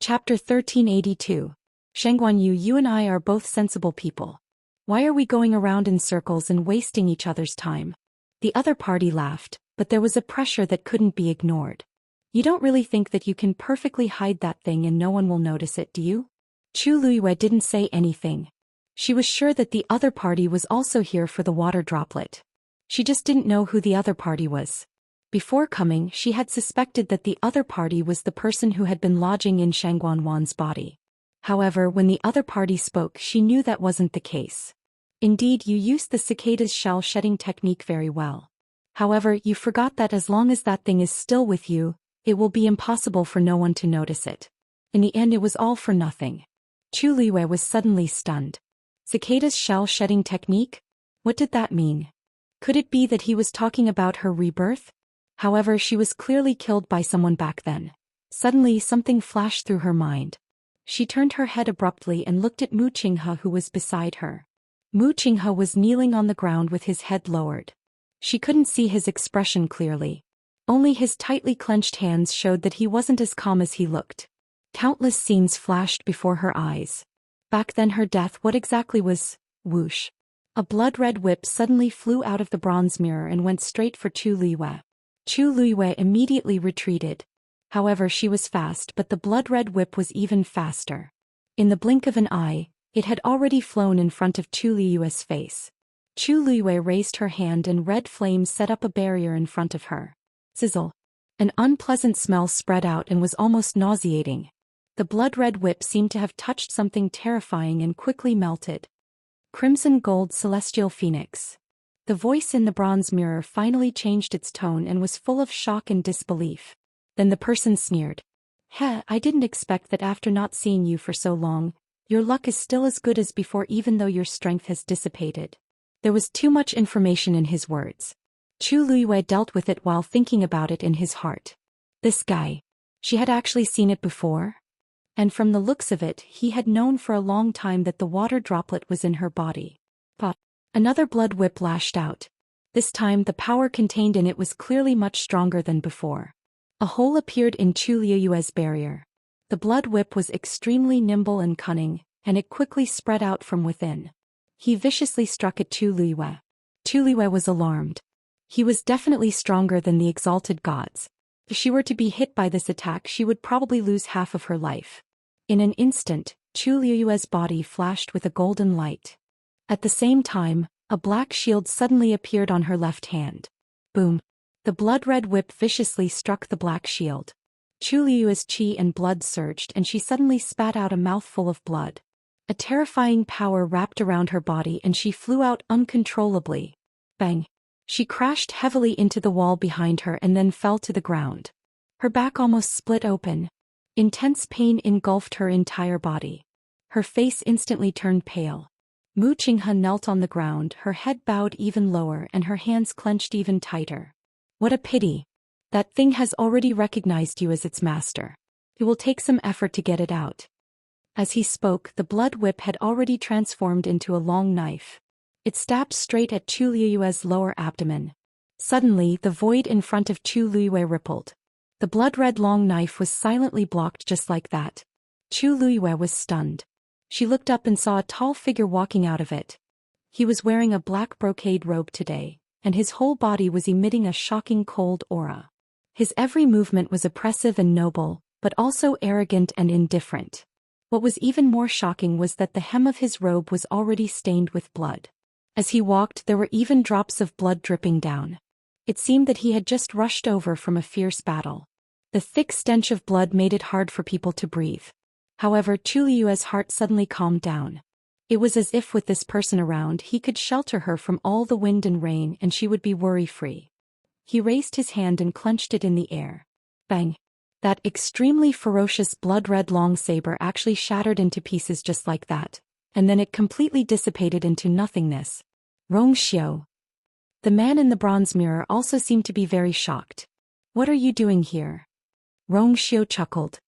Chapter 1382. Shengguan Yu, you and I are both sensible people. Why are we going around in circles and wasting each other's time? The other party laughed, but there was a pressure that couldn't be ignored. You don't really think that you can perfectly hide that thing and no one will notice it, do you? Chu Luiyue didn't say anything. She was sure that the other party was also here for the water droplet. She just didn't know who the other party was. Before coming, she had suspected that the other party was the person who had been lodging in Shangguan Wan's body. However, when the other party spoke, she knew that wasn't the case. Indeed, you used the cicada's shell-shedding technique very well. However, you forgot that as long as that thing is still with you, it will be impossible for no one to notice it. In the end, it was all for nothing. Chu Luiyue was suddenly stunned. Cicada's shell-shedding technique? What did that mean? Could it be that he was talking about her rebirth? However, she was clearly killed by someone back then. Suddenly, something flashed through her mind. She turned her head abruptly and looked at Mu Qinghe, who was beside her. Mu Qinghe was kneeling on the ground with his head lowered. She couldn't see his expression clearly. Only his tightly clenched hands showed that he wasn't as calm as he looked. Countless scenes flashed before her eyes. Back then her death, what exactly was? Whoosh. A blood-red whip suddenly flew out of the bronze mirror and went straight for Chu Luiyue. Chu Luiyue immediately retreated. However, she was fast, but the blood-red whip was even faster. In the blink of an eye, it had already flown in front of Chu Luiyue's face. Chu Luiyue raised her hand and red flames set up a barrier in front of her. Sizzle. An unpleasant smell spread out and was almost nauseating. The blood-red whip seemed to have touched something terrifying and quickly melted. Crimson Gold Celestial Phoenix. The voice in the bronze mirror finally changed its tone and was full of shock and disbelief. Then the person sneered. I didn't expect that after not seeing you for so long, your luck is still as good as before even though your strength has dissipated. There was too much information in his words. Chu Luiyue dealt with it while thinking about it in his heart. This guy. She had actually seen it before? And from the looks of it, he had known for a long time that the water droplet was in her body. But another blood whip lashed out. This time the power contained in it was clearly much stronger than before. A hole appeared in Chu Luiyue's barrier. The blood whip was extremely nimble and cunning, and it quickly spread out from within. He viciously struck at Chu Luiyue. Chu Luiyue was alarmed. He was definitely stronger than the exalted gods. If she were to be hit by this attack, she would probably lose half of her life. In an instant, Chu Luiyue's body flashed with a golden light. At the same time, a black shield suddenly appeared on her left hand. Boom. The blood-red whip viciously struck the black shield. Chu Luiyue's qi and blood surged and she suddenly spat out a mouthful of blood. A terrifying power wrapped around her body and she flew out uncontrollably. Bang. She crashed heavily into the wall behind her and then fell to the ground. Her back almost split open. Intense pain engulfed her entire body. Her face instantly turned pale. Mu Qinghe knelt on the ground, her head bowed even lower and her hands clenched even tighter. What a pity. That thing has already recognized you as its master. It will take some effort to get it out. As he spoke, the blood whip had already transformed into a long knife. It stabbed straight at Chu Luiyue's lower abdomen. Suddenly, the void in front of Chu Luiyue rippled. The blood-red long knife was silently blocked just like that. Chu Luiyue was stunned. She looked up and saw a tall figure walking out of it. He was wearing a black brocade robe today, and his whole body was emitting a shocking cold aura. His every movement was oppressive and noble, but also arrogant and indifferent. What was even more shocking was that the hem of his robe was already stained with blood. As he walked, there were even drops of blood dripping down. It seemed that he had just rushed over from a fierce battle. The thick stench of blood made it hard for people to breathe. However, Chu Luiyue's heart suddenly calmed down. It was as if with this person around he could shelter her from all the wind and rain and she would be worry-free. He raised his hand and clenched it in the air. Bang! That extremely ferocious blood-red long saber actually shattered into pieces just like that, and then it completely dissipated into nothingness. Rongxiu. The man in the bronze mirror also seemed to be very shocked. What are you doing here? Rongxiu chuckled.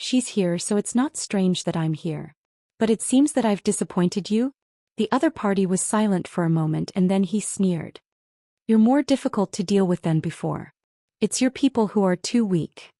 She's here, so it's not strange that I'm here. But it seems that I've disappointed you? The other party was silent for a moment and then he sneered. You're more difficult to deal with than before. It's your people who are too weak.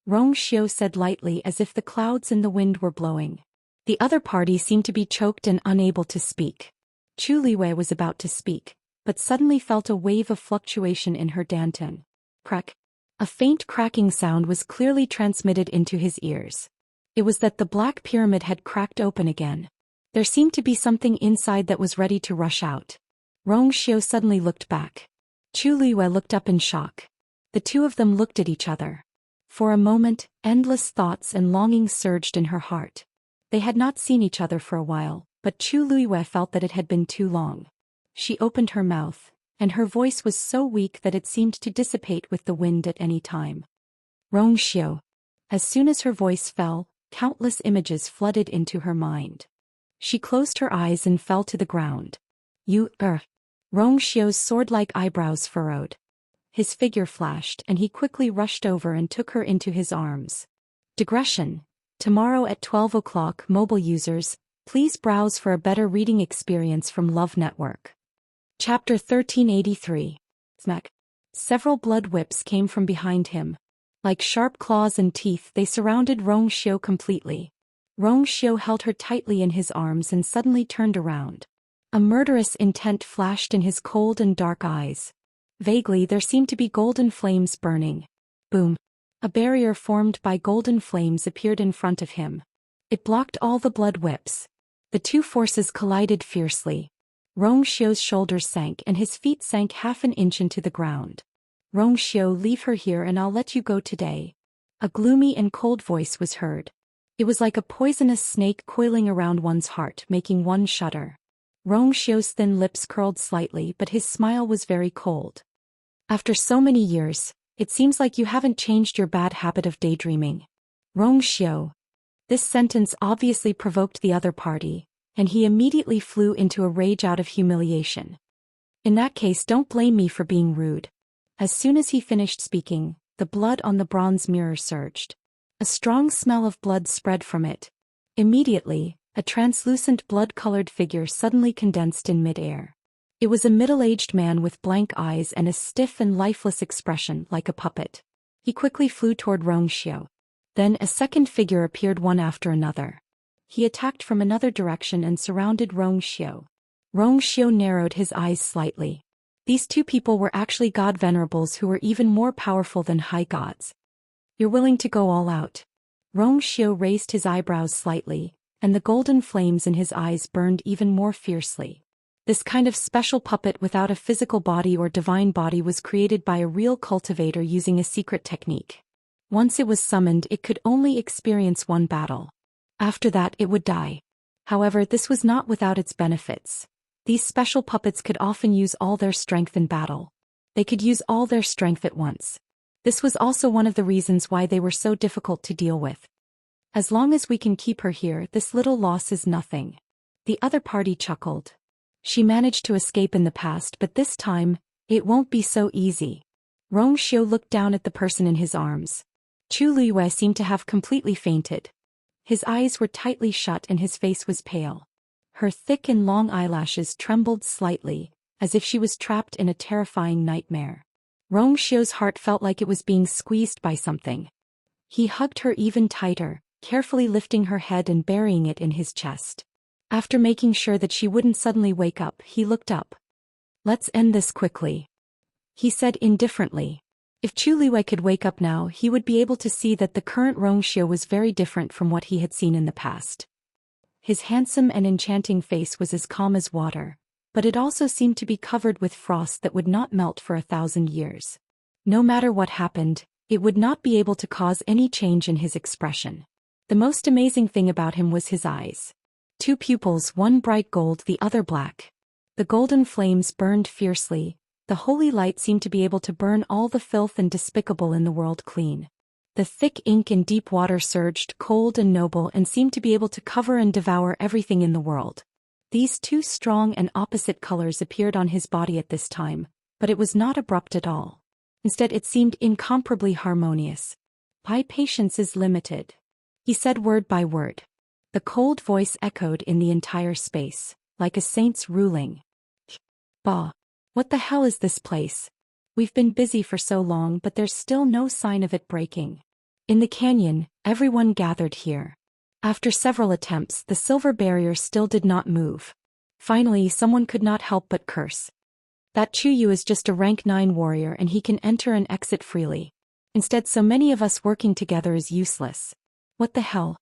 Rong Xiu said lightly as if the clouds in the wind were blowing. The other party seemed to be choked and unable to speak. Chu Liwei was about to speak, but suddenly felt a wave of fluctuation in her dantian. Crack. A faint cracking sound was clearly transmitted into his ears. It was that the black pyramid had cracked open again. There seemed to be something inside that was ready to rush out. Rong Xiu suddenly looked back. Chu Liwei looked up in shock. The two of them looked at each other. For a moment, endless thoughts and longings surged in her heart. They had not seen each other for a while, but Chu Liwei felt that it had been too long. She opened her mouth, and her voice was so weak that it seemed to dissipate with the wind at any time. Rong Xiu. As soon as her voice fell, countless images flooded into her mind. She closed her eyes and fell to the ground. Rong Xiu's sword-like eyebrows furrowed. His figure flashed and he quickly rushed over and took her into his arms. Digression. Tomorrow at 12 o'clock, mobile users, please browse for a better reading experience from Love Network. Chapter 1383. Smack. Several blood whips came from behind him. Like sharp claws and teeth, they surrounded Rong Xiu completely. Rong Xiu held her tightly in his arms and suddenly turned around. A murderous intent flashed in his cold and dark eyes. Vaguely there seemed to be golden flames burning. Boom. A barrier formed by golden flames appeared in front of him. It blocked all the blood whips. The two forces collided fiercely. Rong Xiu's shoulders sank and his feet sank half an inch into the ground. Rong Xiu, leave her here and I'll let you go today. A gloomy and cold voice was heard. It was like a poisonous snake coiling around one's heart, making one shudder. Rong Xiu's thin lips curled slightly, but his smile was very cold. After so many years, it seems like you haven't changed your bad habit of daydreaming. Rong Xiu. This sentence obviously provoked the other party, and he immediately flew into a rage out of humiliation. In that case, don't blame me for being rude. As soon as he finished speaking, the blood on the bronze mirror surged. A strong smell of blood spread from it. Immediately, a translucent blood-colored figure suddenly condensed in mid-air. It was a middle-aged man with blank eyes and a stiff and lifeless expression like a puppet. He quickly flew toward Rong Xiu. Then a second figure appeared one after another. He attacked from another direction and surrounded Rong Xiu. Rong Xiu narrowed his eyes slightly. These two people were actually god venerables who were even more powerful than high gods. You're willing to go all out? Rong Xiu raised his eyebrows slightly, and the golden flames in his eyes burned even more fiercely. This kind of special puppet without a physical body or divine body was created by a real cultivator using a secret technique. Once it was summoned, it could only experience one battle. After that, it would die. However, this was not without its benefits. These special puppets could often use all their strength in battle. They could use all their strength at once. This was also one of the reasons why they were so difficult to deal with. As long as we can keep her here, this little loss is nothing. The other party chuckled. She managed to escape in the past, but this time, it won't be so easy. Rong Xiu looked down at the person in his arms. Chu Liwei seemed to have completely fainted. His eyes were tightly shut and his face was pale. Her thick and long eyelashes trembled slightly, as if she was trapped in a terrifying nightmare. Rong Xiu's heart felt like it was being squeezed by something. He hugged her even tighter, carefully lifting her head and burying it in his chest. After making sure that she wouldn't suddenly wake up, he looked up. Let's end this quickly, he said indifferently. If Chu Liwei could wake up now, he would be able to see that the current Rong Xiu was very different from what he had seen in the past. His handsome and enchanting face was as calm as water, but it also seemed to be covered with frost that would not melt for 1,000 years. No matter what happened, it would not be able to cause any change in his expression. The most amazing thing about him was his eyes. Two pupils, one bright gold, the other black. The golden flames burned fiercely. The holy light seemed to be able to burn all the filth and despicable in the world clean. The thick ink in deep water surged, cold and noble, and seemed to be able to cover and devour everything in the world. These two strong and opposite colors appeared on his body at this time, but it was not abrupt at all. Instead, it seemed incomparably harmonious. My patience is limited, he said word by word. The cold voice echoed in the entire space, like a saint's ruling. Bah! What the hell is this place? We've been busy for so long, but there's still no sign of it breaking. In the canyon, everyone gathered here. After several attempts, the silver barrier still did not move. Finally, someone could not help but curse. That Chuyu is just a rank 9 warrior and he can enter and exit freely. Instead, so many of us working together is useless. What the hell?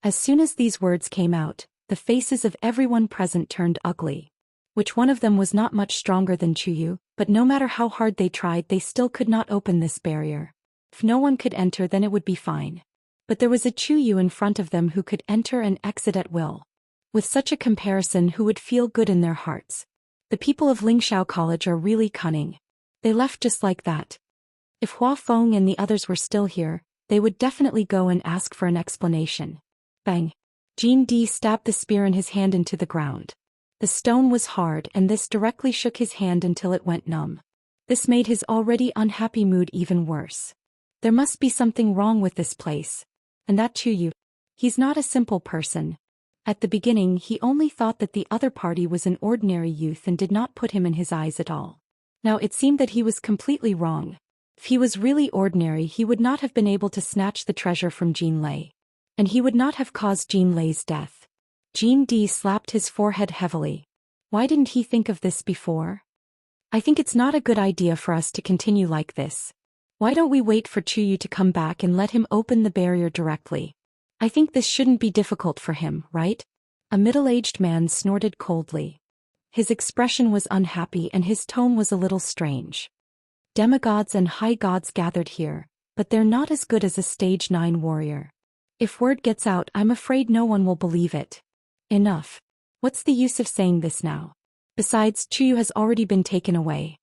As soon as these words came out, the faces of everyone present turned ugly. Which one of them was not much stronger than Chuyu, but no matter how hard they tried, they still could not open this barrier. If no one could enter, then it would be fine. But there was a Chuyu in front of them who could enter and exit at will. With such a comparison, who would feel good in their hearts? The people of Lingxiao College are really cunning. They left just like that. If Hua Feng and the others were still here, they would definitely go and ask for an explanation. Bang! Jin Di stabbed the spear in his hand into the ground. The stone was hard and this directly shook his hand until it went numb. This made his already unhappy mood even worse. There must be something wrong with this place. And that Chuyu. He's not a simple person. At the beginning he only thought that the other party was an ordinary youth and did not put him in his eyes at all. Now it seemed that he was completely wrong. If he was really ordinary, he would not have been able to snatch the treasure from Jin Lei. And he would not have caused Jin Lei's death. Jin Di slapped his forehead heavily. Why didn't he think of this before? I think it's not a good idea for us to continue like this. Why don't we wait for Chuyu to come back and let him open the barrier directly? I think this shouldn't be difficult for him, right? A middle-aged man snorted coldly. His expression was unhappy and his tone was a little strange. Demigods and high gods gathered here, but they're not as good as a stage 9 warrior. If word gets out, I'm afraid no one will believe it. Enough. What's the use of saying this now? Besides, Chuyu has already been taken away.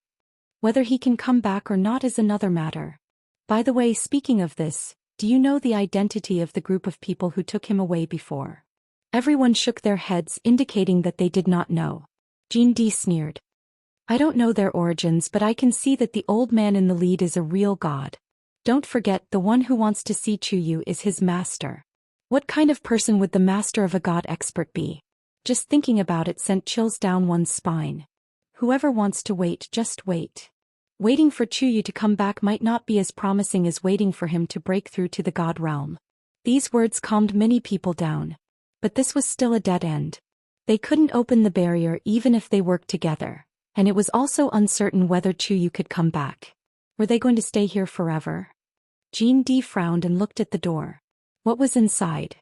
Whether he can come back or not is another matter. By the way, speaking of this, do you know the identity of the group of people who took him away before? Everyone shook their heads, indicating that they did not know. Jin Di sneered. I don't know their origins, but I can see that the old man in the lead is a real god. Don't forget, the one who wants to see Chuyu is his master. What kind of person would the master of a god expert be? Just thinking about it sent chills down one's spine. Whoever wants to wait, just wait. Waiting for Chuyu to come back might not be as promising as waiting for him to break through to the god realm. These words calmed many people down. But this was still a dead end. They couldn't open the barrier even if they worked together, and it was also uncertain whether Chuyu could come back. Were they going to stay here forever? Jin Di frowned and looked at the door. What was inside?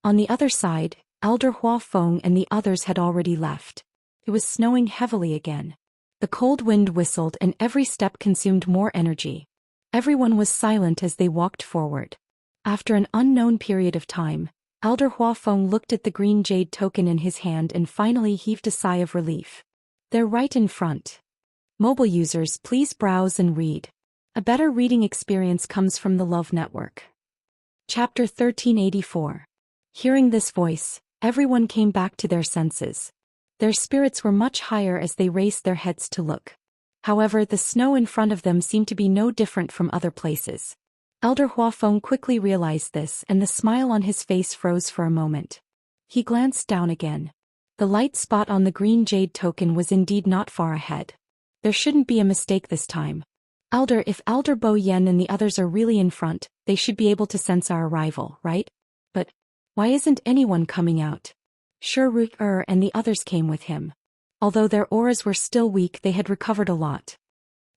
On the other side, Elder Hua Feng and the others had already left. It was snowing heavily again. The cold wind whistled and every step consumed more energy. Everyone was silent as they walked forward. After an unknown period of time, Elder Hua Feng looked at the green jade token in his hand and finally heaved a sigh of relief. They're right in front. Mobile users, please browse and read. A better reading experience comes from the Love Network. Chapter 1384. Hearing this voice, everyone came back to their senses. Their spirits were much higher as they raised their heads to look. However, the snow in front of them seemed to be no different from other places. Elder Hua Feng quickly realized this and the smile on his face froze for a moment. He glanced down again. The light spot on the green jade token was indeed not far ahead. There shouldn't be a mistake this time. Elder, if Elder Bo Yen and the others are really in front, they should be able to sense our arrival, right? But why isn't anyone coming out? Sure, Ru and the others came with him. Although their auras were still weak, they had recovered a lot.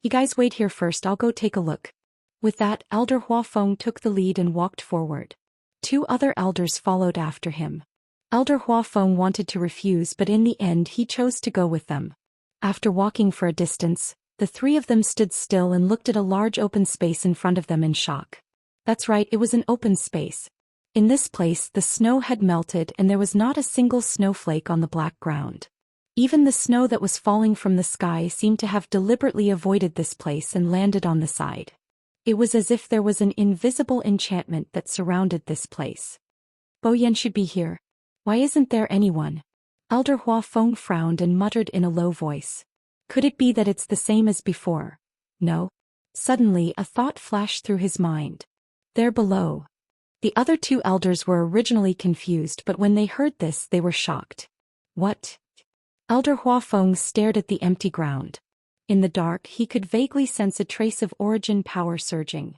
You guys wait here first, I'll go take a look. With that, Elder Hua Feng took the lead and walked forward. 2 other elders followed after him. Elder Hua Feng wanted to refuse, but in the end he chose to go with them. After walking for a distance, the 3 of them stood still and looked at a large open space in front of them in shock. That's right, it was an open space. In this place, the snow had melted and there was not a single snowflake on the black ground. Even the snow that was falling from the sky seemed to have deliberately avoided this place and landed on the side. It was as if there was an invisible enchantment that surrounded this place. Bo Yen should be here. Why isn't there anyone? Elder Hua Feng frowned and muttered in a low voice. Could it be that it's the same as before? No. Suddenly, a thought flashed through his mind. There below. The other 2 elders were originally confused, but when they heard this, they were shocked. What? Elder Hua Feng stared at the empty ground. In the dark, he could vaguely sense a trace of origin power surging.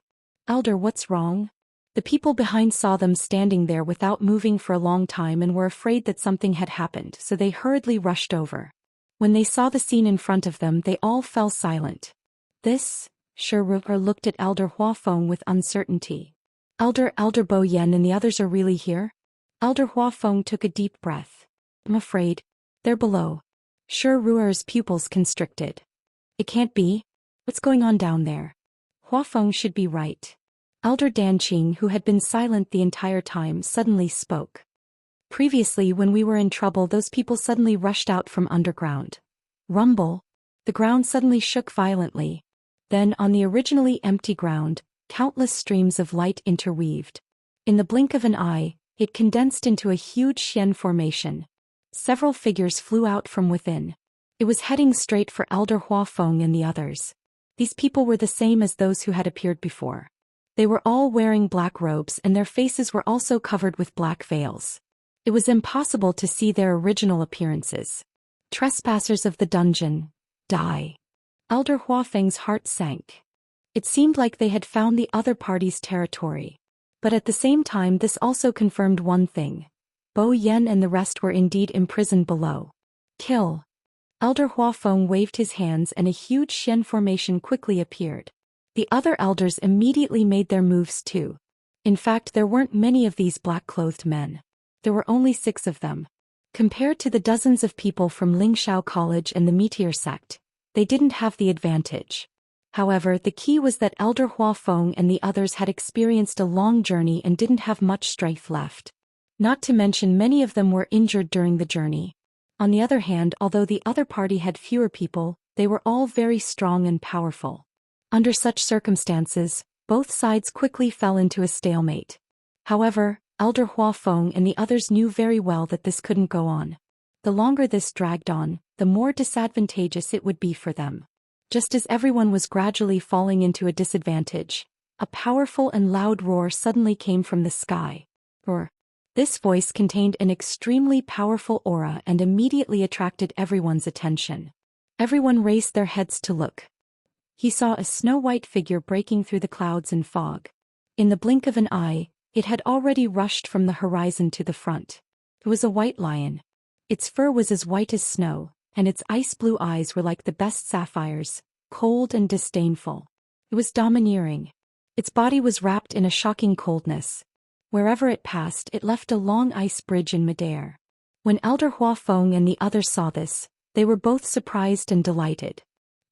"Elder, what's wrong?" The people behind saw them standing there without moving for a long time and were afraid that something had happened, so they hurriedly rushed over. When they saw the scene in front of them, they all fell silent. This, Shi looked at Elder Huafeng with uncertainty. Elder Bo Yan and the others are really here? Elder Huafeng took a deep breath. "I'm afraid they're below." Shi Ruer's pupils constricted. "It can't be. What's going on down there?" Huafeng should be right. Elder Danqing, who had been silent the entire time, suddenly spoke. "Previously, when we were in trouble, those people suddenly rushed out from underground. Rumble. The ground suddenly shook violently. Then, on the originally empty ground, countless streams of light interweaved. In the blink of an eye, it condensed into a huge Xian formation. Several figures flew out from within. It was heading straight for Elder Huafeng and the others. These people were the same as those who had appeared before. They were all wearing black robes and their faces were also covered with black veils. It was impossible to see their original appearances. Trespassers of the dungeon, die. Elder Huafeng's heart sank. It seemed like they had found the other party's territory. But at the same time, this also confirmed one thing. Bo Yan and the rest were indeed imprisoned below. Kill. Elder Huafeng waved his hands and a huge Xian formation quickly appeared. The other elders immediately made their moves too. In fact, there weren't many of these black-clothed men. There were only 6 of them. Compared to the dozens of people from Lingshao College and the Meteor Sect, they didn't have the advantage. However, the key was that Elder Huafeng and the others had experienced a long journey and didn't have much strength left. Not to mention many of them were injured during the journey. On the other hand, although the other party had fewer people, they were all very strong and powerful. Under such circumstances, both sides quickly fell into a stalemate. However, Elder Huafeng and the others knew very well that this couldn't go on. The longer this dragged on, the more disadvantageous it would be for them. Just as everyone was gradually falling into a disadvantage, a powerful and loud roar suddenly came from the sky. Roar. This voice contained an extremely powerful aura and immediately attracted everyone's attention. Everyone raised their heads to look. He saw a snow-white figure breaking through the clouds and fog. In the blink of an eye, it had already rushed from the horizon to the front. It was a white lion. Its fur was as white as snow, and its ice-blue eyes were like the best sapphires, cold and disdainful. It was domineering. Its body was wrapped in a shocking coldness. Wherever it passed, it left a long ice bridge in midair. When Elder Huafeng and the others saw this, they were both surprised and delighted.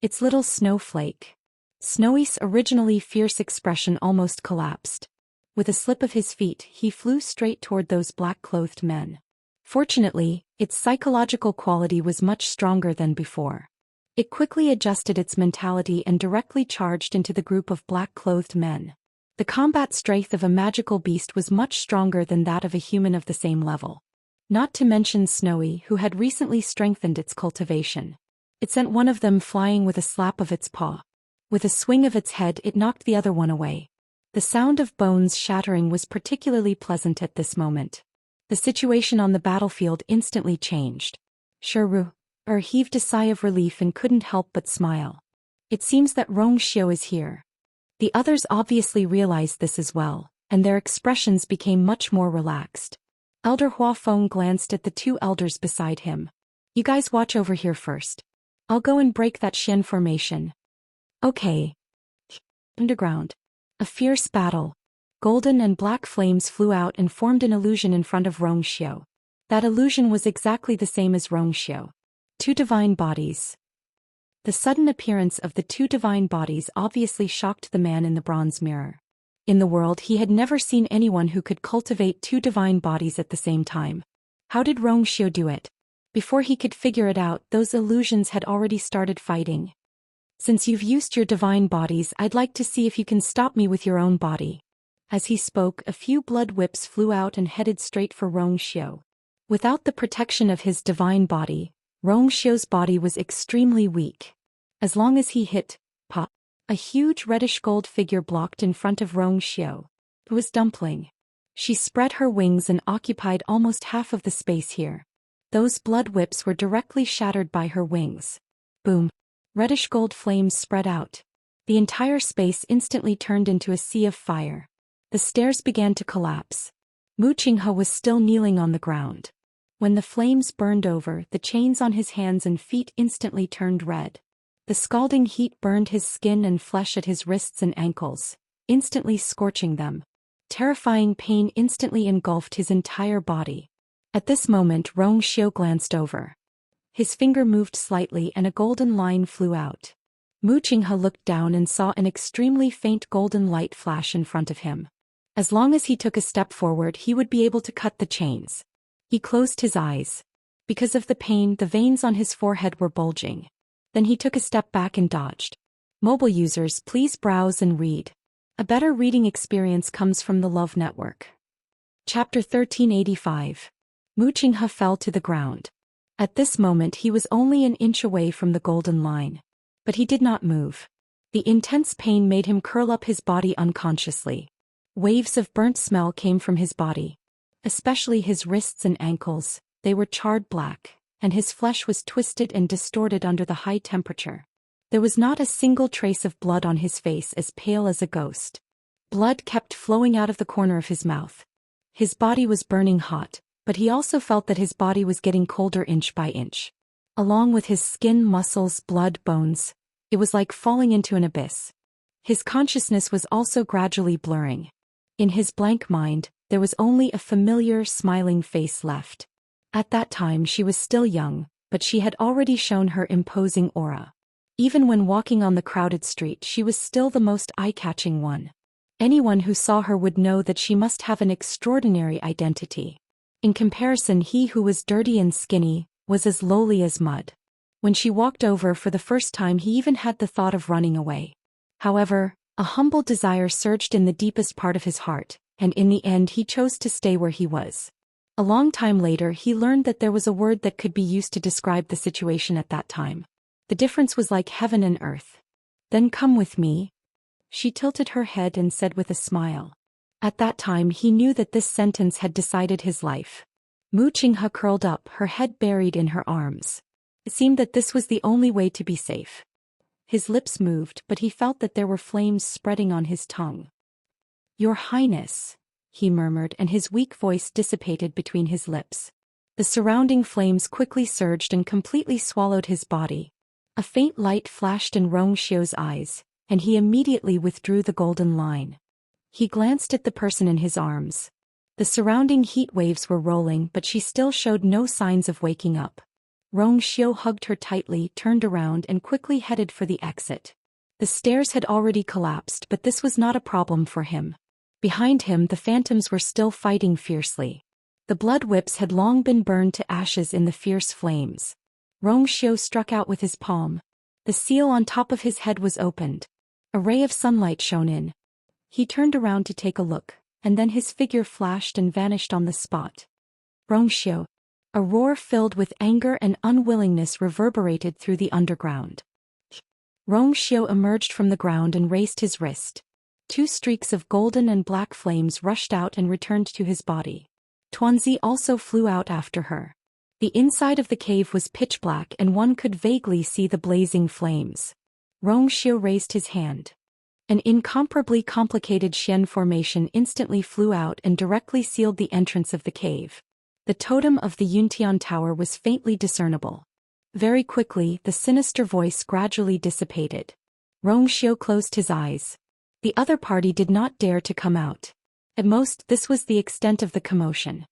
Its little snowflake. Snowy's originally fierce expression almost collapsed. With a slip of his feet, he flew straight toward those black-clothed men. Fortunately, its psychological quality was much stronger than before. It quickly adjusted its mentality and directly charged into the group of black-clothed men. The combat strength of a magical beast was much stronger than that of a human of the same level. Not to mention Snowy, who had recently strengthened its cultivation. It sent one of them flying with a slap of its paw. With a swing of its head, it knocked the other one away. The sound of bones shattering was particularly pleasant at this moment. The situation on the battlefield instantly changed. Shi heaved a sigh of relief and couldn't help but smile. It seems that Rongxiu is here. The others obviously realized this as well, and their expressions became much more relaxed. Elder Huafeng glanced at the 2 elders beside him. "You guys watch over here first. I'll go and break that Xian formation." "Okay." Underground. A fierce battle. Golden and black flames flew out and formed an illusion in front of Rongxiu. That illusion was exactly the same as Rongxiu. 2 divine bodies. The sudden appearance of the 2 divine bodies obviously shocked the man in the bronze mirror. In the world, he had never seen anyone who could cultivate 2 divine bodies at the same time. How did Rongxiu do it? Before he could figure it out, those illusions had already started fighting. "Since you've used your divine bodies, I'd like to see if you can stop me with your own body." As he spoke, a few blood whips flew out and headed straight for Rongxiu. Without the protection of his divine body, Rongxiu's body was extremely weak. As long as he hit, pop, a huge reddish-gold figure blocked in front of Rongxiu. It was Dumpling. She spread her wings and occupied almost half of the space here. Those blood whips were directly shattered by her wings. Boom. Reddish-gold flames spread out. The entire space instantly turned into a sea of fire. The stairs began to collapse. Wuxia was still kneeling on the ground. When the flames burned over, the chains on his hands and feet instantly turned red. The scalding heat burned his skin and flesh at his wrists and ankles, instantly scorching them. Terrifying pain instantly engulfed his entire body. At this moment, Xiao glanced over. His finger moved slightly and a golden line flew out. Wuxia looked down and saw an extremely faint golden light flash in front of him. As long as he took a step forward, he would be able to cut the chains. He closed his eyes. Because of the pain, the veins on his forehead were bulging. Then he took a step back and dodged. Mobile users, please browse and read. A better reading experience comes from the Love Network. Chapter 1385. Wuxia fell to the ground. At this moment he was only an inch away from the golden line. But he did not move. The intense pain made him curl up his body unconsciously. Waves of burnt smell came from his body. Especially his wrists and ankles, they were charred black, and his flesh was twisted and distorted under the high temperature. There was not a single trace of blood on his face, as pale as a ghost. Blood kept flowing out of the corner of his mouth. His body was burning hot, but he also felt that his body was getting colder inch by inch. Along with his skin, muscles, blood, bones, it was like falling into an abyss. His consciousness was also gradually blurring. In his blank mind, there was only a familiar, smiling face left. At that time she was still young, but she had already shown her imposing aura. Even when walking on the crowded street, she was still the most eye-catching one. Anyone who saw her would know that she must have an extraordinary identity. In comparison, he who was dirty and skinny was as lowly as mud. When she walked over for the first time, he even had the thought of running away. However, a humble desire surged in the deepest part of his heart, and in the end he chose to stay where he was. A long time later he learned that there was a word that could be used to describe the situation at that time. The difference was like heaven and earth. "Then come with me." She tilted her head and said with a smile. At that time he knew that this sentence had decided his life. Wuxia curled up, her head buried in her arms. It seemed that this was the only way to be safe. His lips moved, but he felt that there were flames spreading on his tongue. "Your Highness," he murmured, and his weak voice dissipated between his lips. The surrounding flames quickly surged and completely swallowed his body. A faint light flashed in Xiao's eyes, and he immediately withdrew the golden line. He glanced at the person in his arms. The surrounding heat waves were rolling, but she still showed no signs of waking up. Xiao hugged her tightly, turned around and quickly headed for the exit. The stairs had already collapsed, but this was not a problem for him. Behind him the phantoms were still fighting fiercely. The blood whips had long been burned to ashes in the fierce flames. Xiao struck out with his palm. The seal on top of his head was opened. A ray of sunlight shone in. He turned around to take a look, and then his figure flashed and vanished on the spot. "Xiao!" A roar filled with anger and unwillingness reverberated through the underground. Xiao emerged from the ground and raised his wrist. Two streaks of golden and black flames rushed out and returned to his body. Tuanzi also flew out after her. The inside of the cave was pitch black and one could vaguely see the blazing flames. Xiao raised his hand. An incomparably complicated Xian formation instantly flew out and directly sealed the entrance of the cave. The totem of the Yuntian Tower was faintly discernible. Very quickly, the sinister voice gradually dissipated. Xiao closed his eyes. The other party did not dare to come out. At most, this was the extent of the commotion.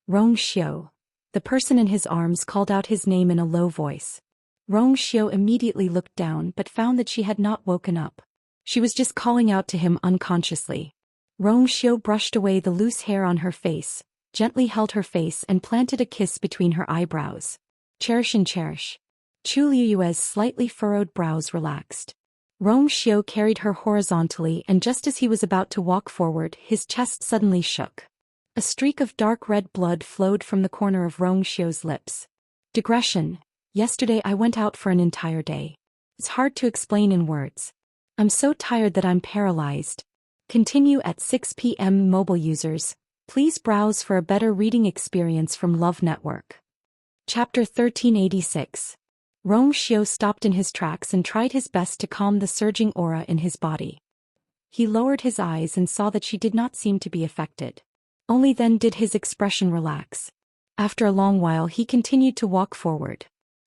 "Xiao." The person in his arms called out his name in a low voice. Xiao immediately looked down but found that she had not woken up. She was just calling out to him unconsciously. Xiao brushed away the loose hair on her face, gently held her face and planted a kiss between her eyebrows. "Cherish and cherish." Chu Liyue's slightly furrowed brows relaxed. Xiao carried her horizontally, and just as he was about to walk forward, his chest suddenly shook. A streak of dark red blood flowed from the corner of Xiao's lips. "Digression. Yesterday I went out for an entire day. It's hard to explain in words. I'm so tired that I'm paralyzed." Continue at 6 p.m. Mobile users, please browse for a better reading experience from Love Network. Chapter 1386. Rong Xiu stopped in his tracks and tried his best to calm the surging aura in his body. He lowered his eyes and saw that she did not seem to be affected. Only then did his expression relax. After a long while he continued to walk forward.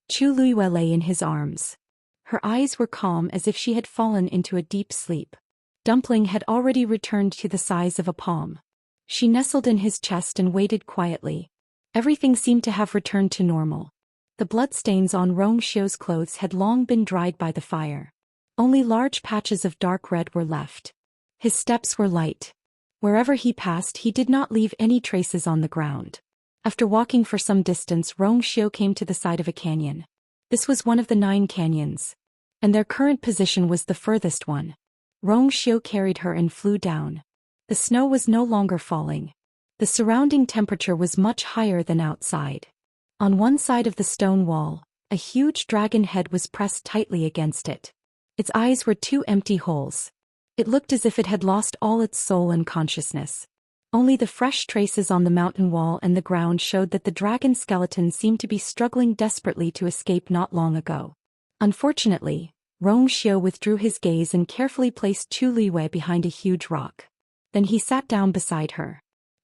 Chu Luiyue lay in his arms. Her eyes were calm as if she had fallen into a deep sleep. Dumpling had already returned to the size of a palm. She nestled in his chest and waited quietly. Everything seemed to have returned to normal. The bloodstains on Rong Xiu's clothes had long been dried by the fire. Only large patches of dark red were left. His steps were light. Wherever he passed he did not leave any traces on the ground. After walking for some distance, Rong Xiu came to the side of a canyon. This was one of the 9 canyons. And their current position was the furthest one. Rong Xiu carried her and flew down. The snow was no longer falling. The surrounding temperature was much higher than outside. On one side of the stone wall, a huge dragon head was pressed tightly against it. Its eyes were 2 empty holes. It looked as if it had lost all its soul and consciousness. Only the fresh traces on the mountain wall and the ground showed that the dragon skeleton seemed to be struggling desperately to escape not long ago. Unfortunately, Rong Xiu withdrew his gaze and carefully placed Chu Luiyue behind a huge rock. Then he sat down beside her.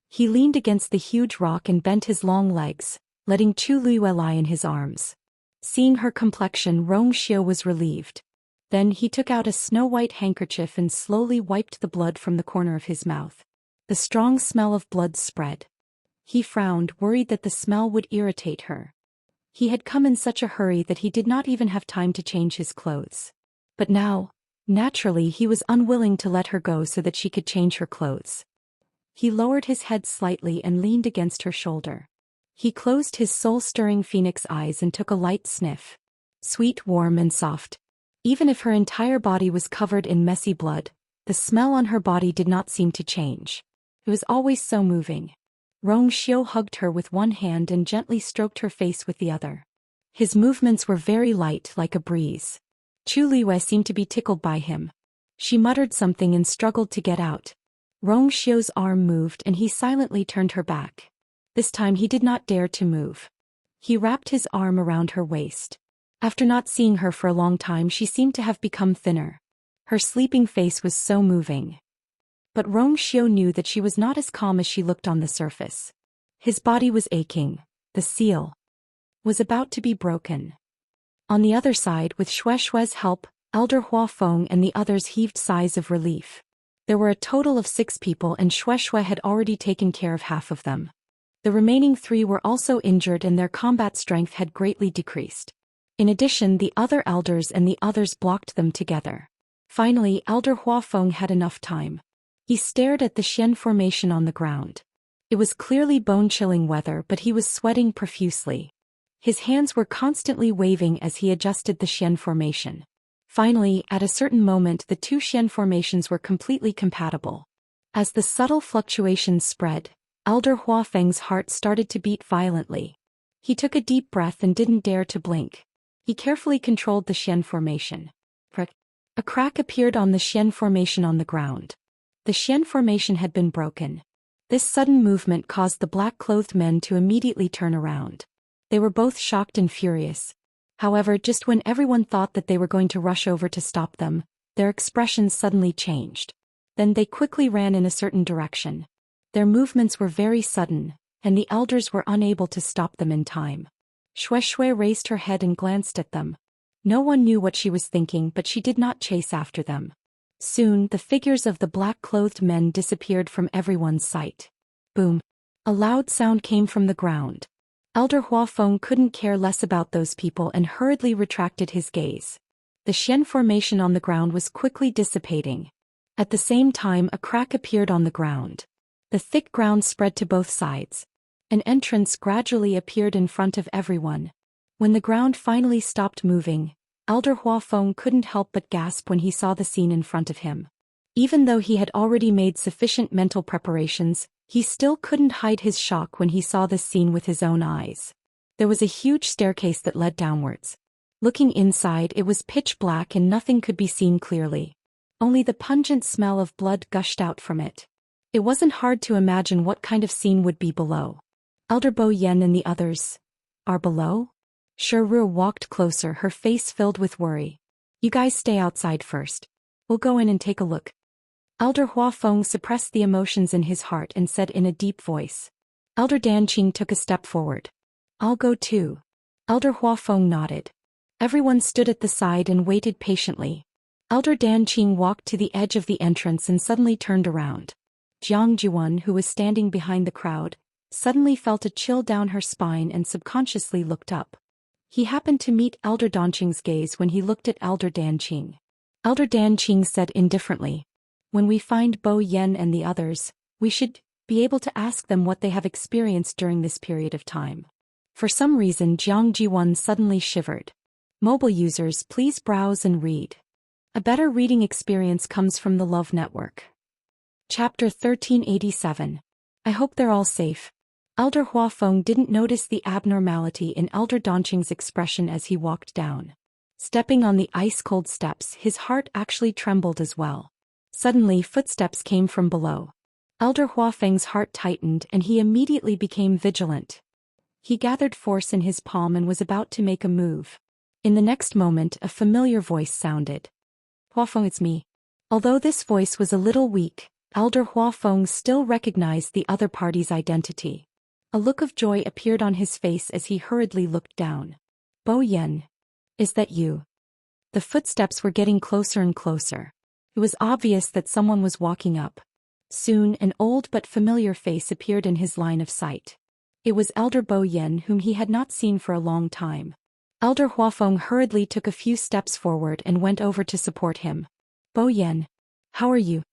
He leaned against the huge rock and bent his long legs, letting Chu Luiyue lie in his arms. Seeing her complexion, Rong Xiu was relieved. Then he took out a snow-white handkerchief and slowly wiped the blood from the corner of his mouth. The strong smell of blood spread. He frowned, worried that the smell would irritate her. He had come in such a hurry that he did not even have time to change his clothes. But now, naturally he was unwilling to let her go so that she could change her clothes. He lowered his head slightly and leaned against her shoulder. He closed his soul-stirring phoenix eyes and took a light sniff. Sweet, warm and soft. Even if her entire body was covered in messy blood, the smell on her body did not seem to change. It was always so moving. Rong Xiu hugged her with one hand and gently stroked her face with the other. His movements were very light, like a breeze. Chu Luiyue seemed to be tickled by him. She muttered something and struggled to get out. Rong Xiu's arm moved and he silently turned her back. This time he did not dare to move. He wrapped his arm around her waist. After not seeing her for a long time, she seemed to have become thinner. Her sleeping face was so moving. But Rong Xiu knew that she was not as calm as she looked on the surface. His body was aching. The seal was about to be broken. On the other side, with Shue's help, Elder Hua Feng and the others heaved sighs of relief. There were a total of 6 people and Shui had already taken care of half of them. The remaining 3 were also injured and their combat strength had greatly decreased. In addition, the other elders and the others blocked them together. Finally, Elder Hua Feng had enough time. He stared at the Xian formation on the ground. It was clearly bone-chilling weather, but he was sweating profusely. His hands were constantly waving as he adjusted the Xian formation. Finally, at a certain moment, the 2 Xian formations were completely compatible. As the subtle fluctuations spread, Elder Hua Feng's heart started to beat violently. He took a deep breath and didn't dare to blink. He carefully controlled the Xian formation. A crack appeared on the Xian formation on the ground. The Xian formation had been broken. This sudden movement caused the black-clothed men to immediately turn around. They were both shocked and furious. However, just when everyone thought that they were going to rush over to stop them, their expressions suddenly changed. Then they quickly ran in a certain direction. Their movements were very sudden, and the elders were unable to stop them in time. Shui raised her head and glanced at them. No one knew what she was thinking, but she did not chase after them. Soon, the figures of the black-clothed men disappeared from everyone's sight. Boom! A loud sound came from the ground. Elder Hua Feng couldn't care less about those people and hurriedly retracted his gaze. The Xian formation on the ground was quickly dissipating. At the same time, a crack appeared on the ground. The thick ground spread to both sides. An entrance gradually appeared in front of everyone. When the ground finally stopped moving, Elder Hua Feng couldn't help but gasp when he saw the scene in front of him. Even though he had already made sufficient mental preparations, he still couldn't hide his shock when he saw this scene with his own eyes. There was a huge staircase that led downwards. Looking inside, it was pitch black and nothing could be seen clearly. Only the pungent smell of blood gushed out from it. It wasn't hard to imagine what kind of scene would be below. Elder Bo Yen and the others are below? Shiru walked closer, her face filled with worry. You guys stay outside first. We'll go in and take a look. Elder Huafeng suppressed the emotions in his heart and said in a deep voice. Elder Danqing took a step forward. I'll go too. Elder Huafeng nodded. Everyone stood at the side and waited patiently. Elder Danqing walked to the edge of the entrance and suddenly turned around. Jiang Juan, who was standing behind the crowd, suddenly felt a chill down her spine and subconsciously looked up. He happened to meet Elder Danqing's gaze when he looked at Elder Danqing. Elder Danqing said indifferently, when we find Bo Yen and the others, we should be able to ask them what they have experienced during this period of time. For some reason Jiang Jiwan suddenly shivered. Mobile users, please browse and read. A better reading experience comes from the Love Network. Chapter 1387. I hope they're all safe. Elder Huafeng didn't notice the abnormality in Elder Danqing's expression as he walked down. Stepping on the ice-cold steps, his heart actually trembled as well. Suddenly footsteps came from below. Elder Huafeng's heart tightened and he immediately became vigilant. He gathered force in his palm and was about to make a move. In the next moment a familiar voice sounded. Huafeng, it's me. Although this voice was a little weak, Elder Huafeng still recognized the other party's identity. A look of joy appeared on his face as he hurriedly looked down. Bo Yen. Is that you? The footsteps were getting closer and closer. It was obvious that someone was walking up. Soon an old but familiar face appeared in his line of sight. It was Elder Bo Yen, whom he had not seen for a long time. Elder Huafeng hurriedly took a few steps forward and went over to support him. Bo Yen. How are you?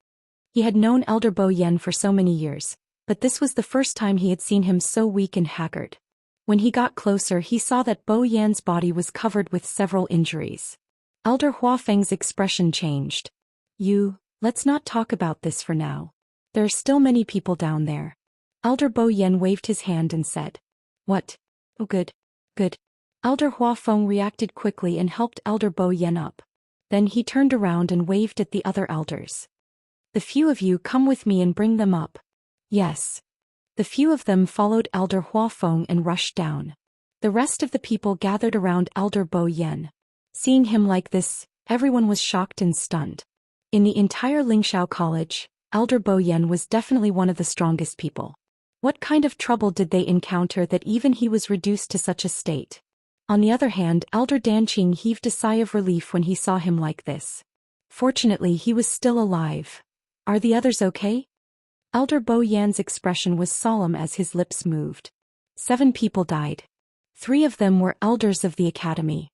He had known Elder Bo Yen for so many years, but this was the first time he had seen him so weak and haggard. When he got closer he saw that Bo Yan's body was covered with several injuries. Elder Huafeng's expression changed. Let's not talk about this for now. There are still many people down there. Elder Bo Yen waved his hand and said. What? Oh good. Good. Elder Huafeng reacted quickly and helped Elder Bo Yen up. Then he turned around and waved at the other elders. The few of you come with me and bring them up. Yes. The few of them followed Elder Huafeng and rushed down. The rest of the people gathered around Elder Bo Yen. Seeing him like this, everyone was shocked and stunned. In the entire Lingxiao College, Elder Bo Yen was definitely one of the strongest people. What kind of trouble did they encounter that even he was reduced to such a state? On the other hand, Elder Danqing heaved a sigh of relief when he saw him like this. Fortunately, he was still alive. Are the others okay? Elder Bo Yan's expression was solemn as his lips moved. 7 people died. 3 of them were elders of the academy.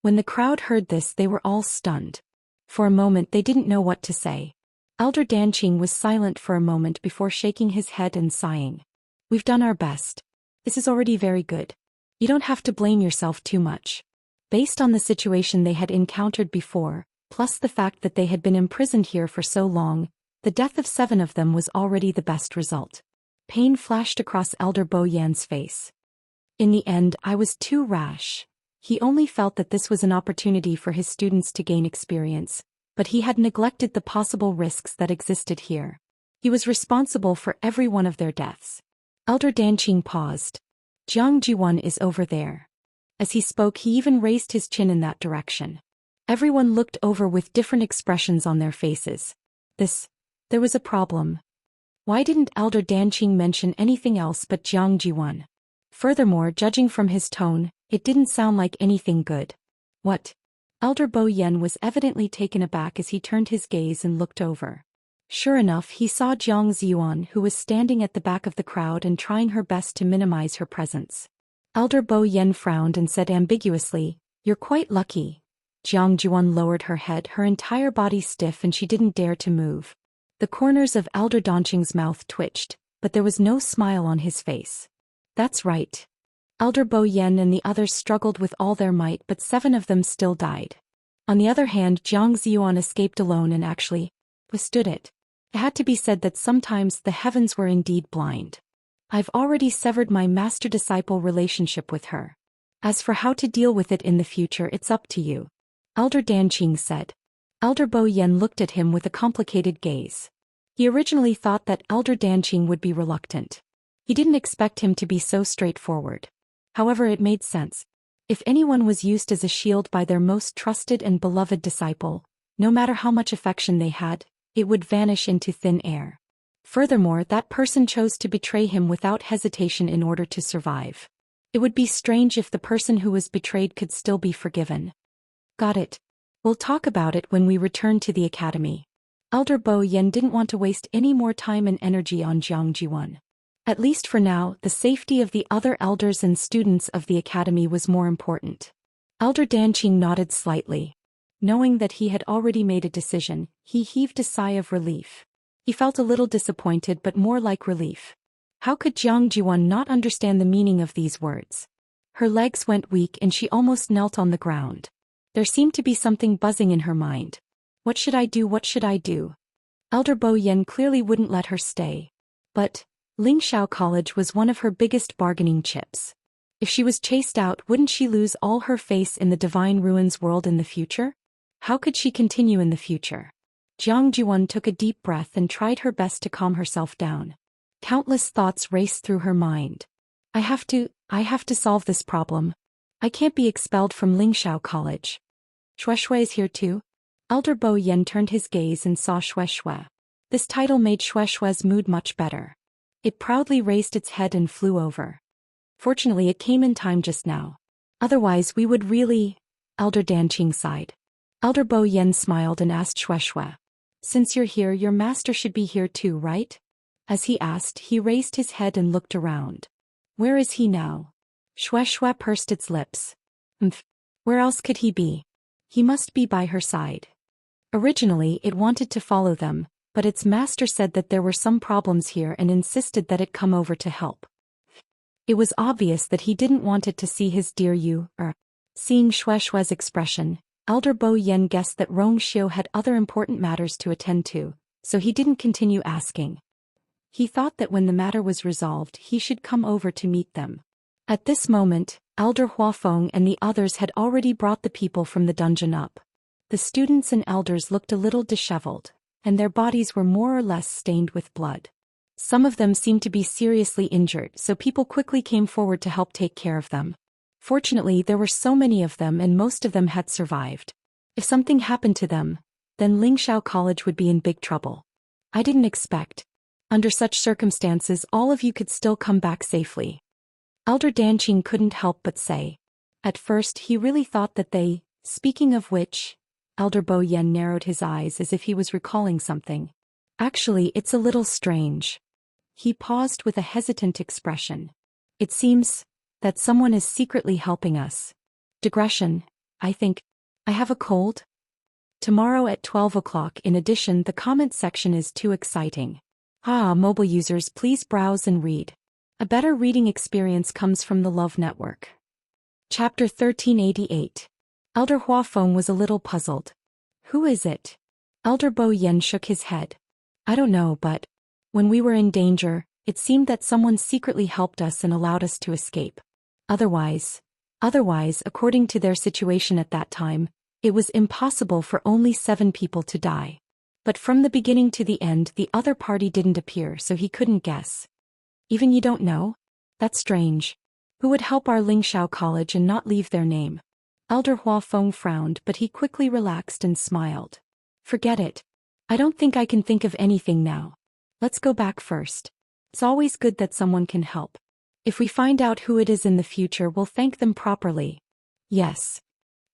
When the crowd heard this, they were all stunned. For a moment they didn't know what to say. Elder Danqing was silent for a moment before shaking his head and sighing. We've done our best. This is already very good. You don't have to blame yourself too much. Based on the situation they had encountered before, plus the fact that they had been imprisoned here for so long, the death of 7 of them was already the best result. Pain flashed across Elder Bo Yan's face. In the end, I was too rash. He only felt that this was an opportunity for his students to gain experience, but he had neglected the possible risks that existed here. He was responsible for every one of their deaths. Elder Danqing paused. Jiang Jiwan is over there. As he spoke, he even raised his chin in that direction. Everyone looked over with different expressions on their faces. There was a problem. Why didn't Elder Danqing mention anything else but Jiang Jiwan? Furthermore, judging from his tone, it didn't sound like anything good. What? Elder Bo Yen was evidently taken aback as he turned his gaze and looked over. Sure enough, he saw Jiang Ziyuan, who was standing at the back of the crowd and trying her best to minimize her presence. Elder Bo Yen frowned and said ambiguously, "You're quite lucky." Jiang Jiwan lowered her head, her entire body stiff, and she didn't dare to move. The corners of Elder Danqing's mouth twitched, but there was no smile on his face. That's right. Elder Bo Yen and the others struggled with all their might, but 7 of them still died. On the other hand, Jiang Ziyuan escaped alone and actually withstood it. It had to be said that sometimes the heavens were indeed blind. I've already severed my master-disciple relationship with her. As for how to deal with it in the future, it's up to you. Elder Danqing said. Elder Bo Yen looked at him with a complicated gaze. He originally thought that Elder Danqing would be reluctant. He didn't expect him to be so straightforward. However, it made sense. If anyone was used as a shield by their most trusted and beloved disciple, no matter how much affection they had, it would vanish into thin air. Furthermore, that person chose to betray him without hesitation in order to survive. It would be strange if the person who was betrayed could still be forgiven. Got it. We'll talk about it when we return to the academy. Elder Bo Yan didn't want to waste any more time and energy on Jiang Jiwan. At least for now, the safety of the other elders and students of the academy was more important. Elder Danqing nodded slightly. Knowing that he had already made a decision, he heaved a sigh of relief. He felt a little disappointed but more like relief. How could Jiang Jiwan not understand the meaning of these words? Her legs went weak and she almost knelt on the ground. There seemed to be something buzzing in her mind. What should I do? What should I do? Elder Bo Yan clearly wouldn't let her stay. But Lingxiao College was one of her biggest bargaining chips. If she was chased out, wouldn't she lose all her face in the Divine Ruins world in the future? How could she continue in the future? Jiang Jiwan took a deep breath and tried her best to calm herself down. Countless thoughts raced through her mind. I have to solve this problem. I can't be expelled from Lingxiao College. Shueshui is here too? Elder Bo Yan turned his gaze and saw Shueshui. This title made Shueshui's mood much better. It proudly raised its head and flew over. Fortunately, it came in time just now. Otherwise we would really... Elder Danqing sighed. Elder Bo Yan smiled and asked Shueshui. Since you're here, your master should be here too, right? As he asked, he raised his head and looked around. Where is he now? Shueshui pursed its lips. Where else could he be? He must be by her side. Originally, it wanted to follow them, but its master said that there were some problems here and insisted that it come over to help. It was obvious that he didn't want it to see his dear Yu. Seeing Shueshui's expression, Elder Bo Yan guessed that Rongxiu had other important matters to attend to, so he didn't continue asking. He thought that when the matter was resolved, he should come over to meet them. At this moment, Elder Huafeng and the others had already brought the people from the dungeon up. The students and elders looked a little disheveled, and their bodies were more or less stained with blood. Some of them seemed to be seriously injured, so people quickly came forward to help take care of them. Fortunately, there were so many of them and most of them had survived. If something happened to them, then Lingxiao College would be in big trouble. I didn't expect. Under such circumstances, all of you could still come back safely. Elder Danqing couldn't help but say. At first, he really thought that they, speaking of which, Elder Bo Yan narrowed his eyes as if he was recalling something. Actually, it's a little strange. He paused with a hesitant expression. It seems that someone is secretly helping us. Digression, I think. I have a cold. Tomorrow at 12 o'clock. In addition, the comment section is too exciting. Mobile users, please browse and read. A better reading experience comes from the Love Network. Chapter 1388. Elder Huafeng was a little puzzled. Who is it? Elder Bo Yan shook his head. I don't know, but when we were in danger, it seemed that someone secretly helped us and allowed us to escape. Otherwise, according to their situation at that time, it was impossible for only 7 people to die. But from the beginning to the end, the other party didn't appear, so he couldn't guess. Even you don't know? That's strange. Who would help our Lingxiao College and not leave their name? Elder Huafeng frowned, but he quickly relaxed and smiled. Forget it. I don't think I can think of anything now. Let's go back first. It's always good that someone can help. If we find out who it is in the future, we'll thank them properly. Yes.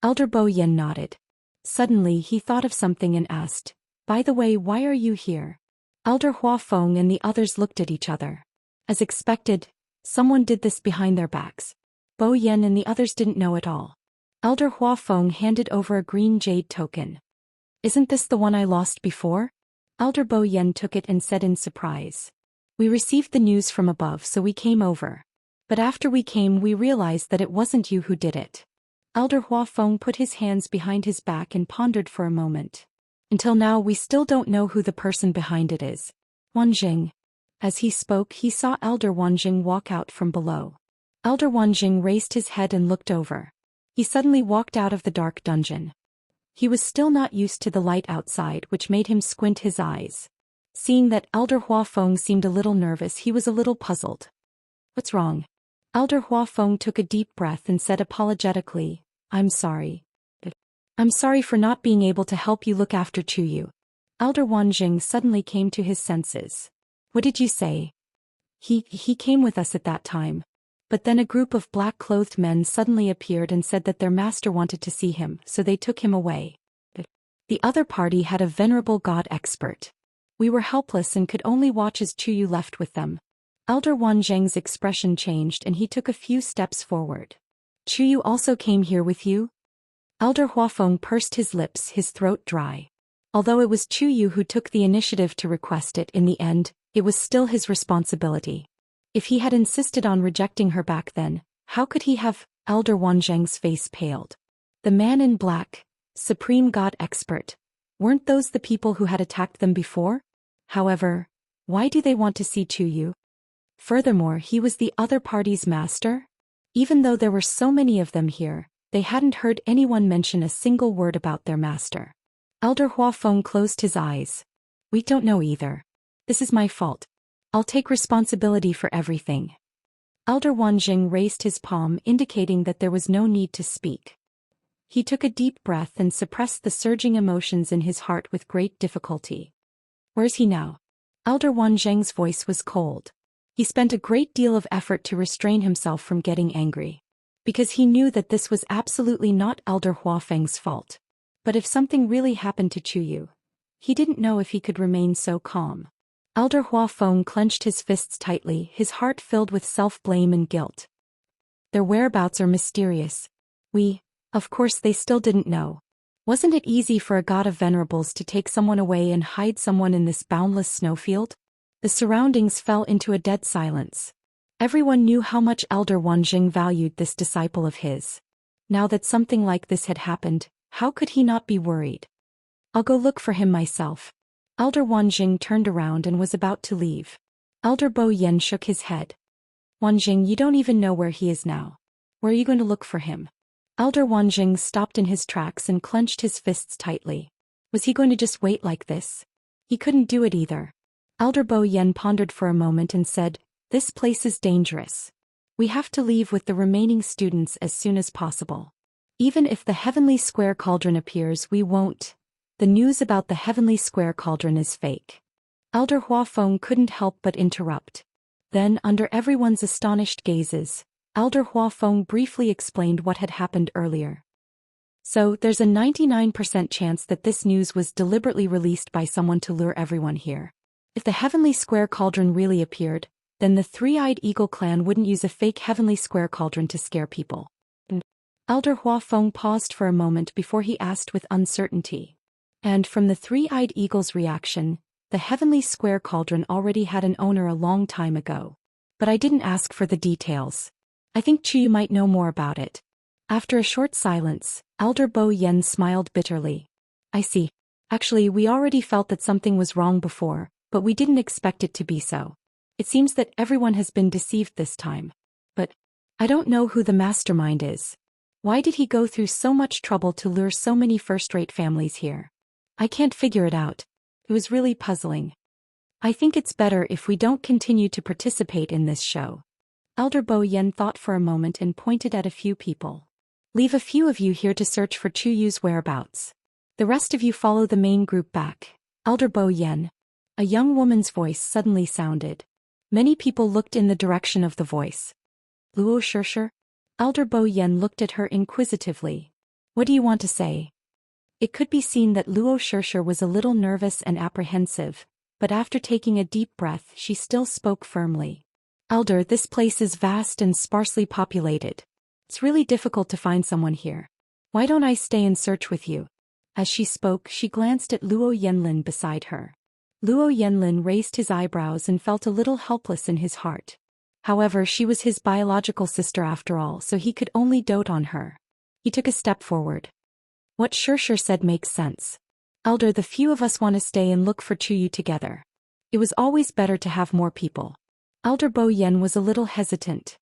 Elder Bo Yan nodded. Suddenly he thought of something and asked, by the way, why are you here? Elder Huafeng and the others looked at each other. As expected, someone did this behind their backs. Bo Yan and the others didn't know at all. Elder Huafeng handed over a green jade token. Isn't this the one I lost before? Elder Bo Yan took it and said in surprise. We received the news from above, so we came over. But after we came, we realized that it wasn't you who did it. Elder Huafeng put his hands behind his back and pondered for a moment. Until now, we still don't know who the person behind it is. Wanjing. As he spoke, he saw Elder Wanjing walk out from below. Elder Wanjing raised his head and looked over. He suddenly walked out of the dark dungeon. He was still not used to the light outside, which made him squint his eyes. Seeing that Elder Huafeng seemed a little nervous, he was a little puzzled. What's wrong? Elder Huafeng took a deep breath and said apologetically, I'm sorry. I'm sorry for not being able to help you look after Chuyu. Elder Wanjing suddenly came to his senses. What did you say? He came with us at that time. But then a group of black-clothed men suddenly appeared and said that their master wanted to see him, so they took him away. The other party had a venerable god expert. We were helpless and could only watch as Chuyu left with them. Elder Wanzheng's expression changed and he took a few steps forward. Chuyu also came here with you? Elder Huafeng pursed his lips, his throat dry. Although it was Chuyu who took the initiative to request it in the end, it was still his responsibility. If he had insisted on rejecting her back then, how could he have? Elder Wanzheng's face paled. The man in black, Supreme God Expert. Weren't those the people who had attacked them before? However, why do they want to see Chuyu? Furthermore, he was the other party's master? Even though there were so many of them here, they hadn't heard anyone mention a single word about their master. Elder Huafeng closed his eyes. We don't know either. This is my fault. I'll take responsibility for everything. Elder Wanjing raised his palm indicating that there was no need to speak. He took a deep breath and suppressed the surging emotions in his heart with great difficulty. Where's he now? Elder Wanzheng's voice was cold. He spent a great deal of effort to restrain himself from getting angry. Because he knew that this was absolutely not Elder Huafeng's fault. But if something really happened to Chuyu, he didn't know if he could remain so calm. Elder Huafeng clenched his fists tightly, his heart filled with self-blame and guilt. Their whereabouts are mysterious. Of course they still didn't know. Wasn't it easy for a god of venerables to take someone away and hide someone in this boundless snowfield? The surroundings fell into a dead silence. Everyone knew how much Elder Wanjing valued this disciple of his. Now that something like this had happened, how could he not be worried? I'll go look for him myself. Elder Wanjing turned around and was about to leave. Elder Bo Yen shook his head. Wanjing, you don't even know where he is now. Where are you going to look for him? Elder Wanjing stopped in his tracks and clenched his fists tightly. Was he going to just wait like this? He couldn't do it either. Elder Bo Yen pondered for a moment and said, This place is dangerous. We have to leave with the remaining students as soon as possible. Even if the Heavenly Square Cauldron appears, we won't. The news about the Heavenly Square Cauldron is fake. Elder Huafeng couldn't help but interrupt. Then, under everyone's astonished gazes, Elder Huafeng briefly explained what had happened earlier. So, there's a 99% chance that this news was deliberately released by someone to lure everyone here. If the Heavenly Square Cauldron really appeared, then the Three-Eyed Eagle clan wouldn't use a fake Heavenly Square Cauldron to scare people. Elder Huafeng paused for a moment before he asked with uncertainty. And from the Three-Eyed Eagle's reaction, the Heavenly Square Cauldron already had an owner a long time ago. But I didn't ask for the details. I think Chuyu might know more about it. After a short silence, Elder Bo Yen smiled bitterly. I see. Actually, we already felt that something was wrong before, but we didn't expect it to be so. It seems that everyone has been deceived this time. But I don't know who the mastermind is. Why did he go through so much trouble to lure so many first-rate families here? I can't figure it out. It was really puzzling. I think it's better if we don't continue to participate in this show. Elder Bo Yen thought for a moment and pointed at a few people. Leave a few of you here to search for Chuyu's whereabouts. The rest of you follow the main group back. Elder Bo Yen. A young woman's voice suddenly sounded. Many people looked in the direction of the voice. Luo Shishir? Elder Bo Yen looked at her inquisitively. What do you want to say? It could be seen that Luo Shishir was a little nervous and apprehensive, but after taking a deep breath she still spoke firmly. Elder, this place is vast and sparsely populated. It's really difficult to find someone here. Why don't I stay and search with you? As she spoke, she glanced at Luo Yenlin beside her. Luo Yenlin raised his eyebrows and felt a little helpless in his heart. However, she was his biological sister after all, so he could only dote on her. He took a step forward. What Shishir said makes sense. Elder, the few of us want to stay and look for Chuyu together. It was always better to have more people. Elder Bo Yen was a little hesitant.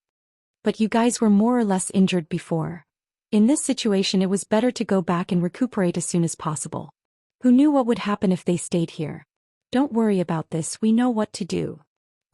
But you guys were more or less injured before. In this situation it was better to go back and recuperate as soon as possible. Who knew what would happen if they stayed here? Don't worry about this, we know what to do.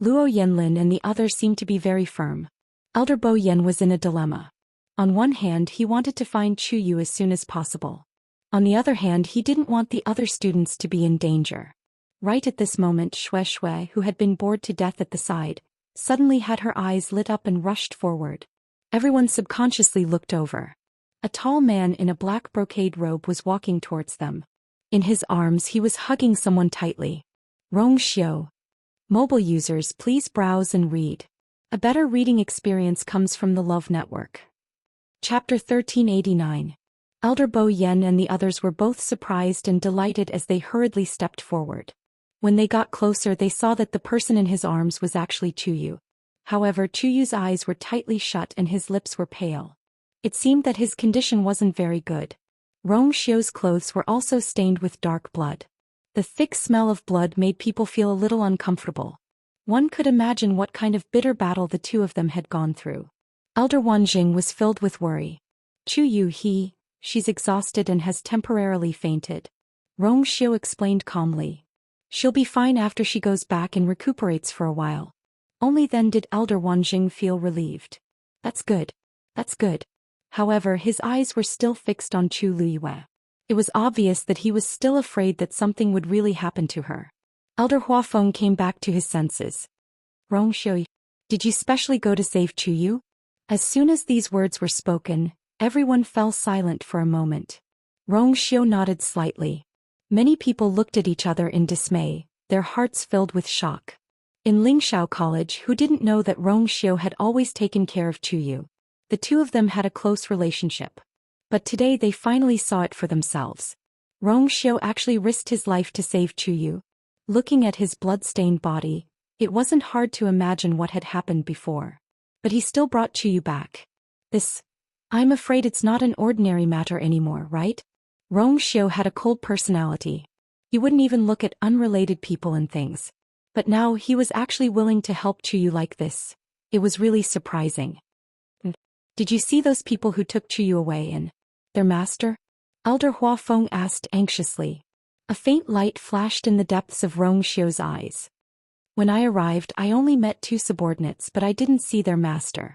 Luo Yenlin and the others seemed to be very firm. Elder Bo Yen was in a dilemma. On one hand, he wanted to find Chu Yu as soon as possible. On the other hand, he didn't want the other students to be in danger. Right at this moment, Xue Xue, who had been bored to death at the side, suddenly had her eyes lit up and rushed forward. Everyone subconsciously looked over. A tall man in a black brocade robe was walking towards them. In his arms he was hugging someone tightly. Rong Xiu. Mobile users, please browse and read. A better reading experience comes from the Love Network. Chapter 1389. Elder Bo Yen and the others were both surprised and delighted as they hurriedly stepped forward. When they got closer, they saw that the person in his arms was actually Chu Yu. However, Chu Yu's eyes were tightly shut and his lips were pale. It seemed that his condition wasn't very good. Rong Xiu's clothes were also stained with dark blood. The thick smell of blood made people feel a little uncomfortable. One could imagine what kind of bitter battle the two of them had gone through. Elder Wanjing was filled with worry. Chu Yu, she's exhausted and has temporarily fainted. Rong Xiu explained calmly. She'll be fine after she goes back and recuperates for a while. Only then did Elder Wanjing feel relieved. That's good. That's good. However, his eyes were still fixed on Chu Liyue. It was obvious that he was still afraid that something would really happen to her. Elder Huafeng came back to his senses. Rong Xiu, did you specially go to save Chu Yu? As soon as these words were spoken, everyone fell silent for a moment. Rong Xiu nodded slightly. Many people looked at each other in dismay, their hearts filled with shock. In Lingxiao College, who didn't know that Rong Xiu had always taken care of Chu Yu? The two of them had a close relationship. But today they finally saw it for themselves. Rong Xiu actually risked his life to save Chu Yu. Looking at his blood-stained body, it wasn't hard to imagine what had happened before. But he still brought Chu Yu back. I'm afraid it's not an ordinary matter anymore, right? Rong Xiu had a cold personality. He wouldn't even look at unrelated people and things. But now he was actually willing to help Chu Yu like this. It was really surprising. Did you see those people who took Chu Yu away and their master? Elder Huafeng asked anxiously. A faint light flashed in the depths of Rong Xiu's eyes. When I arrived, I only met two subordinates, but I didn't see their master.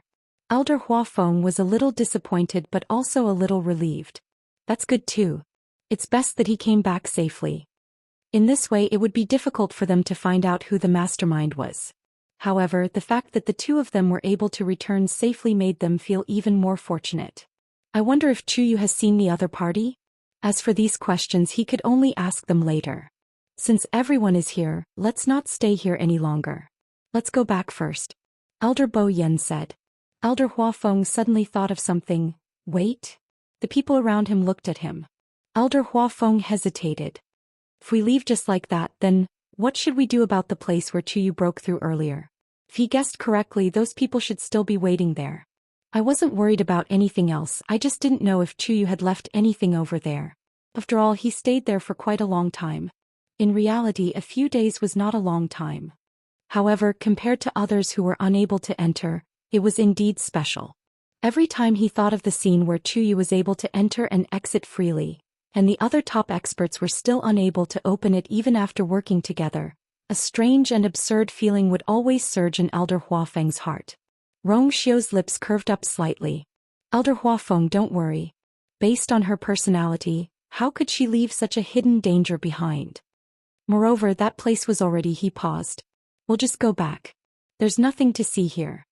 Elder Huafeng was a little disappointed but also a little relieved. That's good too. It's best that he came back safely. In this way it would be difficult for them to find out who the mastermind was. However, the fact that the two of them were able to return safely made them feel even more fortunate. I wonder if Chu Yu has seen the other party? As for these questions, he could only ask them later. Since everyone is here, let's not stay here any longer. Let's go back first. Elder Bo Yen said. Elder Huafeng suddenly thought of something. Wait? The people around him looked at him. Elder Huafeng hesitated. If we leave just like that, then what should we do about the place where Chu Yu broke through earlier? If he guessed correctly, those people should still be waiting there. I wasn't worried about anything else, I just didn't know if Chu Yu had left anything over there. After all, he stayed there for quite a long time. In reality, a few days was not a long time. However, compared to others who were unable to enter, it was indeed special. Every time he thought of the scene where Chu Yu was able to enter and exit freely, and the other top experts were still unable to open it even after working together, a strange and absurd feeling would always surge in Elder Huafeng's heart. Rong Xiu's lips curved up slightly. Elder Huafeng, don't worry. Based on her personality, how could she leave such a hidden danger behind? Moreover, that place was already. He paused. We'll just go back. There's nothing to see here.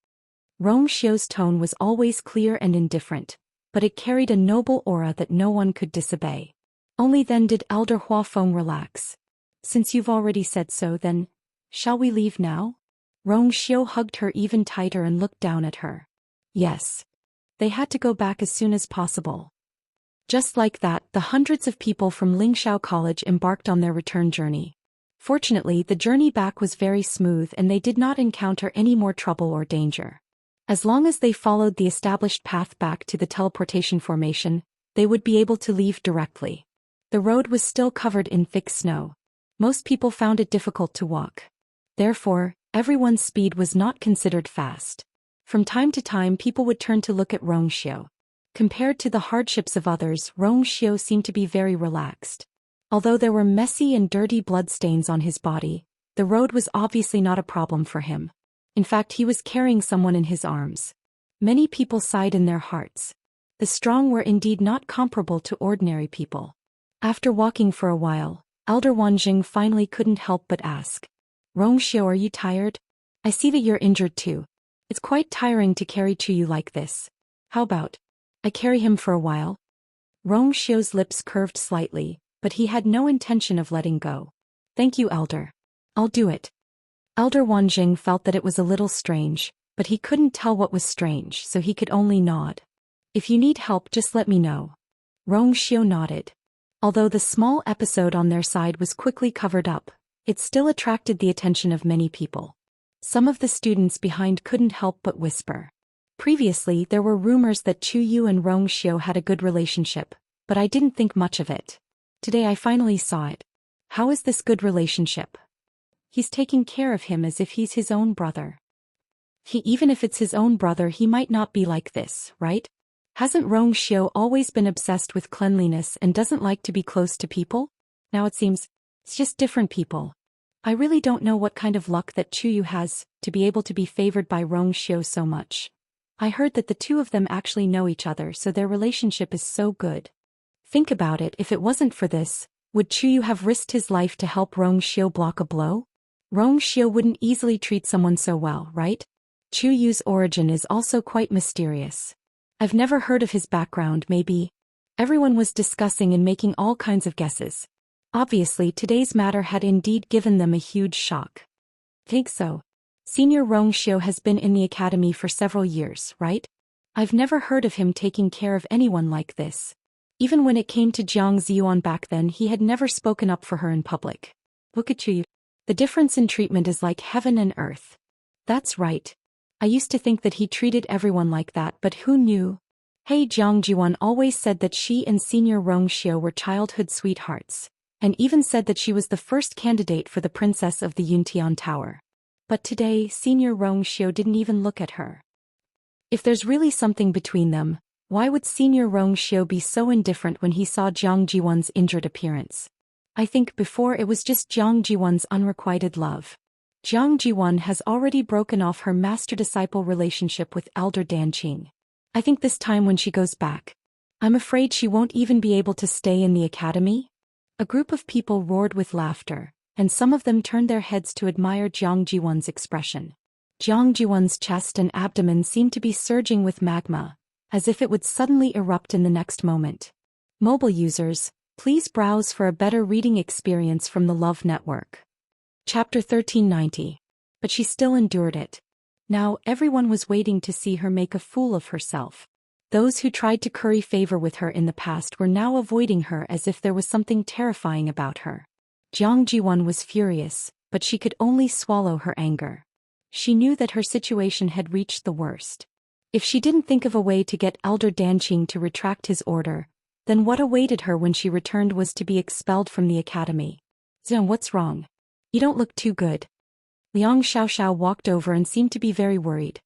Rong Xiu's tone was always clear and indifferent, but it carried a noble aura that no one could disobey. Only then did Elder Huafeng relax. Since you've already said so, then, shall we leave now? Rong Xiu hugged her even tighter and looked down at her. Yes. They had to go back as soon as possible. Just like that, the hundreds of people from Lingxiao College embarked on their return journey. Fortunately, the journey back was very smooth and they did not encounter any more trouble or danger. As long as they followed the established path back to the teleportation formation, they would be able to leave directly. The road was still covered in thick snow. Most people found it difficult to walk. Therefore, everyone's speed was not considered fast. From time to time, people would turn to look at Rong Xiu. Compared to the hardships of others, Rong Xiu seemed to be very relaxed. Although there were messy and dirty bloodstains on his body, the road was obviously not a problem for him. In fact, he was carrying someone in his arms. Many people sighed in their hearts. The strong were indeed not comparable to ordinary people. After walking for a while, Elder Wanjing finally couldn't help but ask. Rongxiu, are you tired? I see that you're injured too. It's quite tiring to carry Chuyu like this. How about I carry him for a while? Rongxiu's lips curved slightly, but he had no intention of letting go. Thank you, Elder. I'll do it. Elder Wanjing felt that it was a little strange, but he couldn't tell what was strange, so he could only nod. If you need help, just let me know. Rongxiu nodded. Although the small episode on their side was quickly covered up, it still attracted the attention of many people. Some of the students behind couldn't help but whisper. Previously, there were rumors that Chuyu and Rongxiu had a good relationship, but I didn't think much of it. Today I finally saw it. How is this good relationship? He's taking care of him as if he's his own brother. Even if it's his own brother, he might not be like this, right? Hasn't Rongxiu always been obsessed with cleanliness and doesn't like to be close to people? Now it seems it's just different people. I really don't know what kind of luck that Chuyu has to be able to be favored by Rongxiu so much. I heard that the two of them actually know each other, so their relationship is so good. Think about it, if it wasn't for this, would Chuyu have risked his life to help Rongxiu block a blow? Rongxiu wouldn't easily treat someone so well, right? Chuyu's origin is also quite mysterious. I've never heard of his background. Maybe everyone was discussing and making all kinds of guesses. Obviously, today's matter had indeed given them a huge shock. Think so. Senior Rongxiu has been in the academy for several years, right? I've never heard of him taking care of anyone like this. Even when it came to Jiang Ziyuan back then, he had never spoken up for her in public. Look at Chuyu. The difference in treatment is like heaven and earth. That's right. I used to think that he treated everyone like that, but who knew? Hey, Jiang Jiwan always said that she and Senior Rongxiu were childhood sweethearts, and even said that she was the first candidate for the princess of the Yuntian Tower. But today, Senior Rongxiu didn't even look at her. If there's really something between them, why would Senior Rongxiu be so indifferent when he saw Jiang Jiwan's injured appearance? I think before it was just Jiang Jiwan's unrequited love. Jiang Jiwan has already broken off her master-disciple relationship with Elder Danqing. I think this time when she goes back, I'm afraid she won't even be able to stay in the academy. A group of people roared with laughter, and some of them turned their heads to admire Jiang Jiwan's expression. Jiang Jiwan's chest and abdomen seemed to be surging with magma, as if it would suddenly erupt in the next moment. Mobile users, please browse for a better reading experience from the Love Network. Chapter 1390. But she still endured it. Now everyone was waiting to see her make a fool of herself. Those who tried to curry favor with her in the past were now avoiding her as if there was something terrifying about her. Jiang Jiwan was furious, but she could only swallow her anger. She knew that her situation had reached the worst. If she didn't think of a way to get Elder Danqing to retract his order, then what awaited her when she returned was to be expelled from the academy. Zhang, what's wrong? You don't look too good. Liang Xiaoxiao walked over and seemed to be very worried.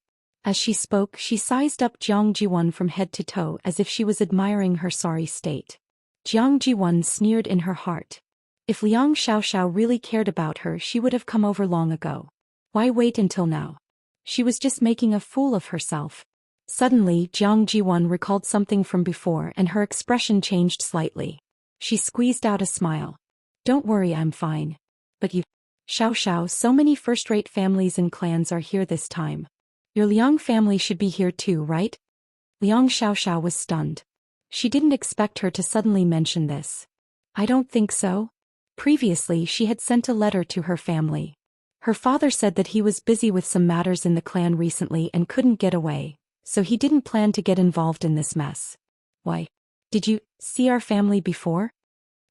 As she spoke, she sized up Jiang Jiwan from head to toe as if she was admiring her sorry state. Jiang Jiwan sneered in her heart. If Liang Xiaoxiao really cared about her, she would have come over long ago. Why wait until now? She was just making a fool of herself. Suddenly, Jiang Jiwan recalled something from before and her expression changed slightly. She squeezed out a smile. Don't worry, I'm fine. But you... Xiaoxiao, so many first-rate families and clans are here this time. Your Liang family should be here too, right? Liang Xiaoxiao was stunned. She didn't expect her to suddenly mention this. I don't think so. Previously, she had sent a letter to her family. Her father said that he was busy with some matters in the clan recently and couldn't get away, so he didn't plan to get involved in this mess. Why? Did you see our family before?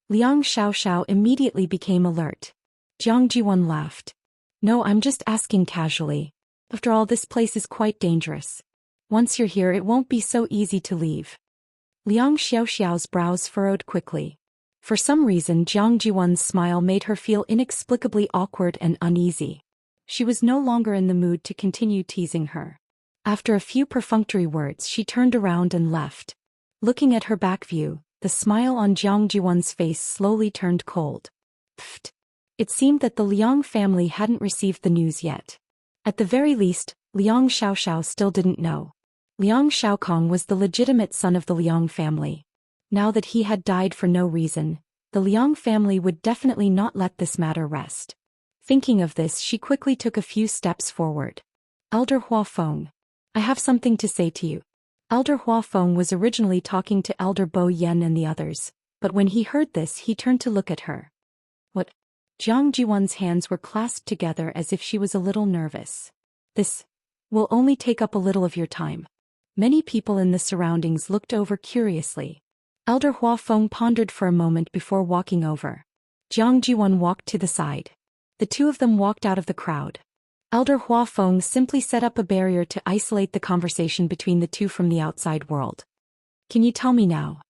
Liang Xiaoxiao immediately became alert. Jiang Jiwan laughed. No, I'm just asking casually. After all, this place is quite dangerous. Once you're here, it won't be so easy to leave. Liang Xiaoxiao's brows furrowed quickly. For some reason, Jiang Jiwan's smile made her feel inexplicably awkward and uneasy. She was no longer in the mood to continue teasing her. After a few perfunctory words, she turned around and left. Looking at her back view, the smile on Jiang Jiwan's face slowly turned cold. Pfft. It seemed that the Liang family hadn't received the news yet. At the very least, Liang Xiaoxiao still didn't know. Liang Shaokong was the legitimate son of the Liang family. Now that he had died for no reason, the Liang family would definitely not let this matter rest. Thinking of this, she quickly took a few steps forward. Elder Huafeng, I have something to say to you. Elder Huafeng was originally talking to Elder Bo Yan and the others, but when he heard this he turned to look at her. What? Jiang Jiwan's hands were clasped together as if she was a little nervous. This will only take up a little of your time. Many people in the surroundings looked over curiously. Elder Huafeng pondered for a moment before walking over. Jiang Jiwan walked to the side. The two of them walked out of the crowd. Elder Huafeng simply set up a barrier to isolate the conversation between the two from the outside world. Can you tell me now?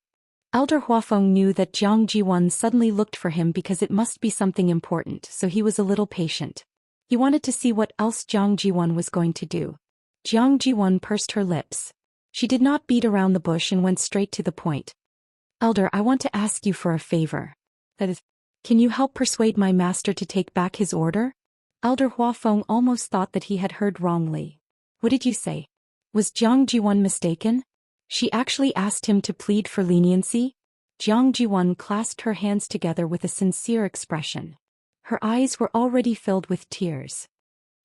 Elder Huafeng knew that Jiang Jiwan suddenly looked for him because it must be something important, so he was a little patient. He wanted to see what else Jiang Jiwan was going to do. Jiang Jiwan pursed her lips. She did not beat around the bush and went straight to the point. Elder, I want to ask you for a favor. That is, can you help persuade my master to take back his order? Elder Huafeng almost thought that he had heard wrongly. What did you say? Was Jiang Jiwan mistaken? She actually asked him to plead for leniency? Jiang Jiwan clasped her hands together with a sincere expression. Her eyes were already filled with tears.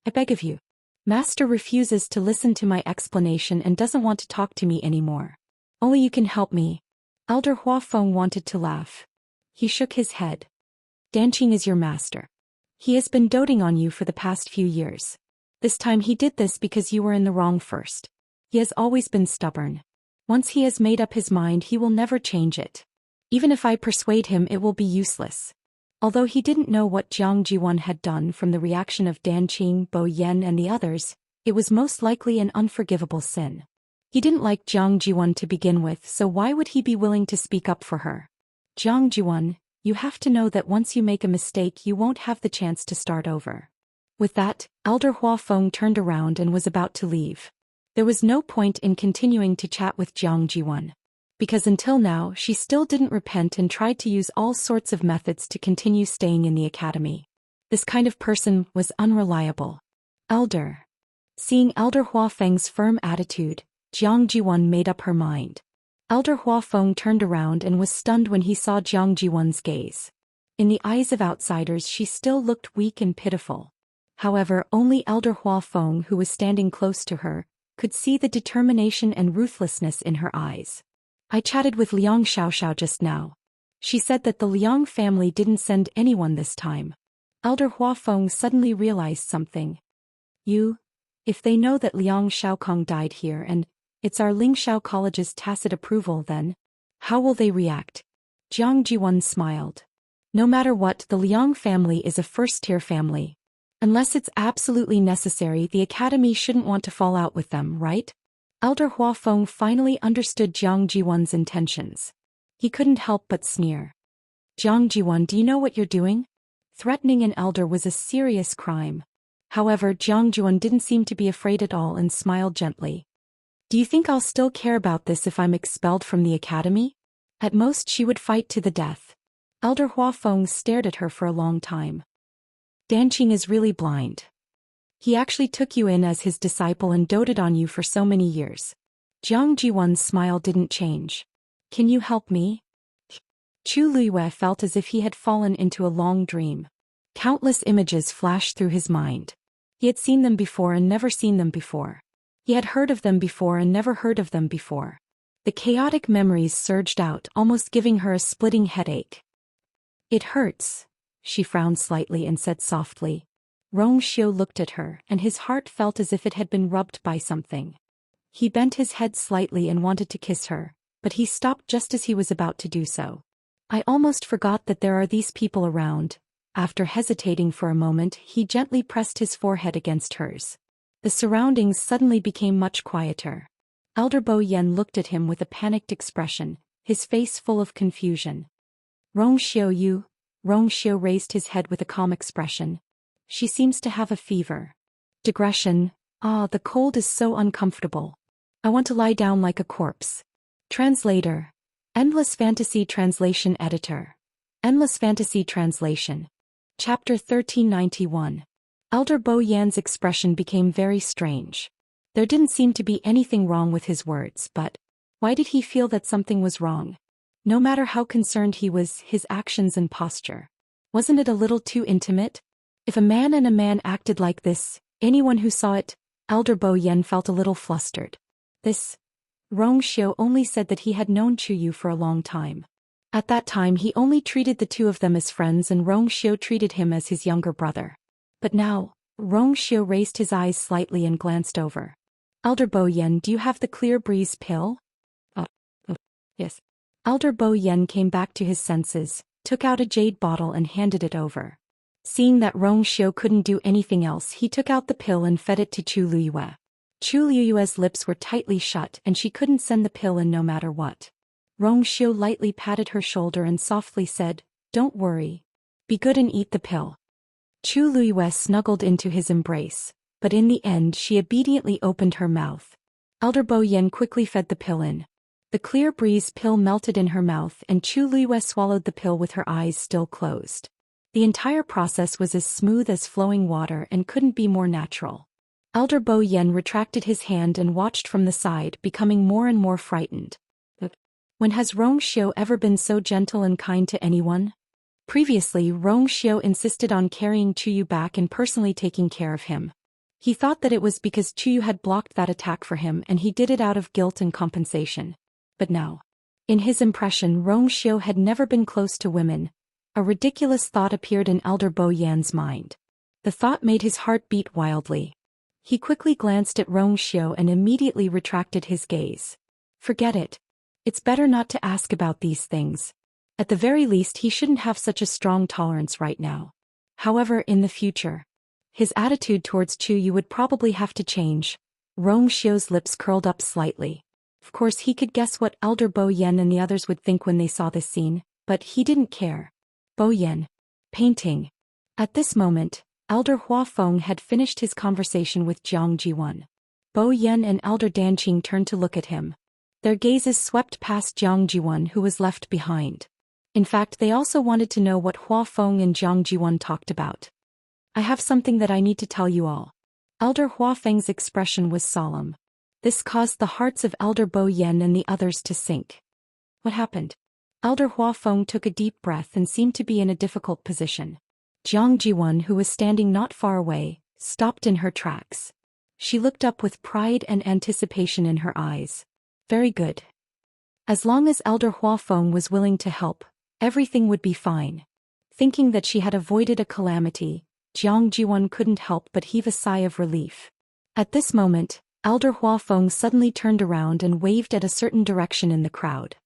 I beg of you. Master refuses to listen to my explanation and doesn't want to talk to me anymore. Only you can help me. Elder Huafeng wanted to laugh. He shook his head. Danqing is your master. He has been doting on you for the past few years. This time he did this because you were in the wrong first. He has always been stubborn. Once he has made up his mind, he will never change it. Even if I persuade him, it will be useless. Although he didn't know what Jiang Jiwan had done from the reaction of Danqing, Bo Yan and the others, it was most likely an unforgivable sin. He didn't like Jiang Jiwan to begin with, so why would he be willing to speak up for her? Jiang Jiwan, you have to know that once you make a mistake you won't have the chance to start over. With that, Elder Huafeng turned around and was about to leave. There was no point in continuing to chat with Jiang Jiwan. Because until now she still didn't repent and tried to use all sorts of methods to continue staying in the academy. This kind of person was unreliable. Elder. Seeing Elder Huafeng's firm attitude, Jiang Jiwan made up her mind. Elder Huafeng turned around and was stunned when he saw Jiang Jiwan's gaze. In the eyes of outsiders she still looked weak and pitiful. However, only Elder Huafeng, who was standing close to her, could see the determination and ruthlessness in her eyes. I chatted with Liang Xiaoxiao just now. She said that the Liang family didn't send anyone this time. Elder Huafeng suddenly realized something. If they know that Liang Shaokong died here and it's our Lingxiao College's tacit approval, then how will they react? Jiang Jiwan smiled. No matter what, the Liang family is a first-tier family. Unless it's absolutely necessary, the academy shouldn't want to fall out with them, right? Elder Huafeng finally understood Jiang Jiwan's intentions. He couldn't help but sneer. Jiang Jiwan, do you know what you're doing? Threatening an elder was a serious crime. However, Jiang Jiwan didn't seem to be afraid at all and smiled gently. Do you think I'll still care about this if I'm expelled from the academy? At most she would fight to the death. Elder Huafeng stared at her for a long time. Danqing is really blind. He actually took you in as his disciple and doted on you for so many years. Jiang Jiwan's smile didn't change. Can you help me? Chu Luiyue felt as if he had fallen into a long dream. Countless images flashed through his mind. He had seen them before and never seen them before. He had heard of them before and never heard of them before. The chaotic memories surged out, almost giving her a splitting headache. It hurts. She frowned slightly and said softly. Rong Xiu looked at her, and his heart felt as if it had been rubbed by something. He bent his head slightly and wanted to kiss her, but he stopped just as he was about to do so. I almost forgot that there are these people around. After hesitating for a moment, he gently pressed his forehead against hers. The surroundings suddenly became much quieter. Elder Bo Yan looked at him with a panicked expression, his face full of confusion. Rong Xiu raised his head with a calm expression. She seems to have a fever. Digression. The cold is so uncomfortable. I want to lie down like a corpse. Translator. Endless Fantasy Translation Editor. Endless Fantasy Translation. Chapter 1391. Elder Bo Yan's expression became very strange. There didn't seem to be anything wrong with his words, but why did he feel that something was wrong? No matter how concerned he was, his actions and posture. Wasn't it a little too intimate? If a man acted like this, anyone who saw it, Elder Bo Yen felt a little flustered. This Rong Xiu only said that he had known Chu Yu for a long time. At that time he only treated the two of them as friends and Rong Xiu treated him as his younger brother. But now, Rong Xiu raised his eyes slightly and glanced over. Elder Bo Yen, do you have the clear breeze pill? Yes. Elder Bo Yen came back to his senses, took out a jade bottle and handed it over. Seeing that Rong Xiu couldn't do anything else, he took out the pill and fed it to Chu Liyue. Chu Liyue's lips were tightly shut and she couldn't send the pill in no matter what. Rong Xiu lightly patted her shoulder and softly said, "Don't worry. Be good and eat the pill." Chu Liyue snuggled into his embrace, but in the end she obediently opened her mouth. Elder Bo Yen quickly fed the pill in. The clear breeze pill melted in her mouth and Chu Liyue swallowed the pill with her eyes still closed. The entire process was as smooth as flowing water and couldn't be more natural. Elder Bo Yen retracted his hand and watched from the side, becoming more and more frightened. When has Rong Xiu ever been so gentle and kind to anyone? Previously, Rong Xiu insisted on carrying Chu Yu back and personally taking care of him. He thought that it was because Chu Yu had blocked that attack for him and he did it out of guilt and compensation. But now, in his impression, Rong Xiu had never been close to women. A ridiculous thought appeared in Elder Bo Yan's mind. The thought made his heart beat wildly. He quickly glanced at Rong Xiu and immediately retracted his gaze. Forget it. It's better not to ask about these things. At the very least, he shouldn't have such a strong tolerance right now. However, in the future, his attitude towards Chu Yu would probably have to change. Rong Xiu's lips curled up slightly. Of course, he could guess what Elder Bo Yen and the others would think when they saw this scene, but he didn't care. Bo Yen. Painting. At this moment, Elder Hua Feng had finished his conversation with Jiang Jiwan. Bo Yen and Elder Danqing turned to look at him. Their gazes swept past Jiang Jiwan, who was left behind. In fact, they also wanted to know what Hua Feng and Jiang Jiwan talked about. I have something that I need to tell you all. Elder Hua Feng's expression was solemn. This caused the hearts of Elder Bo Yen and the others to sink. What happened? Elder Hua Feng took a deep breath and seemed to be in a difficult position. Jiang Jiwan, who was standing not far away, stopped in her tracks. She looked up with pride and anticipation in her eyes. Very good. As long as Elder Hua Feng was willing to help, everything would be fine. Thinking that she had avoided a calamity, Jiang Jiwan couldn't help but heave a sigh of relief. At this moment, Elder Hua Feng suddenly turned around and waved at a certain direction in the crowd.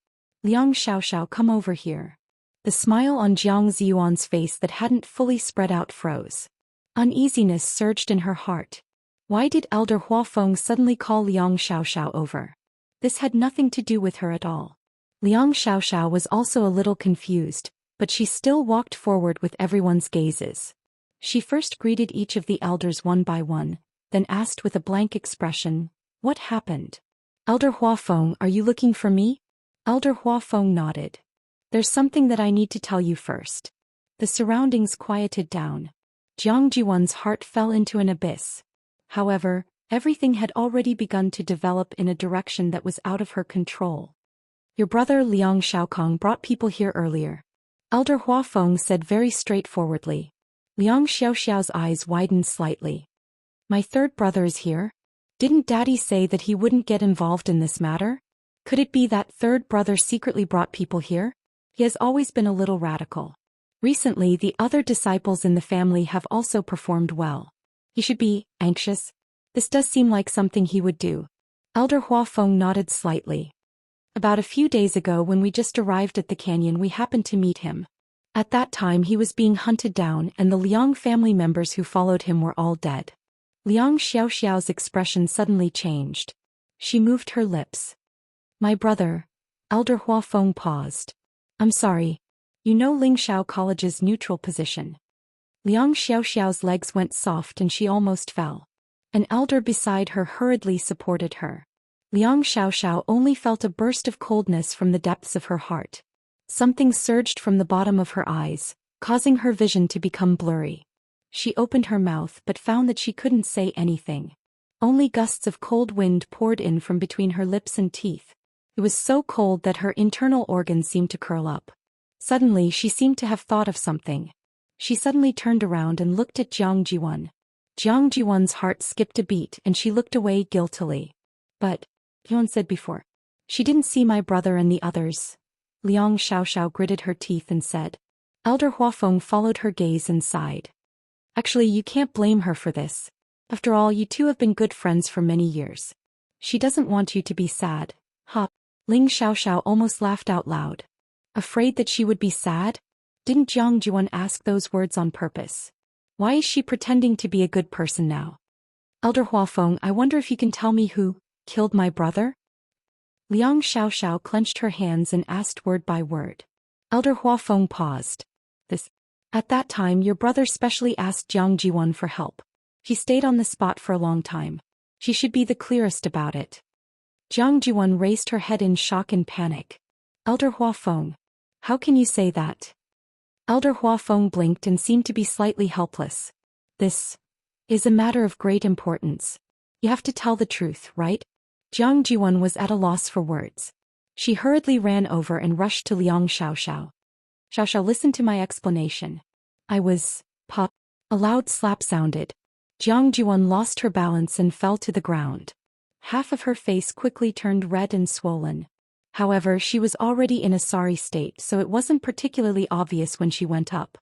Liang Xiaoxiao, come over here. The smile on Jiang Ziyuan's face that hadn't fully spread out froze. Uneasiness surged in her heart. Why did Elder Hua Feng suddenly call Liang Xiaoxiao over? This had nothing to do with her at all. Liang Xiaoxiao was also a little confused, but she still walked forward with everyone's gazes. She first greeted each of the elders one by one, then asked with a blank expression, "What happened?" "Elder Hua Feng, are you looking for me?" Elder Hua Feng nodded. "There's something that I need to tell you first." The surroundings quieted down. Jiang Jiwan's heart fell into an abyss. However, everything had already begun to develop in a direction that was out of her control. "Your brother Liang Xiaokong brought people here earlier," Elder Hua Feng said very straightforwardly. Liang Xiaoxiao's eyes widened slightly. "My third brother is here? Didn't Daddy say that he wouldn't get involved in this matter? Could it be that third brother secretly brought people here? He has always been a little radical. Recently, the other disciples in the family have also performed well. He should be anxious. This does seem like something he would do." Elder Hua Feng nodded slightly. "About a few days ago, when we just arrived at the canyon, we happened to meet him. At that time he was being hunted down and the Liang family members who followed him were all dead." Liang Xiaoxiao's expression suddenly changed. She moved her lips. "My brother." Elder Hua Feng paused. "I'm sorry. You know Lingxiao College's neutral position." Liang Xiaoxiao's legs went soft and she almost fell. An elder beside her hurriedly supported her. Liang Xiaoxiao only felt a burst of coldness from the depths of her heart. Something surged from the bottom of her eyes, causing her vision to become blurry. She opened her mouth but found that she couldn't say anything. Only gusts of cold wind poured in from between her lips and teeth. It was so cold that her internal organs seemed to curl up. Suddenly she seemed to have thought of something. She suddenly turned around and looked at Jiang Jiwan. Jiang Jiwan's heart skipped a beat and she looked away guiltily. But, Yuan said before, she didn't see my brother and the others. Liang Xiaoxiao gritted her teeth and said. Elder Huafeng followed her gaze and sighed. Actually, you can't blame her for this. After all, you two have been good friends for many years. She doesn't want you to be sad. Ha! Ling Xiaoxiao almost laughed out loud. Afraid that she would be sad? Didn't Jiang Jiwan ask those words on purpose? Why is she pretending to be a good person now? Elder Huafeng, I wonder if you can tell me who killed my brother? Liang Xiaoxiao clenched her hands and asked word by word. Elder Huafeng paused. At that time your brother specially asked Jiang Jiwan for help. He stayed on the spot for a long time. She should be the clearest about it. Jiang Jiwan raised her head in shock and panic. Elder Huafeng, how can you say that? Elder Huafeng blinked and seemed to be slightly helpless. This is a matter of great importance. You have to tell the truth, right? Jiang Jiwan was at a loss for words. She hurriedly ran over and rushed to Liang Xiaoxiao. Xiaoxiao, listen to my explanation. I was, pop. A loud slap sounded. Jiang Jiwan lost her balance and fell to the ground. Half of her face quickly turned red and swollen. However, she was already in a sorry state, so it wasn't particularly obvious when she went up.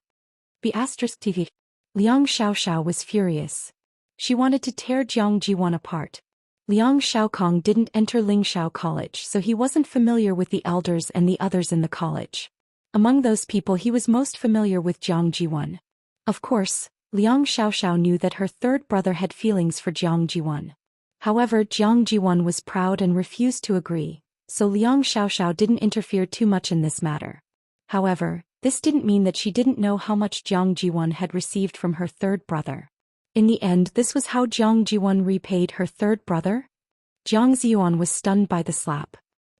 TV. Liang Xiaoxiao was furious. She wanted to tear Jiang Jiwan apart. Liang Xiaokong didn't enter Lingxiao College, so he wasn't familiar with the elders and the others in the college. Among those people he was most familiar with Jiang Jiwan. Of course, Liang Xiaoxiao knew that her third brother had feelings for Jiang Jiwan. However, Jiang Jiwan was proud and refused to agree, so Liang Xiaoxiao didn't interfere too much in this matter. However, this didn't mean that she didn't know how much Jiang Jiwan had received from her third brother. In the end, this was how Jiang Jiwan repaid her third brother? Jiang Ziyuan was stunned by the slap.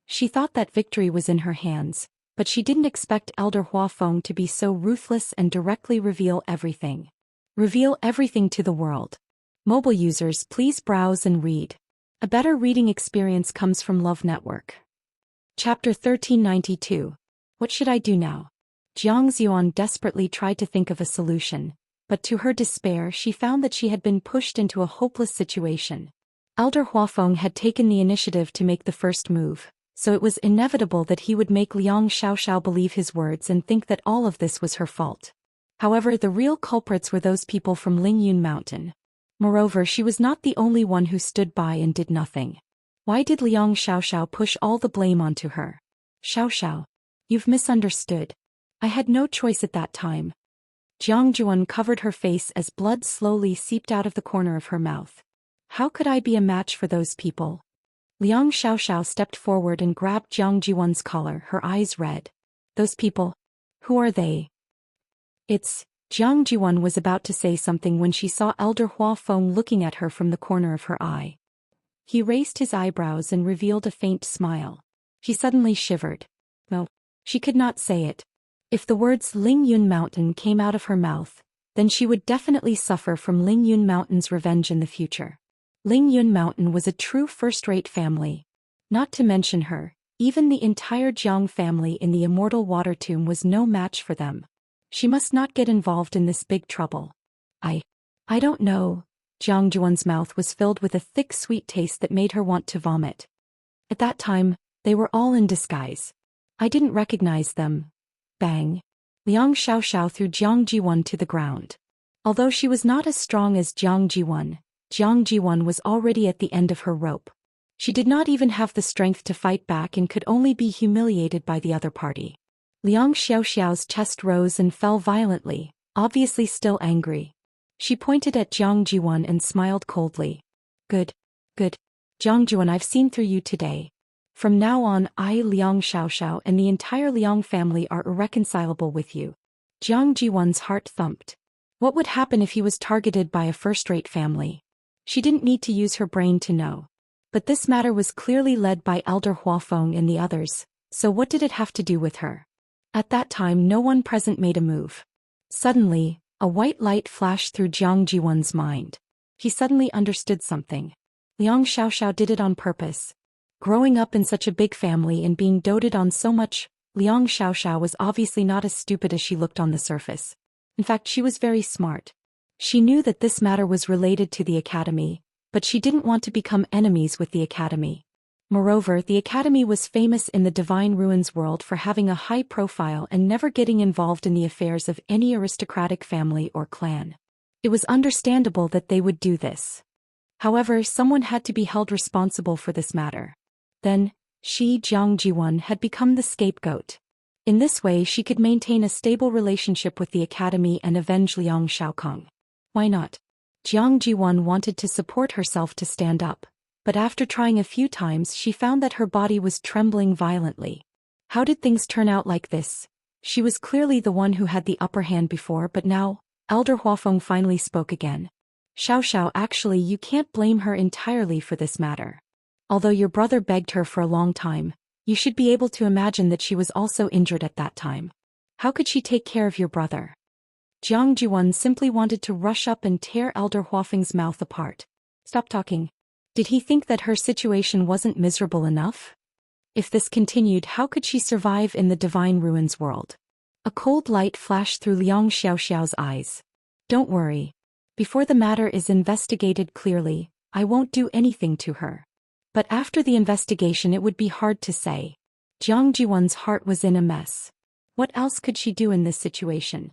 She thought that victory was in her hands, but she didn't expect Elder Huafeng to be so ruthless and directly reveal everything. Reveal everything to the world. Mobile users, please browse and read. A better reading experience comes from Love Network. Chapter 1392. What should I do now? Jiang Ziyuan desperately tried to think of a solution, but to her despair she found that she had been pushed into a hopeless situation. Elder Huafeng had taken the initiative to make the first move, so it was inevitable that he would make Liang Xiaoxiao believe his words and think that all of this was her fault. However, the real culprits were those people from Lingyun Mountain. Moreover, she was not the only one who stood by and did nothing. Why did Liang Xiaoxiao push all the blame onto her? Xiaoxiao, you've misunderstood. I had no choice at that time. Jiang Jiwan covered her face as blood slowly seeped out of the corner of her mouth. How could I be a match for those people? Liang Xiaoxiao stepped forward and grabbed Jiang Jiwan's collar, her eyes red. Those people? Who are they? Jiang Jiwan was about to say something when she saw Elder Huafeng looking at her from the corner of her eye. He raised his eyebrows and revealed a faint smile. She suddenly shivered. No, she could not say it. If the words Lingyun Mountain came out of her mouth, then she would definitely suffer from Lingyun Mountain's revenge in the future. Lingyun Mountain was a true first-rate family. Not to mention her, even the entire Jiang family in the Immortal Water Tomb was no match for them. She must not get involved in this big trouble. I don't know. Jiang Jiwan's mouth was filled with a thick sweet taste that made her want to vomit. At that time, they were all in disguise. I didn't recognize them. Bang. Liang Xiaoxiao threw Jiang Jiwan to the ground. Although she was not as strong as Jiang Jiwan was already at the end of her rope. She did not even have the strength to fight back and could only be humiliated by the other party. Liang Xiaoxiao's chest rose and fell violently, obviously still angry. She pointed at Jiang Jiwan and smiled coldly. Good. Jiang Jiwan, I've seen through you today. From now on, I, Liang Xiaoxiao, and the entire Liang family are irreconcilable with you. Jiang Jiwan's heart thumped. What would happen if he was targeted by a first-rate family? She didn't need to use her brain to know. But this matter was clearly led by Elder Huafeng and the others, so what did it have to do with her? At that time no one present made a move. Suddenly, a white light flashed through Jiang Jiwan's mind. He suddenly understood something. Liang Xiaoxiao did it on purpose. Growing up in such a big family and being doted on so much, Liang Xiaoxiao was obviously not as stupid as she looked on the surface. In fact, she was very smart. She knew that this matter was related to the academy, but she didn't want to become enemies with the academy. Moreover, the academy was famous in the Divine Ruins world for having a high profile and never getting involved in the affairs of any aristocratic family or clan. It was understandable that they would do this. However, someone had to be held responsible for this matter. Then, she, Jiang Jiwan, had become the scapegoat. In this way she could maintain a stable relationship with the academy and avenge Liang Xiaokong. Why not? Jiang Jiwan wanted to support herself to stand up, but after trying a few times she found that her body was trembling violently. How did things turn out like this? She was clearly the one who had the upper hand before, but now, Elder Huafeng finally spoke again. Xiaoxiao, actually you can't blame her entirely for this matter. Although your brother begged her for a long time, you should be able to imagine that she was also injured at that time. How could she take care of your brother? Jiang Jiwan simply wanted to rush up and tear Elder Huafeng's mouth apart. Stop talking. Did he think that her situation wasn't miserable enough? If this continued, how could she survive in the Divine Ruins world? A cold light flashed through Liang Xiaoxiao's eyes. Don't worry. Before the matter is investigated clearly, I won't do anything to her. But after the investigation it would be hard to say. Jiang Jiwan's heart was in a mess. What else could she do in this situation?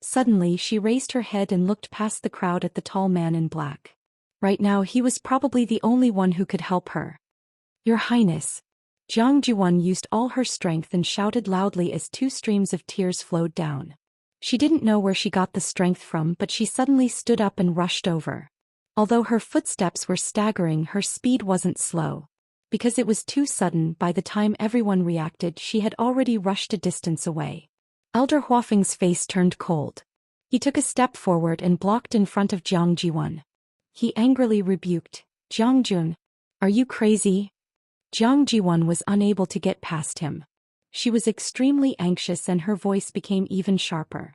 Suddenly she raised her head and looked past the crowd at the tall man in black. Right now he was probably the only one who could help her. Your Highness. Jiang Jiwan used all her strength and shouted loudly as 2 streams of tears flowed down. She didn't know where she got the strength from, but she suddenly stood up and rushed over. Although her footsteps were staggering, her speed wasn't slow. Because it was too sudden, by the time everyone reacted she had already rushed a distance away. Elder Huafeng's face turned cold. He took a step forward and blocked in front of Jiang Jiwan. He angrily rebuked, Jiang Jun, are you crazy? Jiang Jiwan was unable to get past him. She was extremely anxious and her voice became even sharper.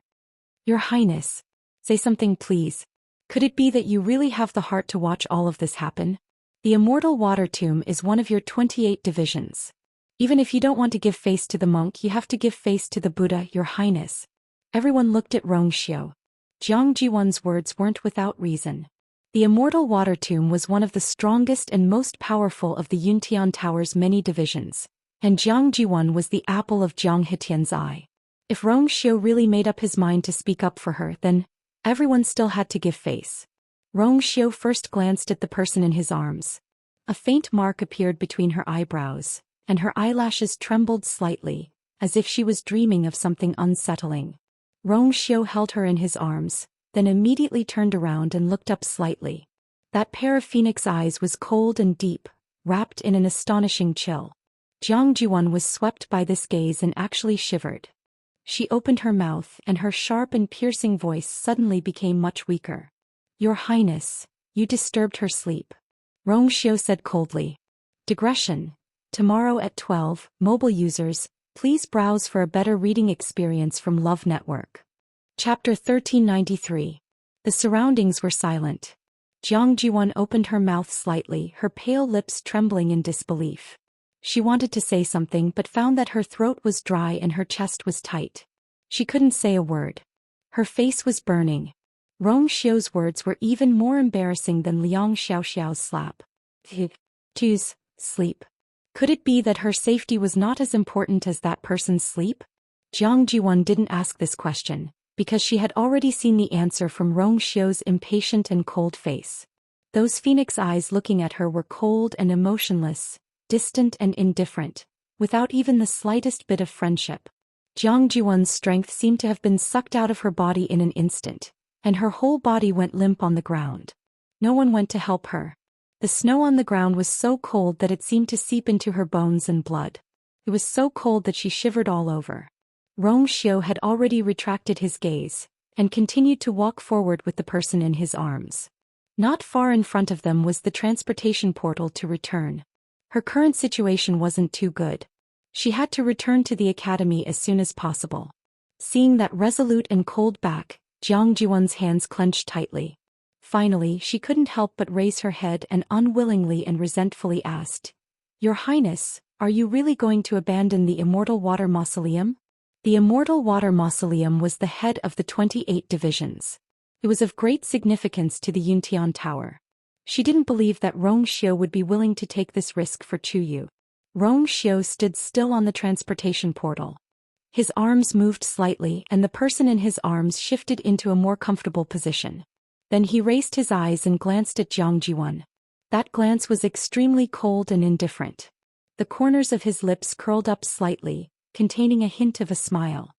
Your Highness. Say something please. Could it be that you really have the heart to watch all of this happen? The Immortal Water Tomb is one of your 28 divisions. Even if you don't want to give face to the monk, you have to give face to the Buddha, Your Highness. Everyone looked at Rongxiu. Jiang Jiwan's words weren't without reason. The Immortal Water Tomb was one of the strongest and most powerful of the Yuntian Tower's many divisions, and Jiang Jiwan was the apple of Jiang Hetian's eye. If Rongxiu really made up his mind to speak up for her, then everyone still had to give face. Rongxiu first glanced at the person in his arms. A faint mark appeared between her eyebrows, and her eyelashes trembled slightly, as if she was dreaming of something unsettling. Rongxiu held her in his arms, then immediately turned around and looked up slightly. That pair of phoenix eyes was cold and deep, wrapped in an astonishing chill. Jiang Jiwan was swept by this gaze and actually shivered. She opened her mouth and her sharp and piercing voice suddenly became much weaker. Your Highness, you disturbed her sleep. Rongxiu said coldly. Digression. Tomorrow at 12, mobile users, please browse for a better reading experience from Love Network. Chapter 1393. The surroundings were silent. Jiang Jiwan opened her mouth slightly, her pale lips trembling in disbelief. She wanted to say something but found that her throat was dry and her chest was tight. She couldn't say a word. Her face was burning. Rongxiu's words were even more embarrassing than Liang Xiaoxiao's slap. Choose sleep. Could it be that her safety was not as important as that person's sleep? Jiang Jiwan didn't ask this question, because she had already seen the answer from Rongxiu's impatient and cold face. Those phoenix eyes looking at her were cold and emotionless, distant and indifferent, without even the slightest bit of friendship. Jiang Jiwan's strength seemed to have been sucked out of her body in an instant, and her whole body went limp on the ground. No one went to help her. The snow on the ground was so cold that it seemed to seep into her bones and blood. It was so cold that she shivered all over. Rongxiu had already retracted his gaze, and continued to walk forward with the person in his arms. Not far in front of them was the transportation portal to return. Her current situation wasn't too good. She had to return to the academy as soon as possible. Seeing that resolute and cold back, Jiang Jiwan's hands clenched tightly. Finally, she couldn't help but raise her head and unwillingly and resentfully asked, "Your Highness, are you really going to abandon the Immortal Water Mausoleum?" The Immortal Water Mausoleum was the head of the 28 divisions. It was of great significance to the Yuntian Tower. She didn't believe that Rongxiu would be willing to take this risk for Chuyu. Rongxiu stood still on the transportation portal. His arms moved slightly and the person in his arms shifted into a more comfortable position. Then he raised his eyes and glanced at Jiang Jiwan. That glance was extremely cold and indifferent. The corners of his lips curled up slightly, containing a hint of a smile.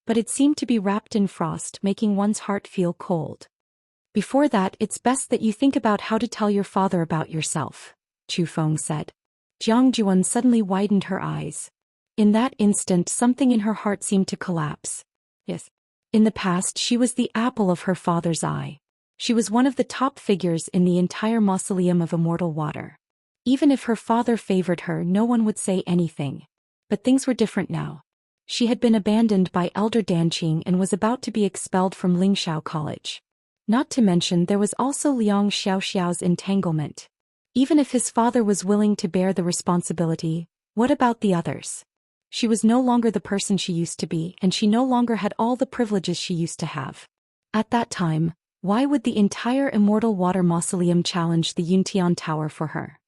But it seemed to be wrapped in frost, making one's heart feel cold. "Before that, it's best that you think about how to tell your father about yourself," Chu Feng said. Jiang Jiwan suddenly widened her eyes. In that instant, something in her heart seemed to collapse. Yes. In the past, she was the apple of her father's eye. She was one of the top figures in the entire mausoleum of immortal water. Even if her father favored her, no one would say anything. But things were different now. She had been abandoned by Elder Danqing and was about to be expelled from Lingxiao College. Not to mention there was also Liang Xiaoxiao's entanglement. Even if his father was willing to bear the responsibility, what about the others? She was no longer the person she used to be, and she no longer had all the privileges she used to have. At that time, why would the entire Immortal Water Mausoleum challenge the Yuntian Tower for her?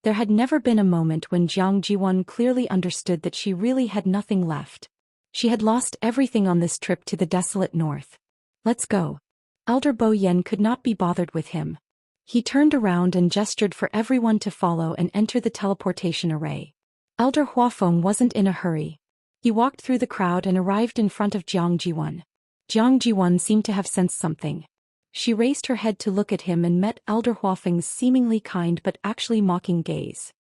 There had never been a moment when Jiang Jiwan clearly understood that she really had nothing left. She had lost everything on this trip to the desolate north. "Let's go." Elder Bo Yen could not be bothered with him. He turned around and gestured for everyone to follow and enter the teleportation array. Elder Huafeng wasn't in a hurry. He walked through the crowd and arrived in front of Jiang Jiwan. Jiang Jiwan seemed to have sensed something. She raised her head to look at him and met Elder Huafeng's seemingly kind but actually mocking gaze.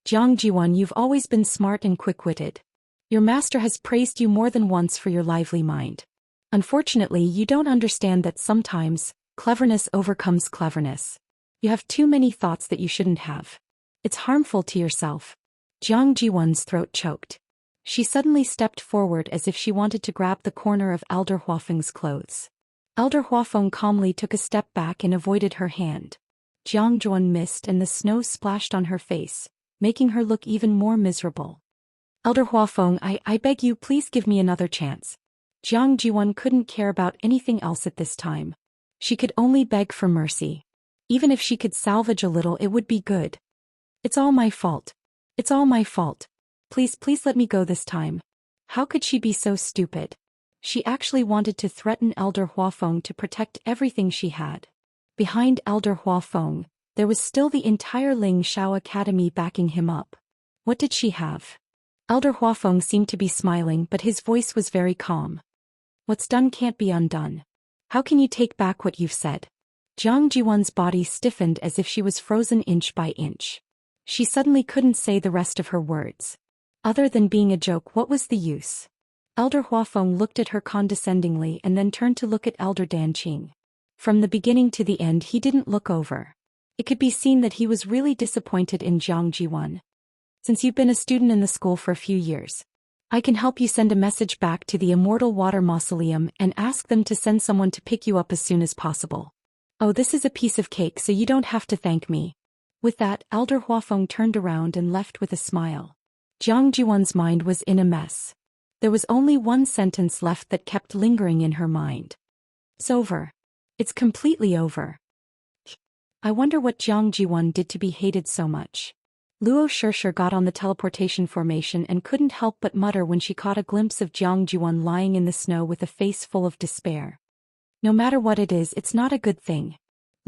"Jiang Jiwan, you've always been smart and quick-witted. Your master has praised you more than once for your lively mind. Unfortunately, you don't understand that sometimes, cleverness overcomes cleverness. You have too many thoughts that you shouldn't have. It's harmful to yourself." Jiang Jiwan's throat choked. She suddenly stepped forward as if she wanted to grab the corner of Elder Huafeng's clothes. Elder Huafeng calmly took a step back and avoided her hand. Jiang Jiwan missed and the snow splashed on her face, making her look even more miserable. "Elder Huafeng, I beg you, please give me another chance." Jiang Jiwan couldn't care about anything else at this time. She could only beg for mercy. Even if she could salvage a little, it would be good. "It's all my fault. It's all my fault. Please let me go this time." How could she be so stupid? She actually wanted to threaten Elder Huafeng to protect everything she had. Behind Elder Huafeng, there was still the entire Ling Xiao Academy backing him up. What did she have? Elder Huafeng seemed to be smiling, but his voice was very calm. "What's done can't be undone. How can you take back what you've said?" Jiang Jiwan's body stiffened as if she was frozen inch by inch. She suddenly couldn't say the rest of her words. Other than being a joke, what was the use? Elder Huafeng looked at her condescendingly and then turned to look at Elder Danqing. From the beginning to the end, he didn't look over. It could be seen that he was really disappointed in Jiang Jiwan. "Since you've been a student in the school for a few years, I can help you send a message back to the Immortal Water Mausoleum and ask them to send someone to pick you up as soon as possible. Oh, this is a piece of cake, so you don't have to thank me." With that, Elder Huafeng turned around and left with a smile. Jiang Jiwan's mind was in a mess. There was only one sentence left that kept lingering in her mind. "It's over. It's completely over." I wonder what Jiang Jiwan did to be hated so much. Luo Shishir got on the teleportation formation and couldn't help but mutter when she caught a glimpse of Jiang Jiwan lying in the snow with a face full of despair. "No matter what it is, it's not a good thing."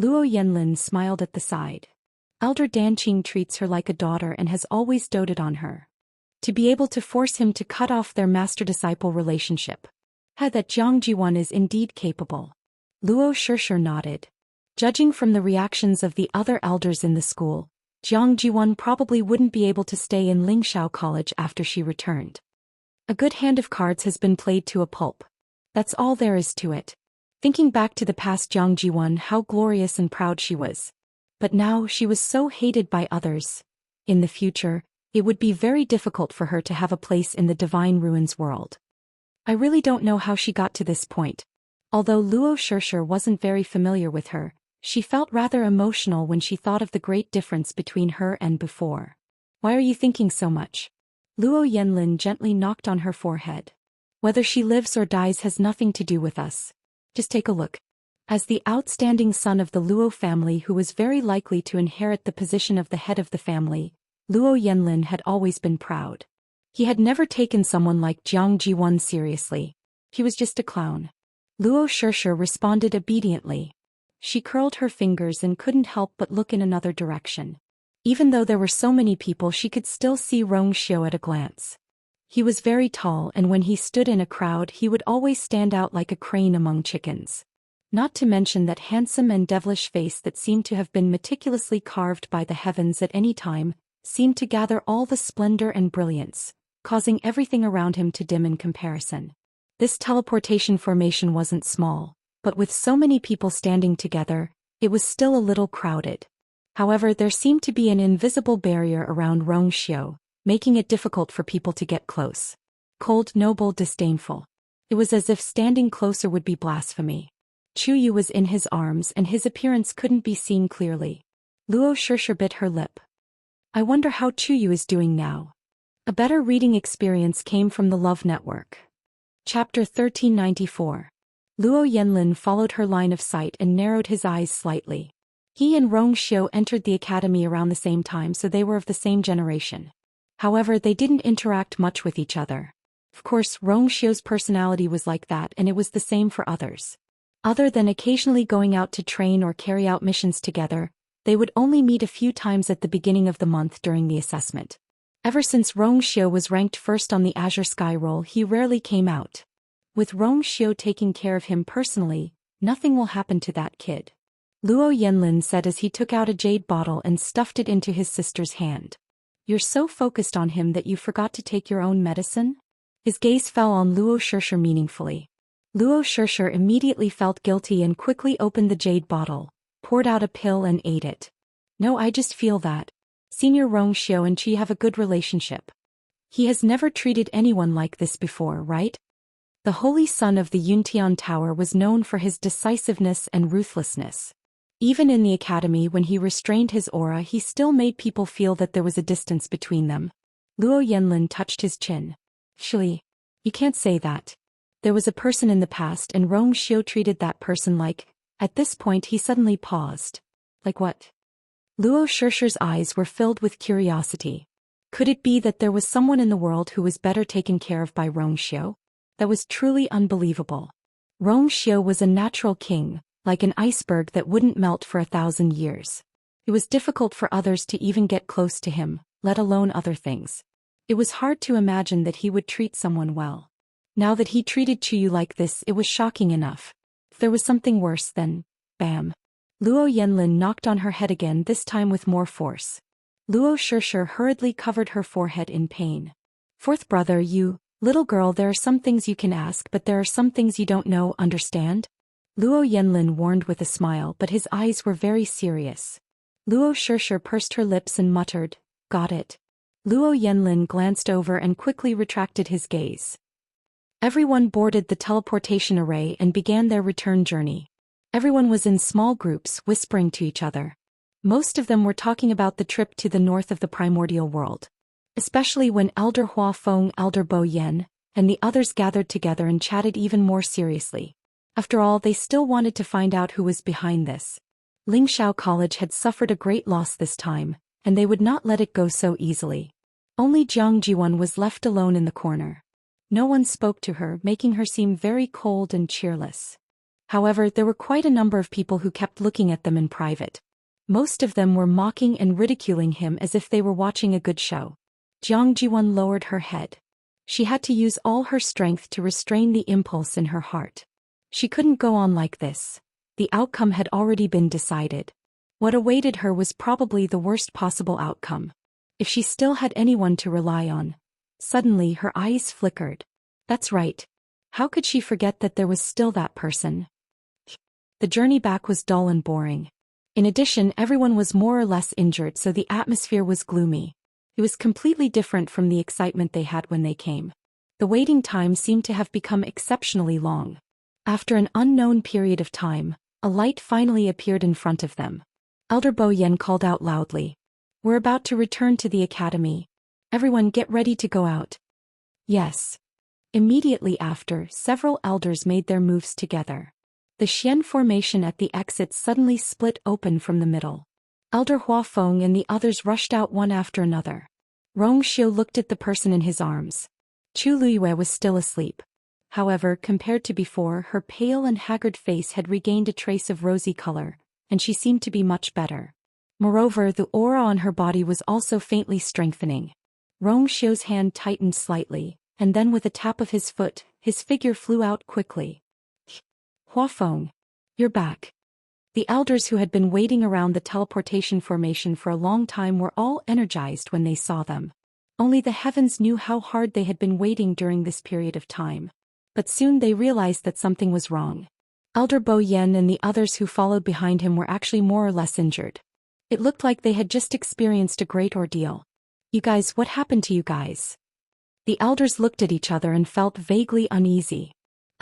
Luo Yanlin smiled at the side. Elder Danqing treats her like a daughter and has always doted on her. To be able to force him to cut off their master-disciple relationship. That Jiang Jiwan is indeed capable. Luo Shishir nodded. Judging from the reactions of the other elders in the school, Jiang Jiwan probably wouldn't be able to stay in Lingxiao College after she returned. A good hand of cards has been played to a pulp. That's all there is to it. Thinking back to the past Jiang Jiwan, how glorious and proud she was. But now she was so hated by others. In the future, it would be very difficult for her to have a place in the Divine Ruins world. I really don't know how she got to this point. Although Luo Shishir wasn't very familiar with her, She felt rather emotional when she thought of the great difference between her and before. Why are you thinking so much? Luo Yanlin gently knocked on her forehead. Whether she lives or dies has nothing to do with us. Just take a look. As the outstanding son of the Luo family who was very likely to inherit the position of the head of the family, Luo Yanlin had always been proud. He had never taken someone like Jiang Jiwan seriously. He was just a clown. Luo Shishir responded obediently. She curled her fingers and couldn't help but look in another direction. Even though there were so many people, she could still see Rong Xiu at a glance. He was very tall, and when he stood in a crowd he would always stand out like a crane among chickens. Not to mention that handsome and devilish face that seemed to have been meticulously carved by the heavens at any time, seemed to gather all the splendor and brilliance, causing everything around him to dim in comparison. This teleportation formation wasn't small, but with so many people standing together, it was still a little crowded. However, there seemed to be an invisible barrier around Rong Xiu, making it difficult for people to get close. Cold, noble, disdainful. It was as if standing closer would be blasphemy. Chu Yu was in his arms and his appearance couldn't be seen clearly. Luo Shishir bit her lip. I wonder how Chu Yu is doing now. A better reading experience came from the Love Network. Chapter 1394. Luo Yanlin followed her line of sight and narrowed his eyes slightly. He and Rong Xiu entered the academy around the same time, so they were of the same generation. However, they didn't interact much with each other. Of course, Rong Xiu's personality was like that, and it was the same for others. Other than occasionally going out to train or carry out missions together, they would only meet a few times at the beginning of the month during the assessment. Ever since Rong Xiu was ranked first on the Azure Sky roll, he rarely came out. With Rong Xiu taking care of him personally, nothing will happen to that kid. Luo Yanlin said as he took out a jade bottle and stuffed it into his sister's hand. You're so focused on him that you forgot to take your own medicine? His gaze fell on Luo Shishir meaningfully. Luo Shishir immediately felt guilty and quickly opened the jade bottle, poured out a pill and ate it. No, I just feel that. Senior Rong Xiu and Qi have a good relationship. He has never treated anyone like this before, right? The holy son of the Yuntian Tower was known for his decisiveness and ruthlessness. Even in the academy, when he restrained his aura, he still made people feel that there was a distance between them. Luo Yanlin touched his chin. Shili, you can't say that. There was a person in the past and Rong Xiu treated that person like... At this point he suddenly paused. Like what? Luo Shishir's eyes were filled with curiosity. Could it be that there was someone in the world who was better taken care of by Rong Xiu? That was truly unbelievable. Rong Xiu was a natural king, like an iceberg that wouldn't melt for 1,000 years. It was difficult for others to even get close to him, let alone other things. It was hard to imagine that he would treat someone well. Now that he treated Chuyu like this, it was shocking enough. If there was something worse, then, bam. Luo Yanlin knocked on her head again, this time with more force. Luo Shishir hurriedly covered her forehead in pain. Fourth brother, you, little girl, there are some things you can ask, but there are some things you don't know, understand? Luo Yanlin warned with a smile, but his eyes were very serious. Luo Shishir pursed her lips and muttered, got it. Luo Yanlin glanced over and quickly retracted his gaze. Everyone boarded the teleportation array and began their return journey. Everyone was in small groups, whispering to each other. Most of them were talking about the trip to the north of the primordial world. Especially when Elder Hua Feng, Elder Bo Yen, and the others gathered together and chatted even more seriously. After all, they still wanted to find out who was behind this. Lingxiao College had suffered a great loss this time, and they would not let it go so easily. Only Jiang Jiwan was left alone in the corner. No one spoke to her, making her seem very cold and cheerless. However, there were quite a number of people who kept looking at them in private. Most of them were mocking and ridiculing him as if they were watching a good show. Jiang Jiwan lowered her head. She had to use all her strength to restrain the impulse in her heart. She couldn't go on like this. The outcome had already been decided. What awaited her was probably the worst possible outcome. If she still had anyone to rely on. Suddenly her eyes flickered. That's right. How could she forget that there was still that person? The journey back was dull and boring. In addition, everyone was more or less injured, so the atmosphere was gloomy. It was completely different from the excitement they had when they came. The waiting time seemed to have become exceptionally long. After an unknown period of time, A light finally appeared in front of them. Elder Bo Yan called out loudly. We're about to return to the academy. Everyone get ready to go out. Yes. Immediately after, several elders made their moves together. The Xian formation at the exit suddenly split open from the middle. Elder Huafeng and the others rushed out one after another. Rong Xiu looked at the person in his arms. Chu Luiyue was still asleep. However, compared to before, her pale and haggard face had regained a trace of rosy color, and she seemed to be much better. Moreover, the aura on her body was also faintly strengthening. Rong Xiu's hand tightened slightly, and then with a tap of his foot, his figure flew out quickly. Huafeng, you're back. The elders who had been waiting around the teleportation formation for a long time were all energized when they saw them. Only the heavens knew how hard they had been waiting during this period of time. But soon they realized that something was wrong. Elder Bo Yan and the others who followed behind him were actually more or less injured. It looked like they had just experienced a great ordeal. You guys, what happened to you guys? The elders looked at each other and felt vaguely uneasy.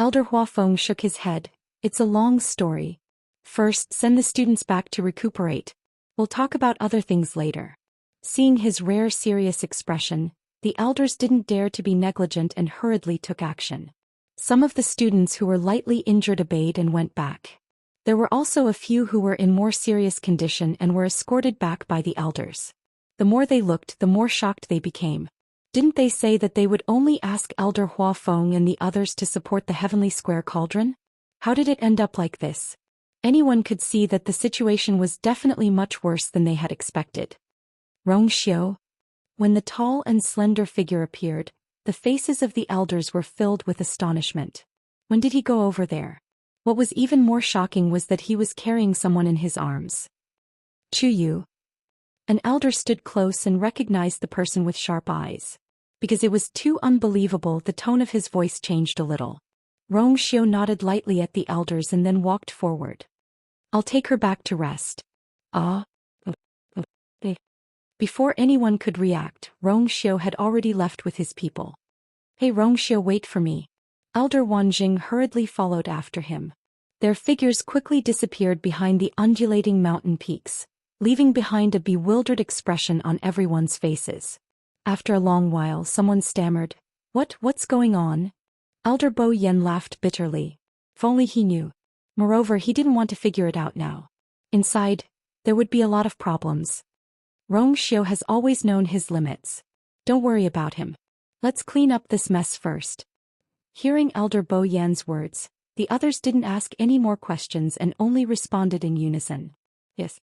Elder Huafeng shook his head. It's a long story. First, send the students back to recuperate. We'll talk about other things later. Seeing his rare serious expression, the elders didn't dare to be negligent and hurriedly took action. Some of the students who were lightly injured obeyed and went back. There were also a few who were in more serious condition and were escorted back by the elders. The more they looked, the more shocked they became. Didn't they say that they would only ask Elder Huafeng and the others to support the Heavenly Square Cauldron? How did it end up like this? Anyone could see that the situation was definitely much worse than they had expected. Rong Xiu? When the tall and slender figure appeared, the faces of the elders were filled with astonishment. When did he go over there? What was even more shocking was that he was carrying someone in his arms. Chu Yu. An elder stood close and recognized the person with sharp eyes. Because it was too unbelievable, the tone of his voice changed a little. Rong Xiu nodded lightly at the elders and then walked forward. I'll take her back to rest. Before anyone could react, Rong Xiu had already left with his people. Hey Rong Xiu, wait for me. Elder Wanjing hurriedly followed after him. Their figures quickly disappeared behind the undulating mountain peaks, leaving behind a bewildered expression on everyone's faces. After a long while, someone stammered, What's going on? Elder Bo Yan laughed bitterly. If only he knew. Moreover, he didn't want to figure it out now. Inside, there would be a lot of problems. Rong Xiu has always known his limits. Don't worry about him. Let's clean up this mess first. Hearing Elder Bo Yan's words, the others didn't ask any more questions and only responded in unison. Yes.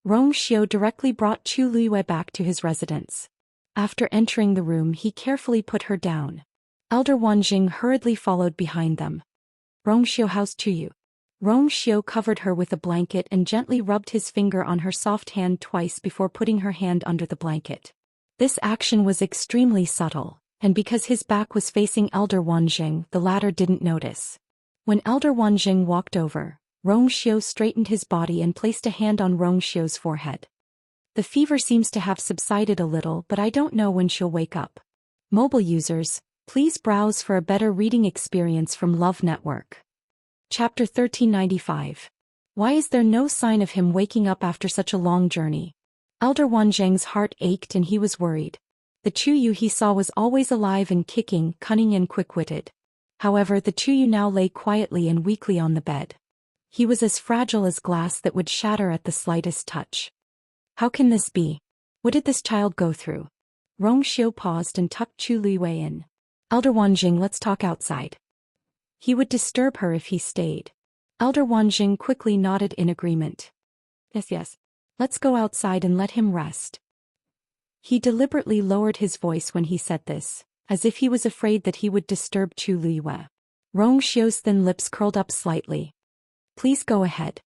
Rong Xiu directly brought Chu Luiyue back to his residence. After entering the room, he carefully put her down. Elder Wanjing hurriedly followed behind them. Rong Xiu, how's Chu Yu? Rong Xiu covered her with a blanket and gently rubbed his finger on her soft hand twice before putting her hand under the blanket. This action was extremely subtle, and because his back was facing Elder Wanjing, the latter didn't notice. When Elder Wanjing walked over, Rong Xiu straightened his body and placed a hand on Rong Xiu's forehead. The fever seems to have subsided a little, but I don't know when she'll wake up. Mobile users, please browse for a better reading experience from Love Network. Chapter 1395. Why is there no sign of him waking up after such a long journey? Elder Wanjing's heart ached and he was worried. The Chu Yu he saw was always alive and kicking, cunning and quick-witted. However, the Chu Yu now lay quietly and weakly on the bed. He was as fragile as glass that would shatter at the slightest touch. How can this be? What did this child go through? Rong Xiu paused and tucked Chu Luiyue in. Elder Wanjing, let's talk outside. He would disturb her if he stayed. Elder Wanjing quickly nodded in agreement. Yes. Let's go outside and let him rest. He deliberately lowered his voice when he said this, as if he was afraid that he would disturb Chu Luiyue. Rong Xiu's thin lips curled up slightly. Please go ahead.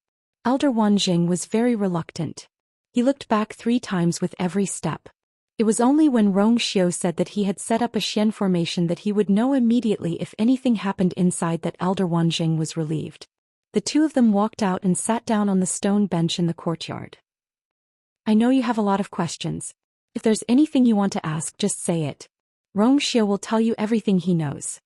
Elder Wanjing was very reluctant. He looked back 3 times with every step. It was only when Rong Xiu said that he had set up a Xian formation that he would know immediately if anything happened inside that Elder Wanjing was relieved. The two of them walked out and sat down on the stone bench in the courtyard. I know you have a lot of questions. If there's anything you want to ask, just say it. Rong Xiu will tell you everything he knows.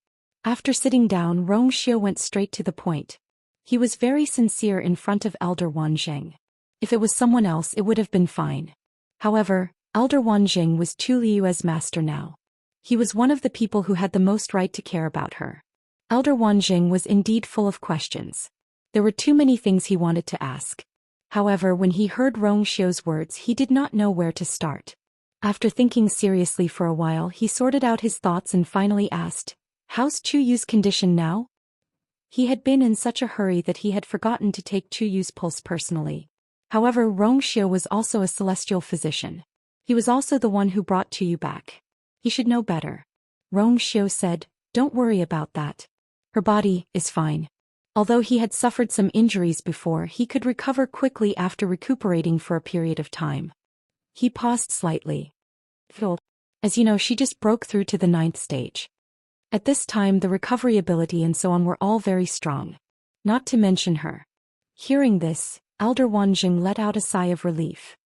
After sitting down, Rong Xiu went straight to the point. He was very sincere in front of Elder Wanzheng. If it was someone else it would have been fine. However, Elder Wanzheng was Chu Liu's master now. He was one of the people who had the most right to care about her. Elder Wanzheng was indeed full of questions. There were too many things he wanted to ask. However, when he heard Rongxiu's words he did not know where to start. After thinking seriously for a while he sorted out his thoughts and finally asked, "How's Chu Yu's condition now?" He had been in such a hurry that he had forgotten to take Chu Yu's pulse personally. However, Rongxiu was also a celestial physician. He was also the one who brought Chu Yu back. He should know better. Rongxiu said, "Don't worry about that. Her body is fine." Although he had suffered some injuries before, he could recover quickly after recuperating for a period of time. He paused slightly. As you know, she just broke through to the 9th stage. At this time the recovery ability and so on were all very strong. Not to mention her. Hearing this, Elder Wanzheng let out a sigh of relief.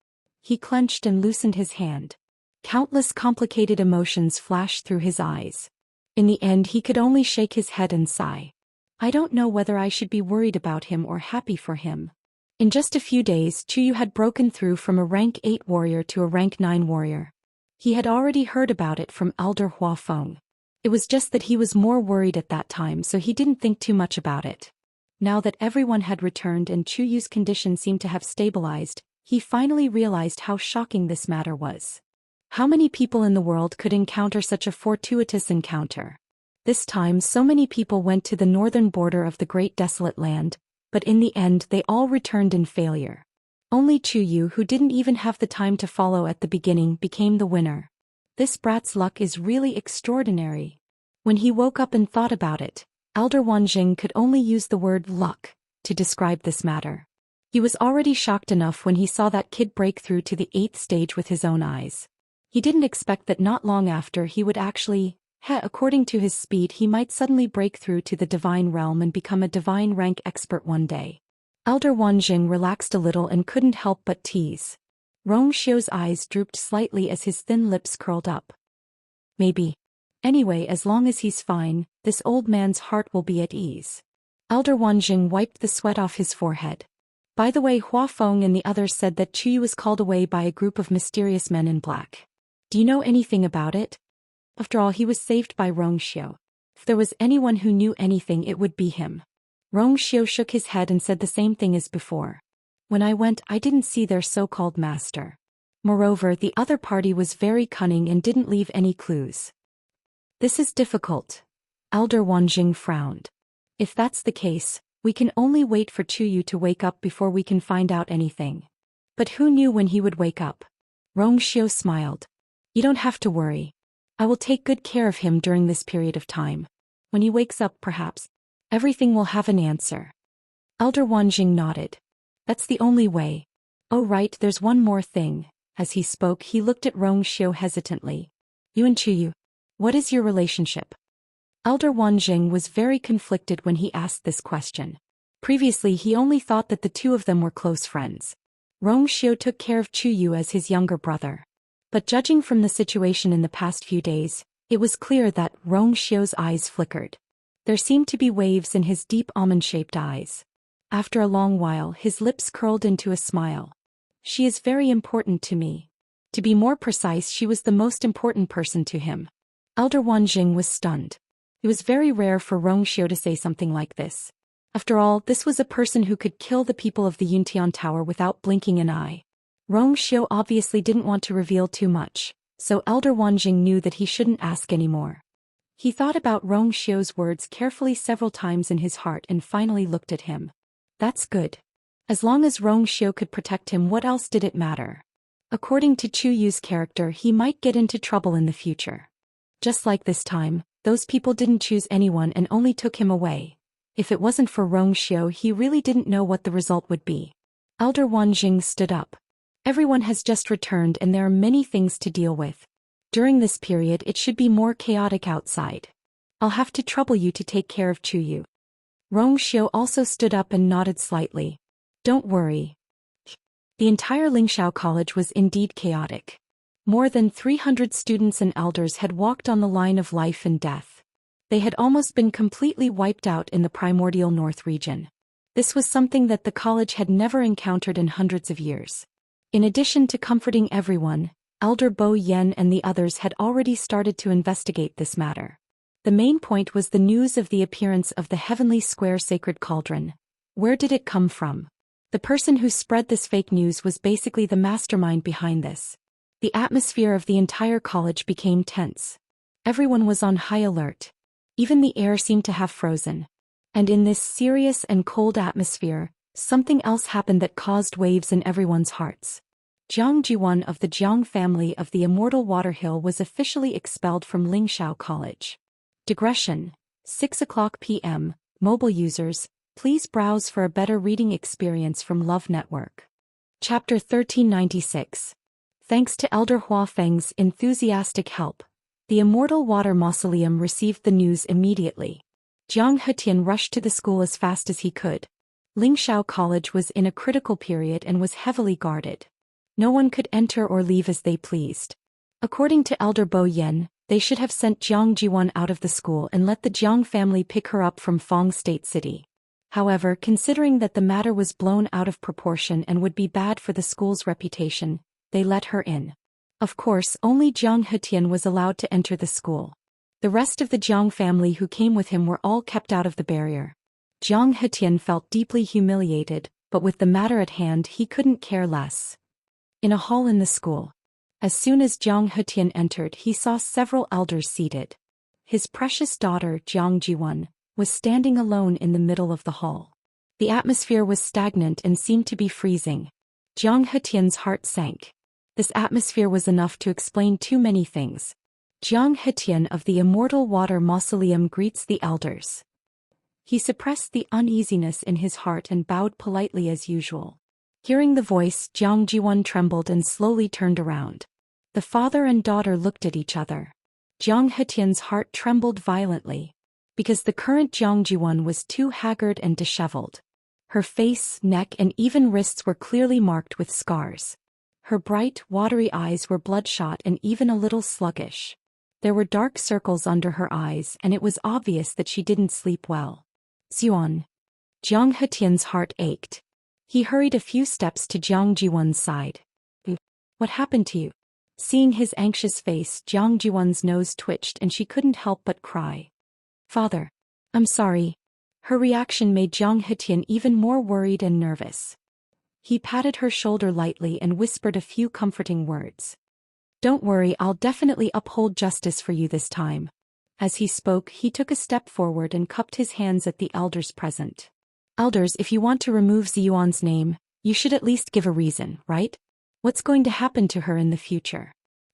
He clenched and loosened his hand. Countless complicated emotions flashed through his eyes. In the end he could only shake his head and sigh. I don't know whether I should be worried about him or happy for him. In just a few days Chu Yu had broken through from a rank 8 warrior to a rank 9 warrior. He had already heard about it from Elder Hua Feng. It was just that he was more worried at that time, so he didn't think too much about it. Now that everyone had returned and Chu Yu's condition seemed to have stabilized, he finally realized how shocking this matter was. How many people in the world could encounter such a fortuitous encounter? This time so many people went to the northern border of the Great Desolate Land, but in the end they all returned in failure. Only Chu Yu, who didn't even have the time to follow at the beginning, became the winner. This brat's luck is really extraordinary. When he woke up and thought about it, Elder Wanzheng could only use the word luck to describe this matter. He was already shocked enough when he saw that kid break through to the 8th stage with his own eyes. He didn't expect that not long after he would actually, according to his speed, he might suddenly break through to the divine realm and become a divine rank expert one day. Elder Wanzheng relaxed a little and couldn't help but tease. Rongxiu's eyes drooped slightly as his thin lips curled up. Maybe. Anyway, as long as he's fine, this old man's heart will be at ease. Elder Wanzheng wiped the sweat off his forehead. By the way, Hua Feng and the others said that Chu Yu was called away by a group of mysterious men in black. Do you know anything about it? After all, he was saved by Rongxiu. If there was anyone who knew anything, it would be him. Rongxiu shook his head and said the same thing as before. When I went, I didn't see their so-called master. Moreover, the other party was very cunning and didn't leave any clues. This is difficult. Elder Wanzheng frowned. If that's the case, we can only wait for Chu Yu to wake up before we can find out anything. But who knew when he would wake up? Rongxiu smiled. You don't have to worry. I will take good care of him during this period of time. When he wakes up, perhaps everything will have an answer. Elder Wanzheng nodded. That's the only way. Oh right, there's one more thing. As he spoke, he looked at Rongxiu hesitantly. You and Chu Yu, what is your relationship? Elder Wanzheng was very conflicted when he asked this question. Previously he only thought that the two of them were close friends. Rongxiu took care of Chu Yu as his younger brother. But judging from the situation in the past few days, it was clear that Rongxiu's eyes flickered. There seemed to be waves in his deep almond-shaped eyes. After a long while his lips curled into a smile. She is very important to me. To be more precise, she was the most important person to him. Elder Wanzheng was stunned. It was very rare for Rongxiu to say something like this. After all, this was a person who could kill the people of the Yuntian Tower without blinking an eye. Rongxiu obviously didn't want to reveal too much, so Elder Wanzheng knew that he shouldn't ask anymore. He thought about Rongxiu's words carefully several times in his heart and finally looked at him. That's good. As long as Rongxiu could protect him, what else did it matter? According to Chu Yu's character, he might get into trouble in the future. Just like this time, those people didn't choose anyone and only took him away. If it wasn't for Rongxiu, he really didn't know what the result would be. Elder Wanzheng stood up. Everyone has just returned and there are many things to deal with. During this period it should be more chaotic outside. I'll have to trouble you to take care of Chu Yu. Rongxiu also stood up and nodded slightly. Don't worry. The entire Lingxiao College was indeed chaotic. More than 300 students and elders had walked on the line of life and death. They had almost been completely wiped out in the primordial north region. This was something that the college had never encountered in hundreds of years. In addition to comforting everyone, Elder Bo Yen and the others had already started to investigate this matter. The main point was the news of the appearance of the heavenly square sacred cauldron. Where did it come from? The person who spread this fake news was basically the mastermind behind this. The atmosphere of the entire college became tense. Everyone was on high alert. Even the air seemed to have frozen. And in this serious and cold atmosphere, something else happened that caused waves in everyone's hearts. Jiang Jiwan of the Jiang family of the Immortal Waterhill was officially expelled from Lingxiao College. Digression. 6:00 p.m. Mobile users, please browse for a better reading experience from Love Network. Chapter 1396. Thanks to Elder Hua Feng's enthusiastic help, the Immortal Water Mausoleum received the news immediately. Jiang Hetian rushed to the school as fast as he could. Lingxiao College was in a critical period and was heavily guarded. No one could enter or leave as they pleased. According to Elder Bo Yen, they should have sent Jiang Jiwan out of the school and let the Jiang family pick her up from Fong State City. However, considering that the matter was blown out of proportion and would be bad for the school's reputation, they let her in. Of course, only Jiang Hetian was allowed to enter the school. The rest of the Jiang family who came with him were all kept out of the barrier. Jiang Hetian felt deeply humiliated, but with the matter at hand he couldn't care less. In a hall in the school. As soon as Jiang Hetian entered, he saw several elders seated. His precious daughter, Jiang Jiwan, was standing alone in the middle of the hall. The atmosphere was stagnant and seemed to be freezing. Jiang Hetian's heart sank. This atmosphere was enough to explain too many things. Jiang Hetian of the Immortal Water Mausoleum greets the elders. He suppressed the uneasiness in his heart and bowed politely as usual. Hearing the voice, Jiang Jiwan trembled and slowly turned around. The father and daughter looked at each other. Jiang Hetian's heart trembled violently, because the current Jiang Jiwan was too haggard and disheveled. Her face, neck and even wrists were clearly marked with scars. Her bright, watery eyes were bloodshot and even a little sluggish. There were dark circles under her eyes and it was obvious that she didn't sleep well. Xuan. Jiang Hetian's heart ached. He hurried a few steps to Jiang Jiwan's side. What happened to you? Seeing his anxious face, Jiang Jiwan's nose twitched and she couldn't help but cry. Father. I'm sorry. Her reaction made Jiang Hetian even more worried and nervous. He patted her shoulder lightly and whispered a few comforting words. Don't worry, I'll definitely uphold justice for you this time. As he spoke, he took a step forward and cupped his hands at the elders present. Elders, if you want to remove Ziyuan's name, you should at least give a reason, right? What's going to happen to her in the future?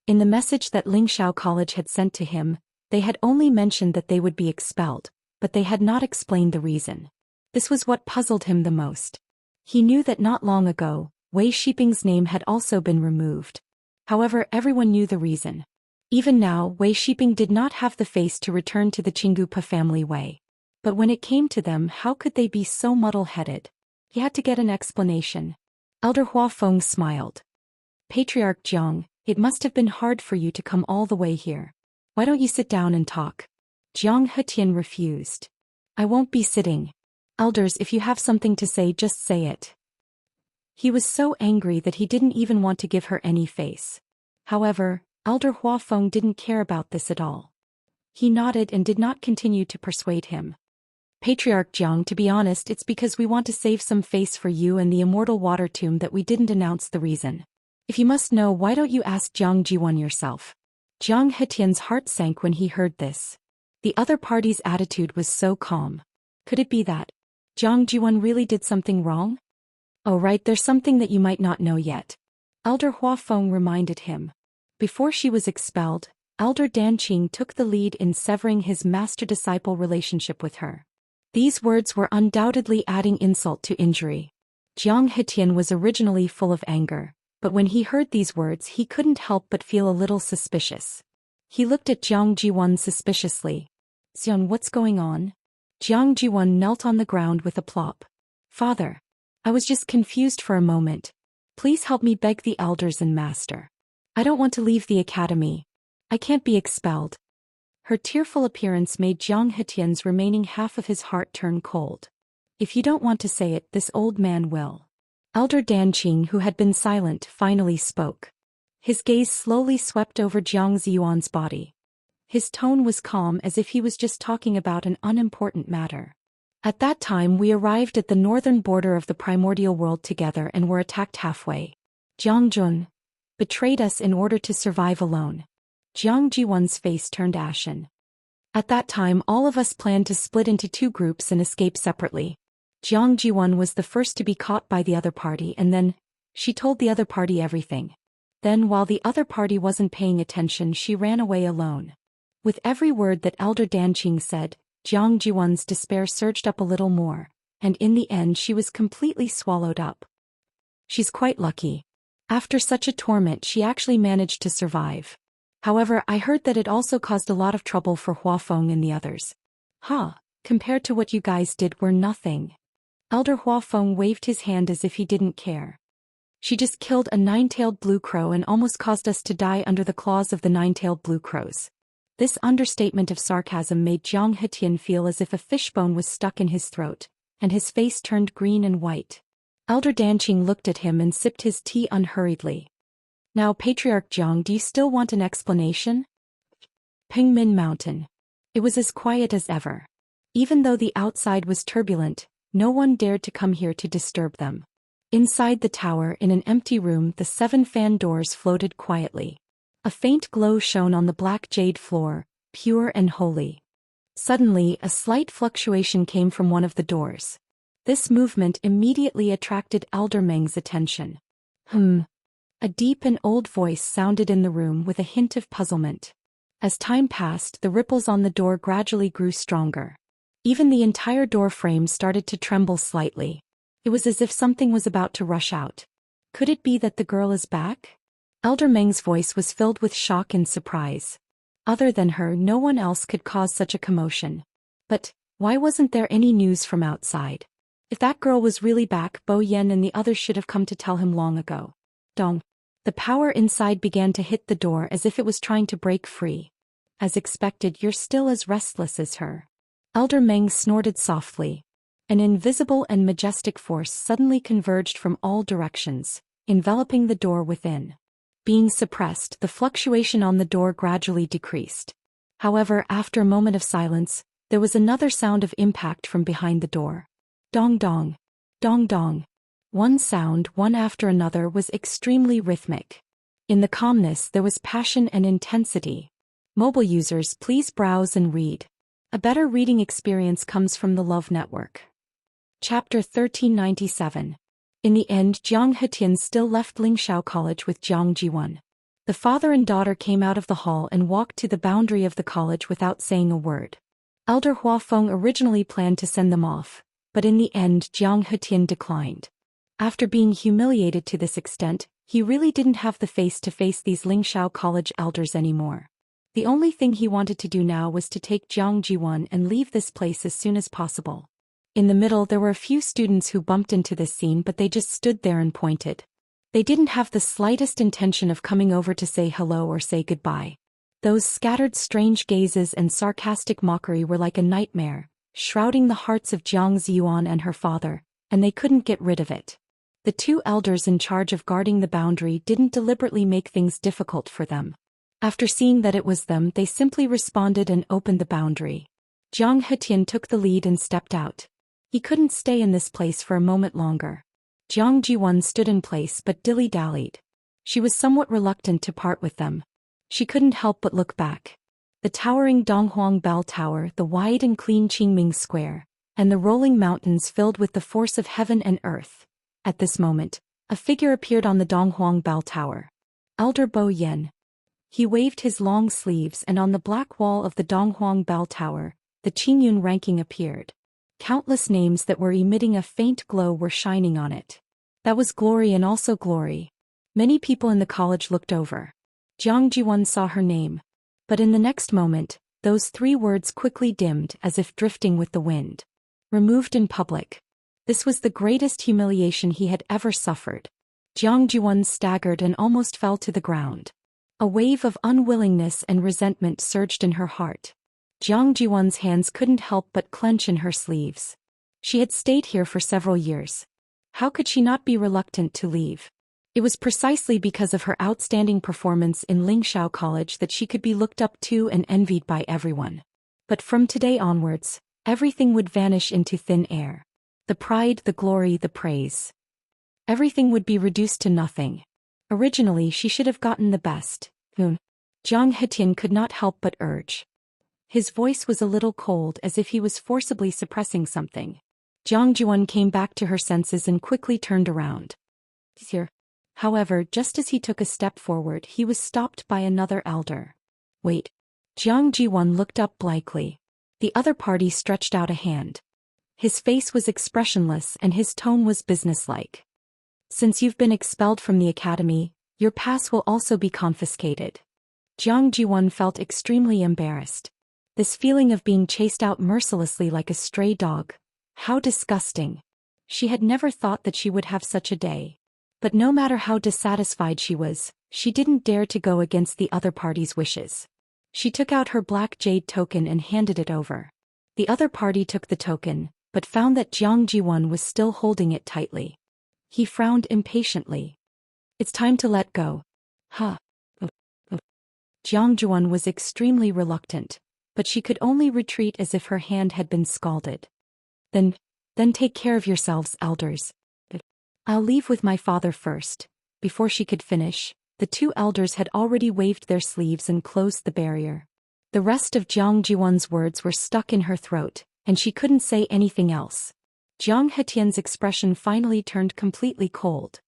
In the message that Lingxiao College had sent to him, they had only mentioned that they would be expelled, but they had not explained the reason. This was what puzzled him the most. He knew that not long ago, Wei Shiping's name had also been removed. However, everyone knew the reason. Even now, Wei Shiping did not have the face to return to the Qinggupa family way. But when it came to them, how could they be so muddle-headed? He had to get an explanation. Elder Hua Feng smiled. Patriarch Jiang, it must have been hard for you to come all the way here. Why don't you sit down and talk? Jiang Hetian refused. I won't be sitting. Elders, if you have something to say, just say it. He was so angry that he didn't even want to give her any face. However, Elder Hua Feng didn't care about this at all. He nodded and did not continue to persuade him. Patriarch Jiang, to be honest, it's because we want to save some face for you and the Immortal Water Tomb that we didn't announce the reason. If you must know, why don't you ask Jiang Jiwan yourself? Jiang Hetian's heart sank when he heard this. The other party's attitude was so calm. Could it be that Jiang Jiwan really did something wrong? Oh right, there's something that you might not know yet. Elder Hua Feng reminded him. Before she was expelled, Elder Danqing took the lead in severing his master-disciple relationship with her. These words were undoubtedly adding insult to injury. Jiang Hetian was originally full of anger, but when he heard these words he couldn't help but feel a little suspicious. He looked at Jiang Jiwan suspiciously. Xian, what's going on? Jiang Jiwan knelt on the ground with a plop. Father. I was just confused for a moment. Please help me beg the elders and master. I don't want to leave the academy. I can't be expelled. Her tearful appearance made Jiang Hetian's remaining half of his heart turn cold. If you don't want to say it, this old man will. Elder Danqing, who had been silent, finally spoke. His gaze slowly swept over Jiang Ziyuan's body. His tone was calm, as if he was just talking about an unimportant matter. At that time we arrived at the northern border of the primordial world together and were attacked halfway. Jiang Jun betrayed us in order to survive alone. Jiang Jiwan's face turned ashen. At that time all of us planned to split into two groups and escape separately. Jiang Jiwan was the first to be caught by the other party, and then she told the other party everything. Then, while the other party wasn't paying attention, she ran away alone. With every word that Elder Danqing said, Jiang Jiwan's despair surged up a little more, and in the end she was completely swallowed up. She's quite lucky. After such a torment she actually managed to survive. However, I heard that it also caused a lot of trouble for Huafeng and the others. Compared to what you guys did, we're nothing. Elder Huafeng waved his hand as if he didn't care. She just killed a nine-tailed blue crow and almost caused us to die under the claws of the nine-tailed blue crows. This understatement of sarcasm made Jiang Hetian feel as if a fishbone was stuck in his throat, and his face turned green and white. Elder Danqing looked at him and sipped his tea unhurriedly. Now, Patriarch Jiang, do you still want an explanation? Pingmin Mountain. It was as quiet as ever. Even though the outside was turbulent, no one dared to come here to disturb them. Inside the tower, in an empty room, the 7 fan doors floated quietly. A faint glow shone on the black jade floor, pure and holy. Suddenly, a slight fluctuation came from one of the doors. This movement immediately attracted Elder Meng's attention. A deep and old voice sounded in the room with a hint of puzzlement. As time passed, the ripples on the door gradually grew stronger. Even the entire door frame started to tremble slightly. It was as if something was about to rush out. Could it be that the girl is back? Elder Meng's voice was filled with shock and surprise. Other than her, no one else could cause such a commotion. But why wasn't there any news from outside? If that girl was really back, Bo Yen and the others should have come to tell him long ago. Dong. The power inside began to hit the door as if it was trying to break free. As expected, you're still as restless as her. Elder Meng snorted softly. An invisible and majestic force suddenly converged from all directions, enveloping the door within. Being suppressed, the fluctuation on the door gradually decreased. However, after a moment of silence, there was another sound of impact from behind the door. Dong dong. Dong dong. One sound, one after another, was extremely rhythmic. In the calmness there was passion and intensity. Mobile users, please browse and read. A better reading experience comes from the Love Network. Chapter 1397. In the end, Jiang Hetian still left Lingxiao College with Jiang Jiwan. The father and daughter came out of the hall and walked to the boundary of the college without saying a word. Elder Huafeng originally planned to send them off, but in the end Jiang Hetian declined. After being humiliated to this extent, he really didn't have the face to face these Lingxiao College elders anymore. The only thing he wanted to do now was to take Jiang Jiwan and leave this place as soon as possible. In the middle there were a few students who bumped into this scene, but they just stood there and pointed. They didn't have the slightest intention of coming over to say hello or say goodbye. Those scattered strange gazes and sarcastic mockery were like a nightmare, shrouding the hearts of Jiang Ziyuan and her father, and they couldn't get rid of it. The 2 elders in charge of guarding the boundary didn't deliberately make things difficult for them. After seeing that it was them, they simply responded and opened the boundary. Jiang Hetian took the lead and stepped out. He couldn't stay in this place for a moment longer. Jiang Jiwan stood in place but dilly-dallied. She was somewhat reluctant to part with them. She couldn't help but look back. The towering Donghuang Bell Tower, the wide and clean Qingming Square, and the rolling mountains filled with the force of heaven and earth. At this moment, a figure appeared on the Donghuang Bell Tower. Elder Bo Yen. He waved his long sleeves, and on the black wall of the Donghuang Bell Tower, the Qingyun ranking appeared. Countless names that were emitting a faint glow were shining on it. That was glory and also glory. Many people in the college looked over. Jiang Jiwan saw her name. But in the next moment, those 3 words quickly dimmed as if drifting with the wind. Removed in public. This was the greatest humiliation he had ever suffered. Jiang Jiwan staggered and almost fell to the ground. A wave of unwillingness and resentment surged in her heart. Jiang Jiwan's hands couldn't help but clench in her sleeves. She had stayed here for several years. How could she not be reluctant to leave? It was precisely because of her outstanding performance in Lingxiao College that she could be looked up to and envied by everyone. But from today onwards, everything would vanish into thin air. The pride, the glory, the praise. Everything would be reduced to nothing. Originally she should have gotten the best. Zhang Hetian could not help but urge. His voice was a little cold, as if he was forcibly suppressing something. Jiang Juan came back to her senses and quickly turned around. Here. However, just as he took a step forward, he was stopped by another elder. Wait. Jiang Jiwan looked up blankly. The other party stretched out a hand. His face was expressionless and his tone was businesslike. Since you've been expelled from the academy, your pass will also be confiscated. Jiang Jiwan felt extremely embarrassed. This feeling of being chased out mercilessly like a stray dog. How disgusting. She had never thought that she would have such a day. But no matter how dissatisfied she was, she didn't dare to go against the other party's wishes. She took out her black jade token and handed it over. The other party took the token, but found that Jiang Jiwan was still holding it tightly. He frowned impatiently. It's time to let go. Huh. Jiang Jiwan was extremely reluctant, but she could only retreat as if her hand had been scalded. Then take care of yourselves, elders. I'll leave with my father first. Before she could finish, the two elders had already waved their sleeves and closed the barrier. The rest of Jiang Jiwan's words were stuck in her throat, and she couldn't say anything else. Jiang Hetian's expression finally turned completely cold.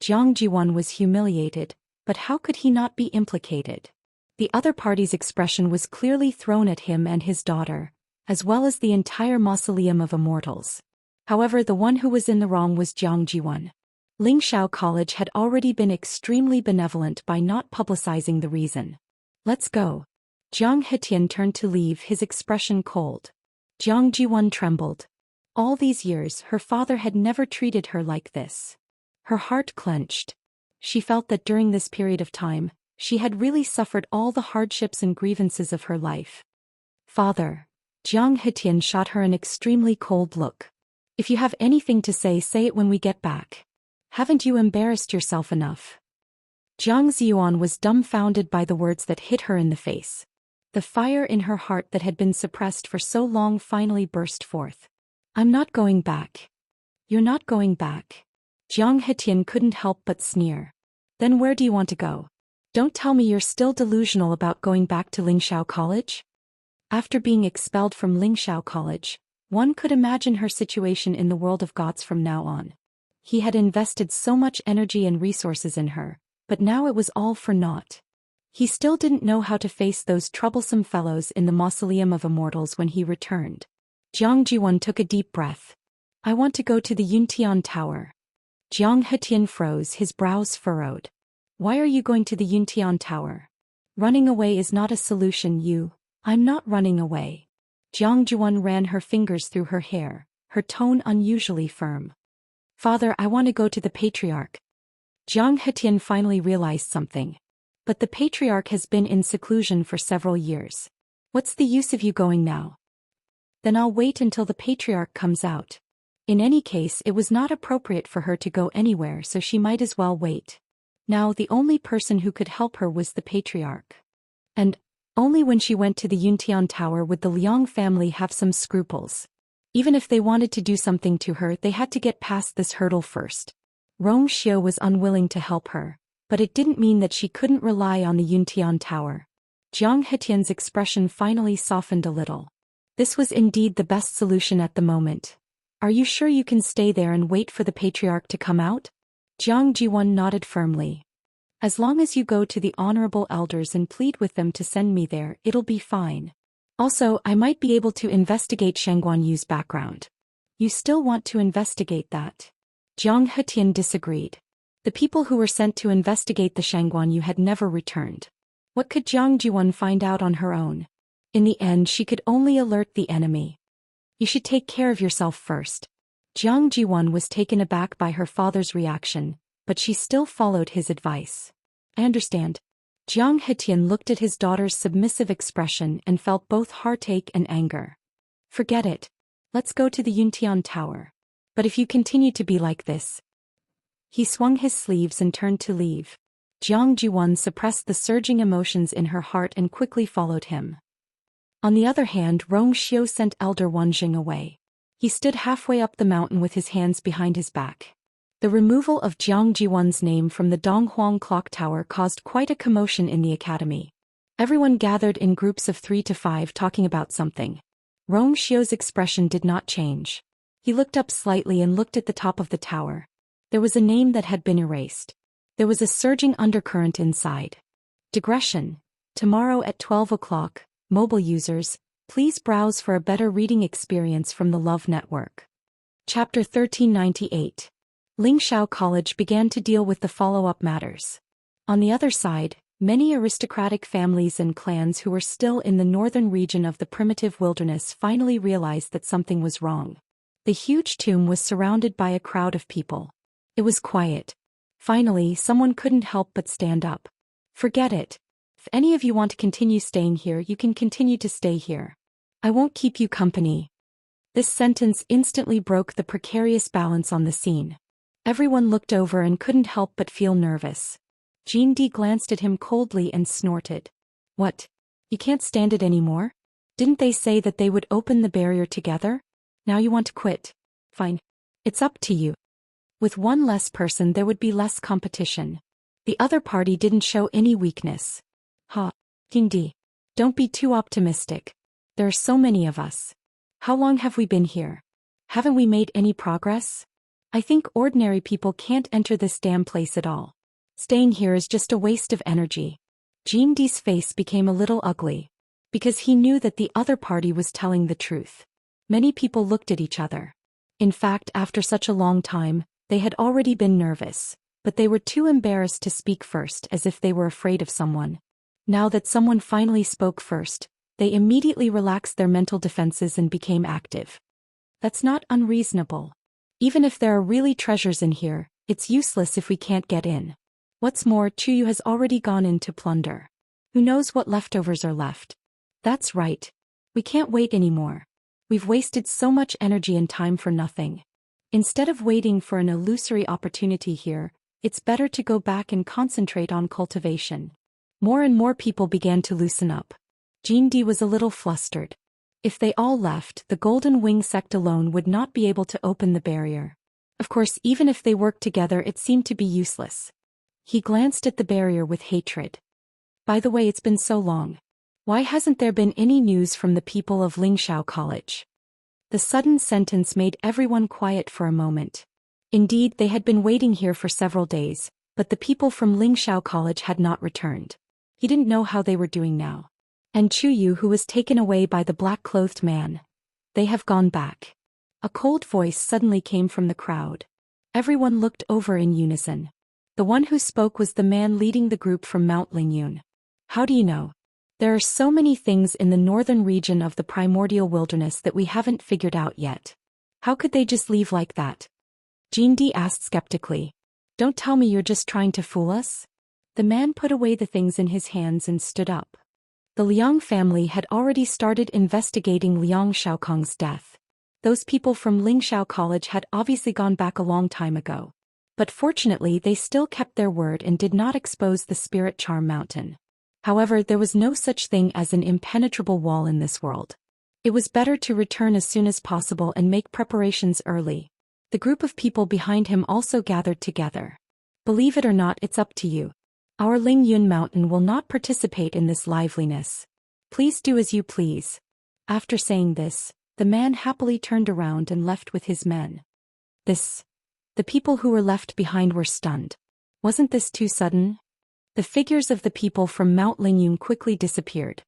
Jiang Jiwan was humiliated, but how could he not be implicated? The other party's expression was clearly thrown at him and his daughter, as well as the entire mausoleum of immortals. However, the one who was in the wrong was Jiang Jiwan. Lingxiao College had already been extremely benevolent by not publicizing the reason. Let's go. Jiang Hetian turned to leave, his expression cold. Jiang Jiwan trembled. All these years her father had never treated her like this. Her heart clenched. She felt that during this period of time, she had really suffered all the hardships and grievances of her life. Father. Jiang Hetian shot her an extremely cold look. If you have anything to say it when we get back. Haven't you embarrassed yourself enough? Jiang Ziyuan was dumbfounded by the words that hit her in the face. The fire in her heart that had been suppressed for so long finally burst forth. I'm not going back. You're not going back. Jiang Hetian couldn't help but sneer. Then where do you want to go? Don't tell me you're still delusional about going back to Lingxiao College? After being expelled from Lingxiao College, one could imagine her situation in the world of gods from now on. He had invested so much energy and resources in her, but now it was all for naught. He still didn't know how to face those troublesome fellows in the mausoleum of immortals when he returned. Jiang Jiwan took a deep breath. I want to go to the Yuntian Tower. Jiang Hetian froze, his brows furrowed. Why are you going to the Yuntian Tower? Running away is not a solution. I'm not running away. Jiang Jiwan ran her fingers through her hair, her tone unusually firm. Father, I want to go to the Patriarch. Jiang Hetian finally realized something. But the Patriarch has been in seclusion for several years. What's the use of you going now? Then I'll wait until the Patriarch comes out. In any case, it was not appropriate for her to go anywhere, so she might as well wait. Now the only person who could help her was the Patriarch. And only when she went to the Yuntian Tower would the Liang family have some scruples. Even if they wanted to do something to her, they had to get past this hurdle first. Rong Xiu was unwilling to help her, but it didn't mean that she couldn't rely on the Yuntian Tower. Jiang Hetian's expression finally softened a little. This was indeed the best solution at the moment. Are you sure you can stay there and wait for the Patriarch to come out? Jiang Jiwan nodded firmly. As long as you go to the honorable elders and plead with them to send me there, it'll be fine. Also, I might be able to investigate Shangguanyu's background. You still want to investigate that? Jiang Hetian disagreed. The people who were sent to investigate the Shangguanyu had never returned. What could Jiang Jiwan find out on her own? In the end, she could only alert the enemy. You should take care of yourself first. Jiang Jiwan was taken aback by her father's reaction, but she still followed his advice. I understand. Jiang Hetian looked at his daughter's submissive expression and felt both heartache and anger. Forget it. Let's go to the Yuntian Tower. But if you continue to be like this. He swung his sleeves and turned to leave. Jiang Jiwan suppressed the surging emotions in her heart and quickly followed him. On the other hand, Rong Xiu sent Elder Wanjing away. He stood halfway up the mountain with his hands behind his back. The removal of Jiang Jiwan's name from the Donghuang clock tower caused quite a commotion in the academy. Everyone gathered in groups of 3 to 5 talking about something. Rong Xiu's expression did not change. He looked up slightly and looked at the top of the tower. There was a name that had been erased. There was a surging undercurrent inside. Digression. Tomorrow at 12 o'clock, mobile users, please browse for a better reading experience from the Love Network. Chapter 1398. Lingxiao College began to deal with the follow-up matters. On the other side, many aristocratic families and clans who were still in the northern region of the primitive wilderness finally realized that something was wrong. The huge tomb was surrounded by a crowd of people. It was quiet. Finally, someone couldn't help but stand up. Forget it. If any of you want to continue staying here, you can continue to stay here. I won't keep you company. This sentence instantly broke the precarious balance on the scene. Everyone looked over and couldn't help but feel nervous. Jean D glanced at him coldly and snorted. What? You can't stand it anymore? Didn't they say that they would open the barrier together? Now you want to quit? Fine. It's up to you. With one less person there would be less competition. The other party didn't show any weakness. Jean D. Don't be too optimistic. There are so many of us. How long have we been here? Haven't we made any progress? I think ordinary people can't enter this damn place at all. Staying here is just a waste of energy. Jean D's face became a little ugly. Because he knew that the other party was telling the truth. Many people looked at each other. In fact, after such a long time, they had already been nervous, but they were too embarrassed to speak first as if they were afraid of someone. Now that someone finally spoke first, they immediately relaxed their mental defenses and became active. That's not unreasonable. Even if there are really treasures in here, it's useless if we can't get in. What's more, Chuyu has already gone in to plunder. Who knows what leftovers are left? That's right. We can't wait anymore. We've wasted so much energy and time for nothing. Instead of waiting for an illusory opportunity here, it's better to go back and concentrate on cultivation. More and more people began to loosen up. Jean D was a little flustered. If they all left, the Golden Wing sect alone would not be able to open the barrier. Of course, even if they worked together, it seemed to be useless. He glanced at the barrier with hatred. By the way, it's been so long. Why hasn't there been any news from the people of Lingxiao College? The sudden sentence made everyone quiet for a moment. Indeed, they had been waiting here for several days, but the people from Lingxiao College had not returned. He didn't know how they were doing now. And Chuyu, who was taken away by the black-clothed man. They have gone back. A cold voice suddenly came from the crowd. Everyone looked over in unison. The one who spoke was the man leading the group from Mount Lingyun. How do you know? There are so many things in the northern region of the primordial wilderness that we haven't figured out yet. How could they just leave like that? Jean D asked skeptically. Don't tell me you're just trying to fool us? The man put away the things in his hands and stood up. The Liang family had already started investigating Liang Shaokong's death. Those people from Lingxiao College had obviously gone back a long time ago. But fortunately they still kept their word and did not expose the Spirit Charm Mountain. However, there was no such thing as an impenetrable wall in this world. It was better to return as soon as possible and make preparations early. The group of people behind him also gathered together. Believe it or not, it's up to you. Our Lingyun Mountain will not participate in this liveliness. Please do as you please. After saying this, the man happily turned around and left with his men. The people who were left behind were stunned. Wasn't this too sudden? The figures of the people from Mount Lingyun quickly disappeared.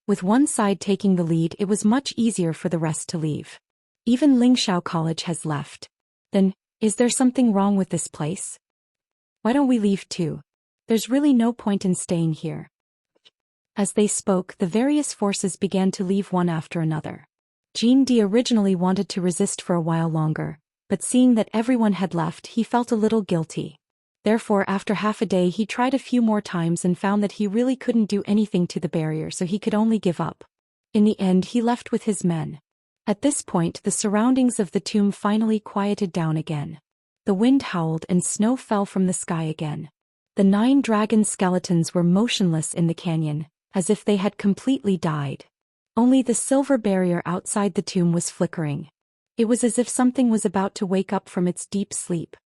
With one side taking the lead, it was much easier for the rest to leave. Even Lingxiao College has left. Then, is there something wrong with this place? Why don't we leave too? There's really no point in staying here. As they spoke, the various forces began to leave one after another. Jean D originally wanted to resist for a while longer, but seeing that everyone had left, he felt a little guilty. Therefore, after half a day, he tried a few more times and found that he really couldn't do anything to the barrier, so he could only give up. In the end, he left with his men. At this point the surroundings of the tomb finally quieted down again. The wind howled and snow fell from the sky again. The 9 dragon skeletons were motionless in the canyon, as if they had completely died. Only the silver barrier outside the tomb was flickering. It was as if something was about to wake up from its deep sleep.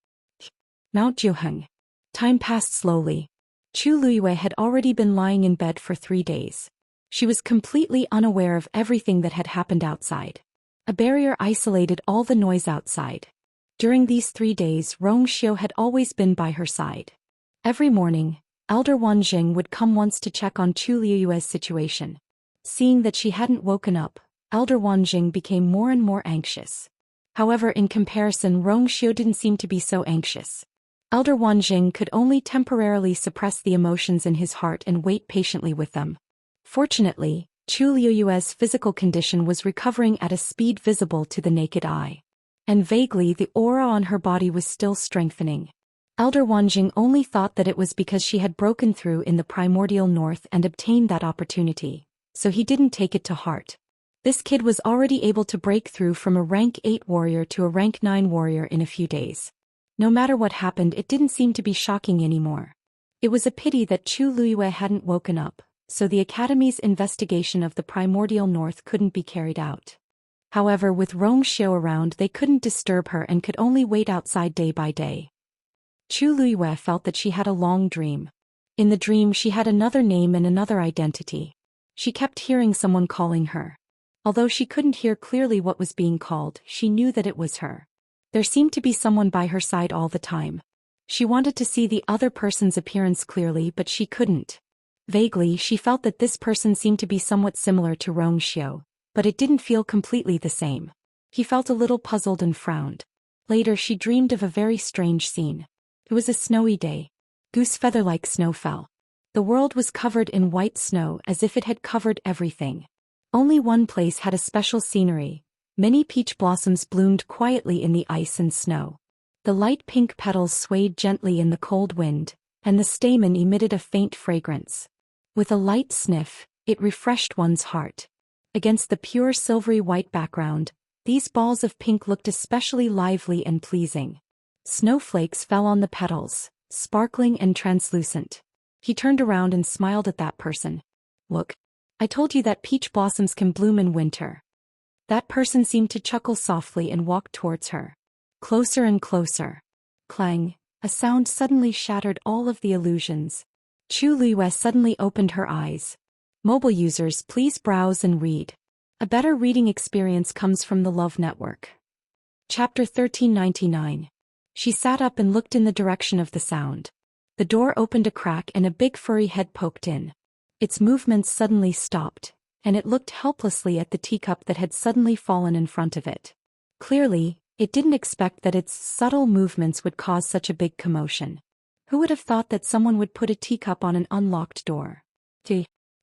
Mount Juheng. Time passed slowly. Chu Luiyue had already been lying in bed for 3 days. She was completely unaware of everything that had happened outside. A barrier isolated all the noise outside. During these 3 days Rongxiu had always been by her side. Every morning, Elder Wanjing would come once to check on Chu Luiyue's situation. Seeing that she hadn't woken up, Elder Wanjing became more and more anxious. However, in comparison, Rongxiu didn't seem to be so anxious. Elder Wanjing could only temporarily suppress the emotions in his heart and wait patiently with them. Fortunately, Chu Luiyue's physical condition was recovering at a speed visible to the naked eye. And vaguely the aura on her body was still strengthening. Elder Wanjing only thought that it was because she had broken through in the primordial north and obtained that opportunity, so he didn't take it to heart. This kid was already able to break through from a rank 8 warrior to a rank 9 warrior in a few days. No matter what happened, it didn't seem to be shocking anymore. It was a pity that Chu Luiyue hadn't woken up, so the Academy's investigation of the primordial north couldn't be carried out. However, with Rongxiu around they couldn't disturb her and could only wait outside day by day. Chu Luiyue felt that she had a long dream. In the dream she had another name and another identity. She kept hearing someone calling her. Although she couldn't hear clearly what was being called, she knew that it was her. There seemed to be someone by her side all the time. She wanted to see the other person's appearance clearly, but she couldn't. Vaguely, she felt that this person seemed to be somewhat similar to Rongxiu, but it didn't feel completely the same. He felt a little puzzled and frowned. Later she dreamed of a very strange scene. It was a snowy day. Goose feather-like snow fell. The world was covered in white snow as if it had covered everything. Only one place had a special scenery. Many peach blossoms bloomed quietly in the ice and snow. The light pink petals swayed gently in the cold wind, and the stamen emitted a faint fragrance. With a light sniff, it refreshed one's heart. Against the pure silvery white background, these balls of pink looked especially lively and pleasing. Snowflakes fell on the petals, sparkling and translucent. He turned around and smiled at that person. "Look, I told you that peach blossoms can bloom in winter." That person seemed to chuckle softly and walked towards her. Closer and closer. Clang, a sound suddenly shattered all of the illusions. Chu Luiyue suddenly opened her eyes. Mobile users, please browse and read. A better reading experience comes from the Love Network. Chapter 1399. She sat up and looked in the direction of the sound. The door opened a crack and a big furry head poked in. Its movements suddenly stopped, and it looked helplessly at the teacup that had suddenly fallen in front of it. Clearly, it didn't expect that its subtle movements would cause such a big commotion. Who would have thought that someone would put a teacup on an unlocked door?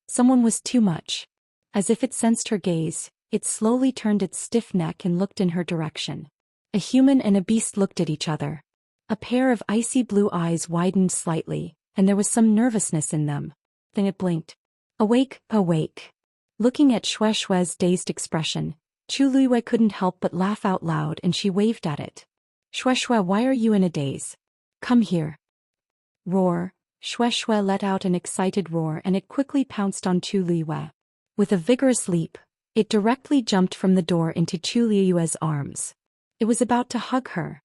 Someone was too much. As if it sensed her gaze, it slowly turned its stiff neck and looked in her direction. A human and a beast looked at each other. A pair of icy blue eyes widened slightly, and there was some nervousness in them. Then it blinked. "Awake, awake." Looking at Shue's dazed expression, Chu Luiyue couldn't help but laugh out loud and she waved at it. "Shue, why are you in a daze? Come here." Roar. Shue let out an excited roar and it quickly pounced on Chu Luiyue. With a vigorous leap, it directly jumped from the door into Chu Luiyue's arms. It was about to hug her.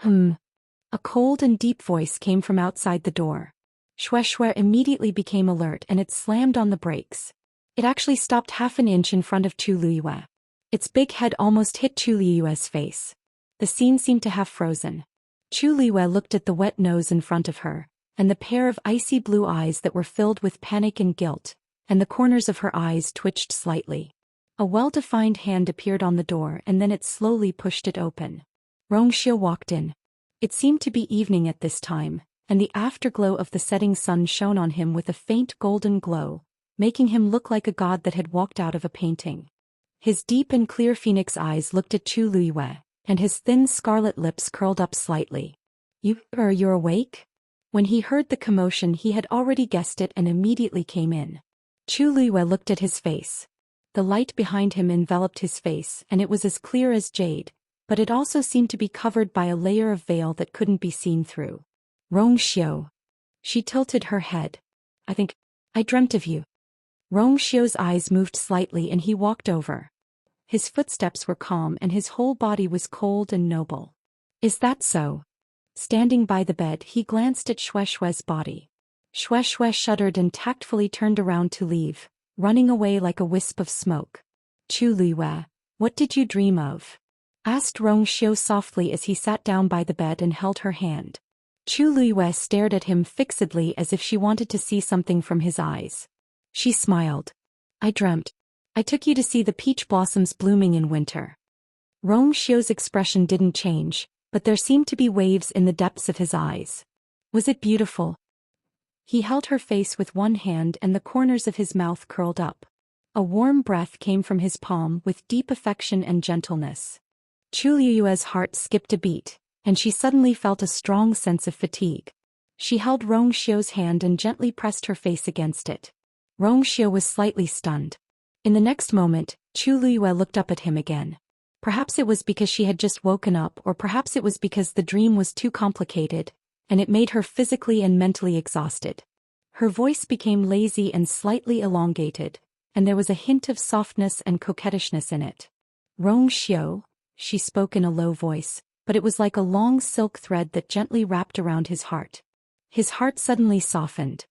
A cold and deep voice came from outside the door. Shue immediately became alert and it slammed on the brakes. It actually stopped half an inch in front of Chu Luiyue. Its big head almost hit Chu Luiyue's face. The scene seemed to have frozen. Chu Luiyue looked at the wet nose in front of her, and the pair of icy blue eyes that were filled with panic and guilt, and the corners of her eyes twitched slightly. A well-defined hand appeared on the door and then it slowly pushed it open. Rongxiu walked in. It seemed to be evening at this time, and the afterglow of the setting sun shone on him with a faint golden glow, making him look like a god that had walked out of a painting. His deep and clear phoenix eyes looked at Chu Luiyue, and his thin scarlet lips curled up slightly. You're awake?" When he heard the commotion he had already guessed it and immediately came in. Chu Luiyue looked at his face. The light behind him enveloped his face and it was as clear as jade, but it also seemed to be covered by a layer of veil that couldn't be seen through. Xiao. She tilted her head. I dreamt of you. Xiao's eyes moved slightly and he walked over. His footsteps were calm and his whole body was cold and noble. Is that so? Standing by the bed, he glanced at Xue's body. Xue shuddered and tactfully turned around to leave, running away like a wisp of smoke. Chu Liyue, what did you dream of? Asked Xiao softly as he sat down by the bed and held her hand. Chu Liyue stared at him fixedly as if she wanted to see something from his eyes. She smiled. I dreamt. I took you to see the peach blossoms blooming in winter. Xiao's expression didn't change, but there seemed to be waves in the depths of his eyes. Was it beautiful? He held her face with one hand and the corners of his mouth curled up. A warm breath came from his palm with deep affection and gentleness. Chu Liyue's heart skipped a beat, and she suddenly felt a strong sense of fatigue. She held Xiao's hand and gently pressed her face against it. Xiao was slightly stunned. In the next moment, Chu Liyue looked up at him again. Perhaps it was because she had just woken up, or perhaps it was because the dream was too complicated, and it made her physically and mentally exhausted. Her voice became lazy and slightly elongated, and there was a hint of softness and coquettishness in it. Xiao, she spoke in a low voice, but it was like a long silk thread that gently wrapped around his heart. His heart suddenly softened.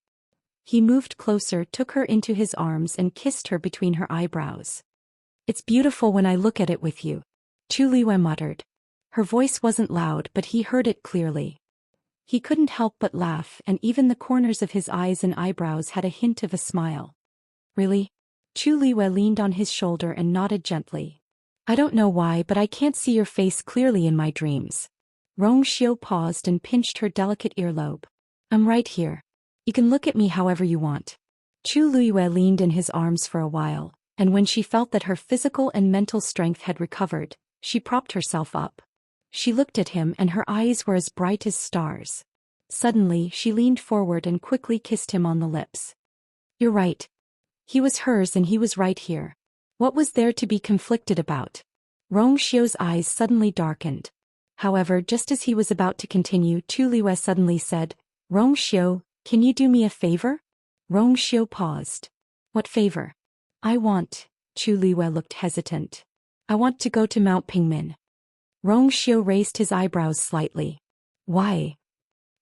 He moved closer, took her into his arms and kissed her between her eyebrows. It's beautiful when I look at it with you, Chu Liyue muttered. Her voice wasn't loud but he heard it clearly. He couldn't help but laugh and even the corners of his eyes and eyebrows had a hint of a smile. Really? Chu Liyue leaned on his shoulder and nodded gently. I don't know why but I can't see your face clearly in my dreams. Xiao paused and pinched her delicate earlobe. I'm right here. You can look at me however you want. Chu Liyue leaned in his arms for a while, and when she felt that her physical and mental strength had recovered, she propped herself up. She looked at him and her eyes were as bright as stars. Suddenly she leaned forward and quickly kissed him on the lips. You're right. He was hers and he was right here. What was there to be conflicted about? Xiao's eyes suddenly darkened. However, just as he was about to continue, Chu Liyue suddenly said, Xiao, can you do me a favor? Xiao paused. What favor? Chu Liyue looked hesitant. I want to go to Mount Pingmin. Xiao raised his eyebrows slightly. Why?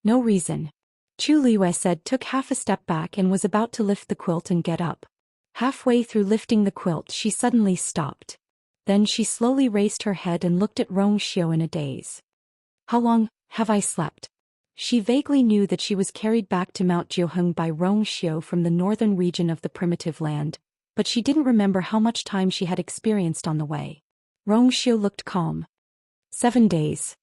No reason. Chu Liyue said, took half a step back and was about to lift the quilt and get up. Halfway through lifting the quilt she suddenly stopped. Then she slowly raised her head and looked at Xiao in a daze. How long have I slept? She vaguely knew that she was carried back to Mount Jiuheng by Xiao from the northern region of the primitive land, but she didn't remember how much time she had experienced on the way. Xiao looked calm. 7 days.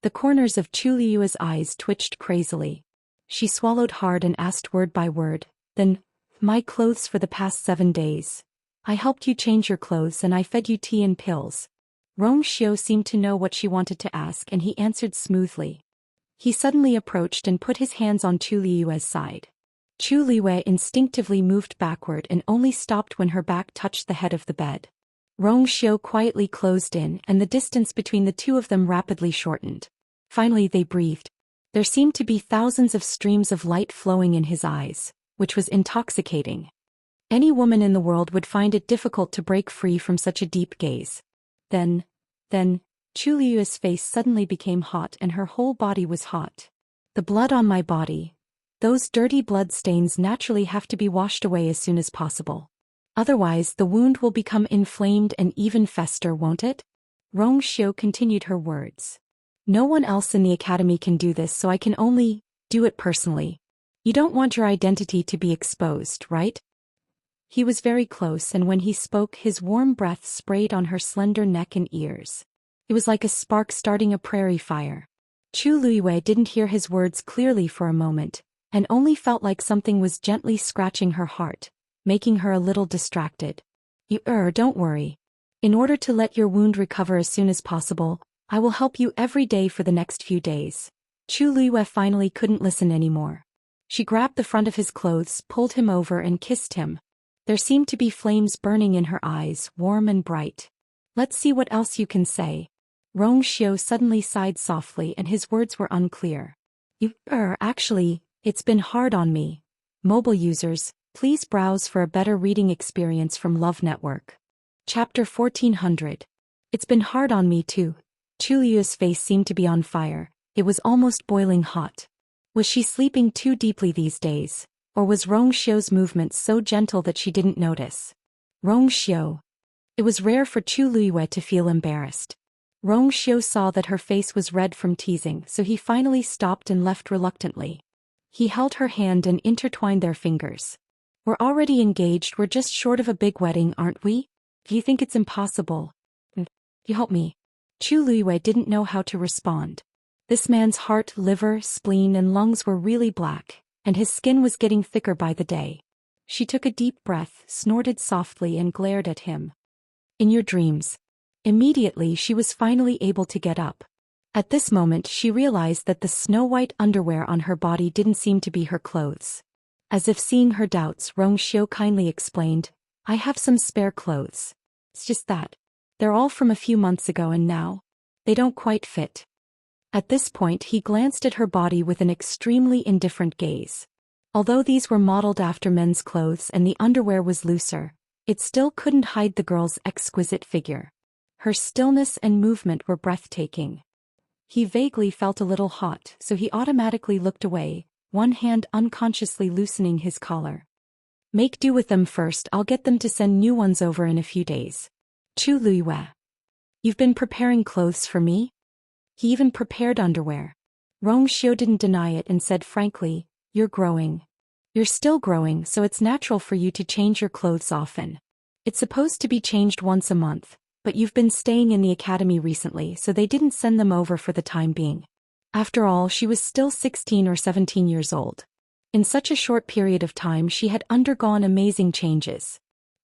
The corners of Chu Liyue's eyes twitched crazily. She swallowed hard and asked word by word, then, my clothes for the past 7 days. I helped you change your clothes and I fed you tea and pills. Xiao seemed to know what she wanted to ask and he answered smoothly. He suddenly approached and put his hands on Chu Liyue's side. Chu Liyue instinctively moved backward and only stopped when her back touched the head of the bed. Xiao quietly closed in and the distance between the two of them rapidly shortened. Finally they breathed. There seemed to be thousands of streams of light flowing in his eyes, which was intoxicating. Any woman in the world would find it difficult to break free from such a deep gaze. Then, Chu Liyue's face suddenly became hot and her whole body was hot. The blood on my body. Those dirty blood stains naturally have to be washed away as soon as possible. Otherwise the wound will become inflamed and even fester, won't it? Xiao continued her words. No one else in the academy can do this, so I can only do it personally. You don't want your identity to be exposed, right? He was very close and when he spoke his warm breath sprayed on her slender neck and ears. It was like a spark starting a prairie fire. Chu Liyue didn't hear his words clearly for a moment, and only felt like something was gently scratching her heart, making her a little distracted. Don't worry. In order to let your wound recover as soon as possible, I will help you every day for the next few days. Chu Liyue finally couldn't listen anymore. She grabbed the front of his clothes, pulled him over and kissed him. There seemed to be flames burning in her eyes, warm and bright. Let's see what else you can say. Xiao suddenly sighed softly and his words were unclear. Actually, it's been hard on me. Mobile users, please browse for a better reading experience from Love Network. Chapter 1400. It's been hard on me too. Chuliu's face seemed to be on fire. It was almost boiling hot. Was she sleeping too deeply these days? Or was Xiao's movements so gentle that she didn't notice? Xiao. It was rare for Chu to feel embarrassed. Xiao saw that her face was red from teasing, so he finally stopped and left reluctantly. He held her hand and intertwined their fingers. We're already engaged, we're just short of a big wedding, aren't we? Do you think it's impossible? You help me. Chu didn't know how to respond. This man's heart, liver, spleen and lungs were really black, and his skin was getting thicker by the day. She took a deep breath, snorted softly and glared at him. In your dreams. Immediately she was finally able to get up. At this moment she realized that the snow-white underwear on her body didn't seem to be her clothes. As if seeing her doubts, Xiao kindly explained, I have some spare clothes. It's just that. They're all from a few months ago and now, they don't quite fit. At this point he glanced at her body with an extremely indifferent gaze. Although these were modeled after men's clothes and the underwear was looser, it still couldn't hide the girl's exquisite figure. Her stillness and movement were breathtaking. He vaguely felt a little hot, so he automatically looked away, one hand unconsciously loosening his collar. Make do with them first, I'll get them to send new ones over in a few days. Chu Luiyue. You've been preparing clothes for me? He even prepared underwear. Xiao didn't deny it and said frankly, you're growing. You're still growing, so it's natural for you to change your clothes often. It's supposed to be changed once a month, but you've been staying in the academy recently, so they didn't send them over for the time being. After all, she was still 16 or 17 years old. In such a short period of time she had undergone amazing changes.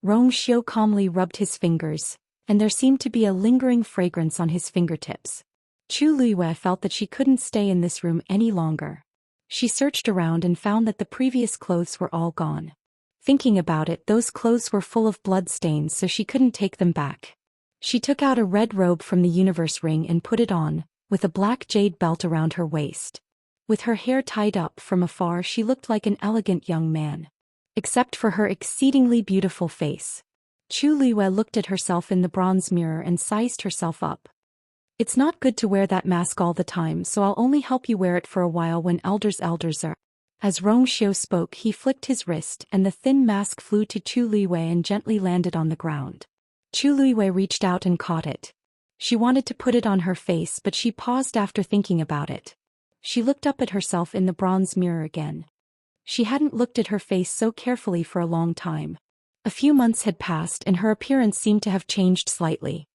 Xiao calmly rubbed his fingers, and there seemed to be a lingering fragrance on his fingertips. Chu Luiyue felt that she couldn't stay in this room any longer. She searched around and found that the previous clothes were all gone. Thinking about it, those clothes were full of blood stains, so she couldn't take them back. She took out a red robe from the universe ring and put it on, with a black jade belt around her waist. With her hair tied up from afar she looked like an elegant young man. Except for her exceedingly beautiful face. Chu Luiyue looked at herself in the bronze mirror and sized herself up. It's not good to wear that mask all the time, so I'll only help you wear it for a while when elders are. As Xiao spoke, he flicked his wrist and the thin mask flew to Chu Luiyue and gently landed on the ground. Chu Luiyue reached out and caught it. She wanted to put it on her face, but she paused after thinking about it. She looked up at herself in the bronze mirror again. She hadn't looked at her face so carefully for a long time. A few months had passed and her appearance seemed to have changed slightly.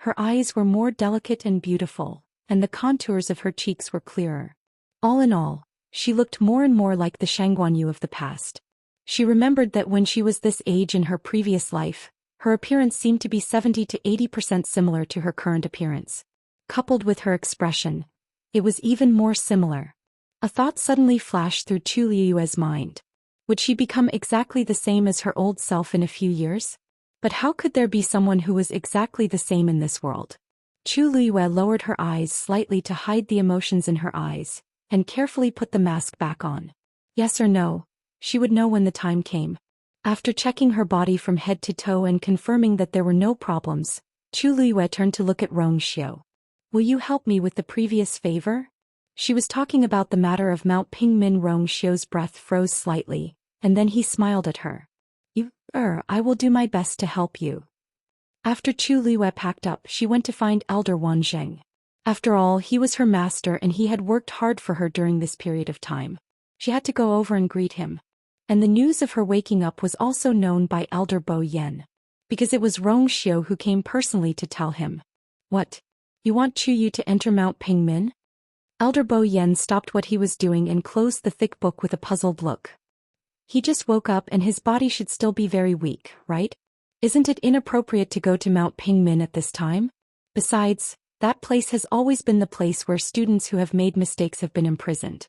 Her eyes were more delicate and beautiful, and the contours of her cheeks were clearer. All in all, she looked more and more like the Xianxia of the past. She remembered that when she was this age in her previous life, her appearance seemed to be 70 to 80% similar to her current appearance. Coupled with her expression, it was even more similar. A thought suddenly flashed through Chu Luiyue's mind. Would she become exactly the same as her old self in a few years? But how could there be someone who was exactly the same in this world? Chu Luiyue lowered her eyes slightly to hide the emotions in her eyes, and carefully put the mask back on. Yes or no? She would know when the time came. After checking her body from head to toe and confirming that there were no problems, Chu Luiyue turned to look at Xiao. Will you help me with the previous favor? She was talking about the matter of Mount Pingmin. Xiao's breath froze slightly, and then he smiled at her. I will do my best to help you. After Chu Luiyue packed up, she went to find Elder Wanzheng. After all, he was her master and he had worked hard for her during this period of time. She had to go over and greet him. And the news of her waking up was also known by Elder Bo Yen. Because it was Xiao who came personally to tell him. What? You want Chu Yu to enter Mount Pingmin? Elder Bo Yen stopped what he was doing and closed the thick book with a puzzled look. He just woke up and his body should still be very weak, right? Isn't it inappropriate to go to Mount Pingmin at this time? Besides, that place has always been the place where students who have made mistakes have been imprisoned.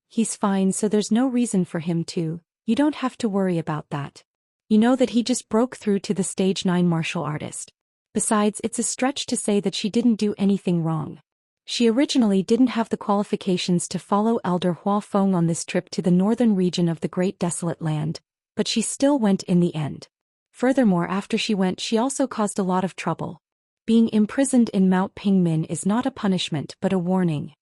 He's fine, so there's no reason for him to. You don't have to worry about that. You know that he just broke through to the stage 9 martial artist. Besides, it's a stretch to say that she didn't do anything wrong. She originally didn't have the qualifications to follow Elder Hua Feng on this trip to the northern region of the Great Desolate Land, but she still went in the end. Furthermore, after she went, she also caused a lot of trouble. Being imprisoned in Mount Pingmin is not a punishment but a warning.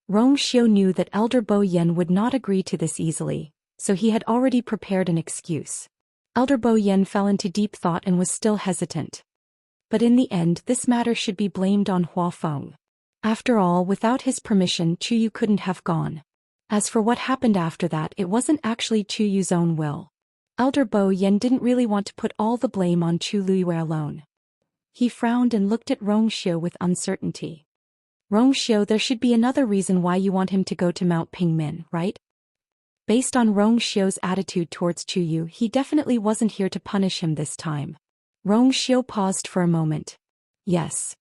Rong Xiu knew that Elder Bo Yen would not agree to this easily, so he had already prepared an excuse. Elder Bo Yen fell into deep thought and was still hesitant. But in the end, this matter should be blamed on Hua Feng. After all, without his permission, Chu Yu couldn't have gone. As for what happened after that, it wasn't actually Chu Yu's own will. Elder Bo Yen didn't really want to put all the blame on Chu Liyue alone. He frowned and looked at Rong Xiu with uncertainty. Rong Xiu, there should be another reason why you want him to go to Mount Pingmin, right? Based on Rong Xiu's attitude towards Chu Yu, he definitely wasn't here to punish him this time. Rong Xiu paused for a moment. Yes.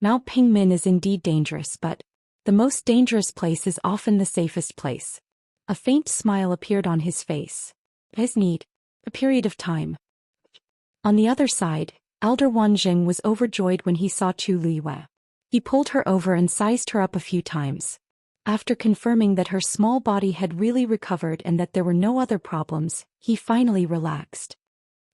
Mount Pingmin is indeed dangerous, but the most dangerous place is often the safest place. A faint smile appeared on his face. His need. A period of time. On the other side, Elder Wanjing was overjoyed when he saw Chu Liyue. He pulled her over and sized her up a few times. After confirming that her small body had really recovered and that there were no other problems, he finally relaxed.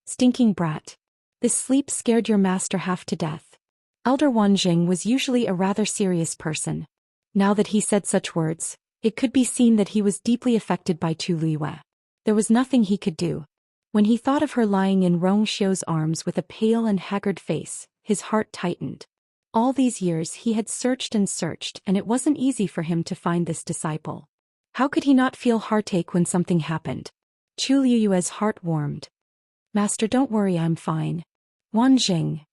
Stinking brat. This sleep scared your master half to death. Elder Wanjing was usually a rather serious person. Now that he said such words, it could be seen that he was deeply affected by Chu Liyue. There was nothing he could do. When he thought of her lying in Rong Xiu's arms with a pale and haggard face, his heart tightened. All these years he had searched and searched, and it wasn't easy for him to find this disciple. How could he not feel heartache when something happened? Chu Liyue's heart warmed. Master, don't worry, I'm fine. Wanjing.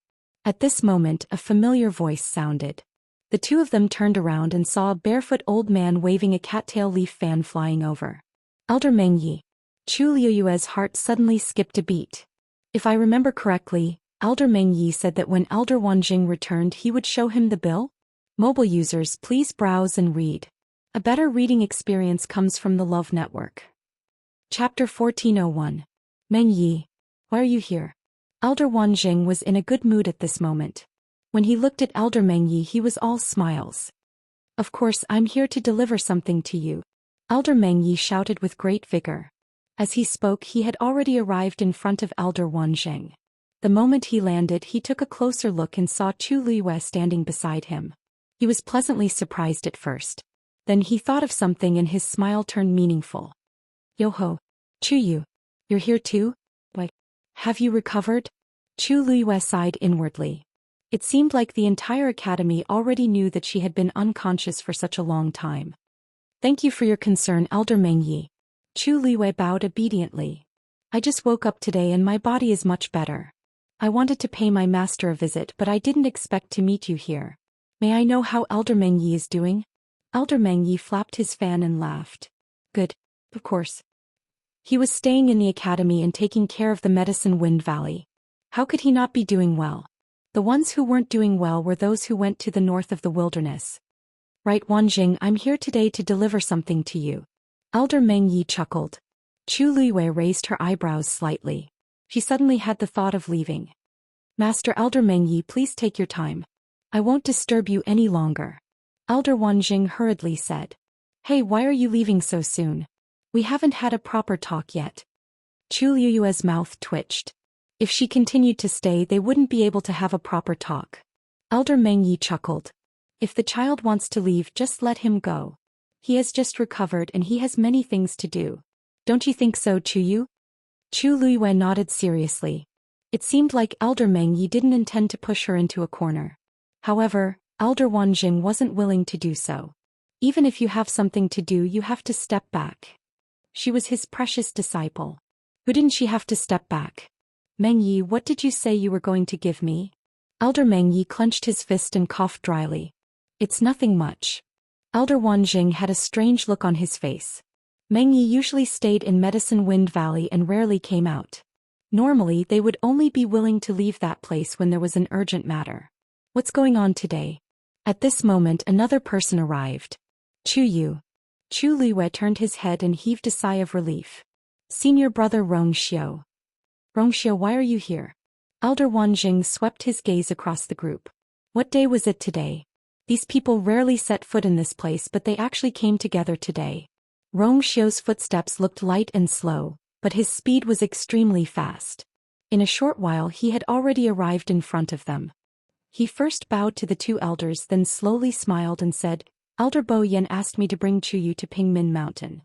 At this moment, a familiar voice sounded. The two of them turned around and saw a barefoot old man waving a cattail leaf fan flying over. Elder Mengyi. Chu Liyue's heart suddenly skipped a beat. If I remember correctly, Elder Mengyi said that when Elder Wanjing returned he would show him the bill? Mobile users, please browse and read. A better reading experience comes from the Love Network. Chapter 1401. Mengyi. Why are you here? Elder Wanjing was in a good mood at this moment. When he looked at Elder Mengyi, he was all smiles. Of course, I'm here to deliver something to you. Elder Mengyi shouted with great vigor. As he spoke, he had already arrived in front of Elder Wanjing. The moment he landed, he took a closer look and saw Chu Liyue standing beside him. He was pleasantly surprised at first. Then he thought of something and his smile turned meaningful. Yo-ho. Chu Yu. You're here too? Why? Have you recovered? Chu Liyue sighed inwardly. It seemed like the entire academy already knew that she had been unconscious for such a long time. Thank you for your concern, Elder Mengyi. Chu Liyue bowed obediently. I just woke up today and my body is much better. I wanted to pay my master a visit, but I didn't expect to meet you here. May I know how Elder Mengyi is doing? Elder Mengyi flapped his fan and laughed. Good, of course. He was staying in the academy and taking care of the Medicine Wind Valley. How could he not be doing well? The ones who weren't doing well were those who went to the north of the wilderness. Right, Wanjing, I'm here today to deliver something to you. Elder Mengyi chuckled. Chu Liyue raised her eyebrows slightly. She suddenly had the thought of leaving. Master Elder Mengyi, please take your time. I won't disturb you any longer. Elder Wanjing hurriedly said. Hey, why are you leaving so soon? We haven't had a proper talk yet. Chu Liyue's mouth twitched. If she continued to stay, they wouldn't be able to have a proper talk. Elder Mengyi chuckled. If the child wants to leave, just let him go. He has just recovered and he has many things to do. Don't you think so, Chu Yu? Chu Liyue nodded seriously. It seemed like Elder Mengyi didn't intend to push her into a corner. However, Elder Wanjing wasn't willing to do so. Even if you have something to do, you have to step back. She was his precious disciple. Who didn't she have to step back? Mengyi, what did you say you were going to give me? Elder Mengyi clenched his fist and coughed dryly. It's nothing much. Elder Wanjing had a strange look on his face. Mengyi usually stayed in Medicine Wind Valley and rarely came out. Normally, they would only be willing to leave that place when there was an urgent matter. What's going on today? At this moment, another person arrived. Chu Yu. Chu Liyue turned his head and heaved a sigh of relief. Senior brother Rong Xiu. Rongxiu, why are you here? Elder Wanjing swept his gaze across the group. What day was it today? These people rarely set foot in this place, but they actually came together today. Rongxiu's footsteps looked light and slow, but his speed was extremely fast. In a short while he had already arrived in front of them. He first bowed to the two elders, then slowly smiled and said, Elder Bo Yan asked me to bring Chuyu to Pingmin Mountain.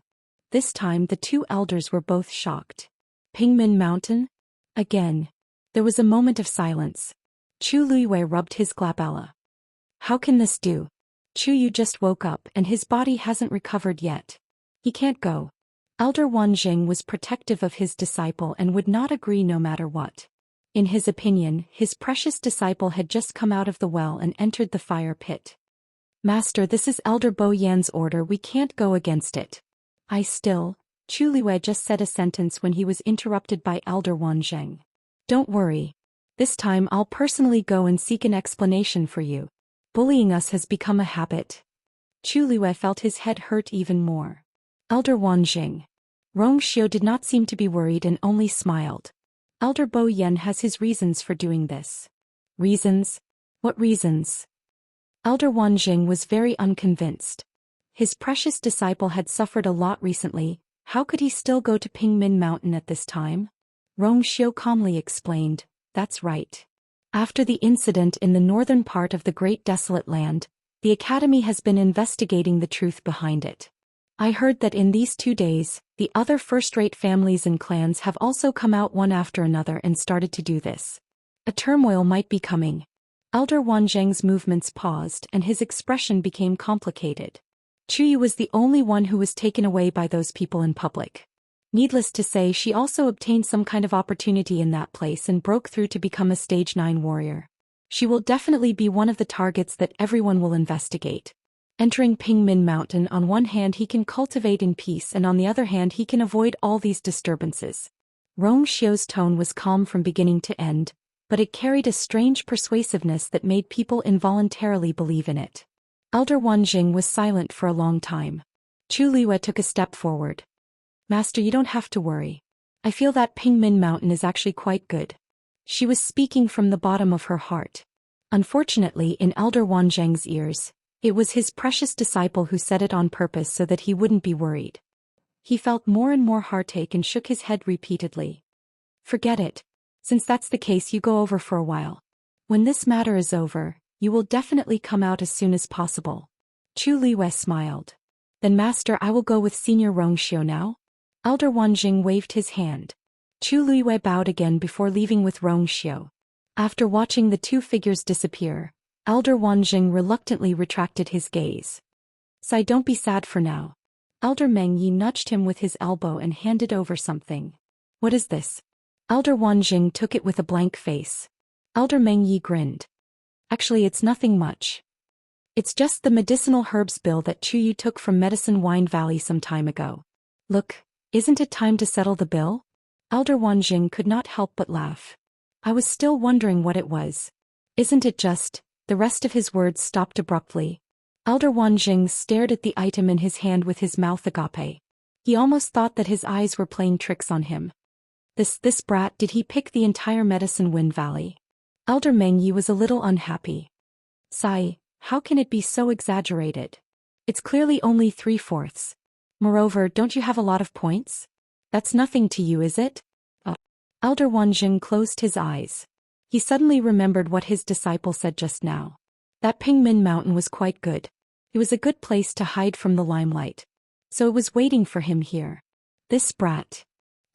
This time the two elders were both shocked. Pingmin Mountain? Again. There was a moment of silence. Chu Luiwei rubbed his glabella. How can this do? Chuyu just woke up and his body hasn't recovered yet. He can't go. Elder Wanjing was protective of his disciple and would not agree no matter what. In his opinion, his precious disciple had just come out of the well and entered the fire pit. Master, this is Elder Bo Yan's order, we can't go against it. Chu Liwei just said a sentence when he was interrupted by Elder Wanjing. Don't worry. This time I'll personally go and seek an explanation for you. Bullying us has become a habit. Chu Liwei felt his head hurt even more. Elder Wanjing. Rongxiu did not seem to be worried and only smiled. Elder Bo Yan has his reasons for doing this. Reasons? What reasons? Elder Wanjing was very unconvinced. His precious disciple had suffered a lot recently, how could he still go to Pingmin Mountain at this time? Rongxiu calmly explained, that's right. After the incident in the northern part of the Great Desolate Land, the Academy has been investigating the truth behind it. I heard that in these 2 days, the other first-rate families and clans have also come out one after another and started to do this. A turmoil might be coming. Elder Wanjing's movements paused and his expression became complicated. Chuyu was the only one who was taken away by those people in public. Needless to say, she also obtained some kind of opportunity in that place and broke through to become a Stage 9 warrior. She will definitely be one of the targets that everyone will investigate. Entering Pingmin Mountain, on one hand he can cultivate in peace and on the other hand he can avoid all these disturbances. Rongxiu's tone was calm from beginning to end, but it carried a strange persuasiveness that made people involuntarily believe in it. Elder Wanjing was silent for a long time. Chu Liwei took a step forward. Master, you don't have to worry. I feel that Pingmin Mountain is actually quite good. She was speaking from the bottom of her heart. Unfortunately, in Elder Wanjing's ears, it was his precious disciple who said it on purpose so that he wouldn't be worried. He felt more and more heartache and shook his head repeatedly. Forget it. Since that's the case, you go over for a while. When this matter is over, you will definitely come out as soon as possible. Chu Liwei smiled. Then Master, I will go with Senior Rongxiu now. Elder Wanjing waved his hand. Chu Liwei bowed again before leaving with Rongxiu. After watching the two figures disappear, Elder Wanjing reluctantly retracted his gaze. Sai, don't be sad for now. Elder Meng Yi nudged him with his elbow and handed over something. What is this? Elder Wanjing took it with a blank face. Elder Meng Yi grinned. Actually, it's nothing much. It's just the medicinal herbs bill that Chuyu took from Medicine Wine Valley some time ago. Look, isn't it time to settle the bill? Elder Wanjing could not help but laugh. I was still wondering what it was. Isn't it just... The rest of his words stopped abruptly. Elder Wanjing stared at the item in his hand with his mouth agape. He almost thought that his eyes were playing tricks on him. This brat, did he pick the entire Medicine Wind Valley? Elder Meng Yi was a little unhappy. Sai, how can it be so exaggerated? It's clearly only 3/4. Moreover, don't you have a lot of points? That's nothing to you, is it? Elder Wanjing closed his eyes. He suddenly remembered what his disciple said just now. That Pingmin Mountain was quite good. It was a good place to hide from the limelight. So it was waiting for him here. This brat.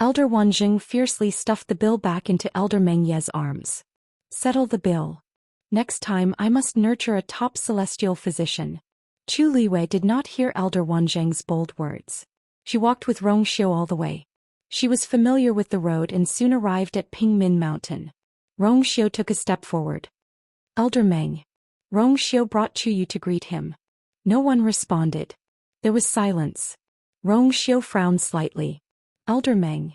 Elder Wanjing fiercely stuffed the bill back into Elder Meng Ye's arms. Settle the bill. Next time I must nurture a top celestial physician. Chu Liwei did not hear Elder Wanjing's bold words. She walked with Rongxiu all the way. She was familiar with the road and soon arrived at Pingmin Mountain. Rongxiu took a step forward. Elder Meng. Rongxiu brought Chuyu to greet him. No one responded. There was silence. Rongxiu frowned slightly. Elder Meng.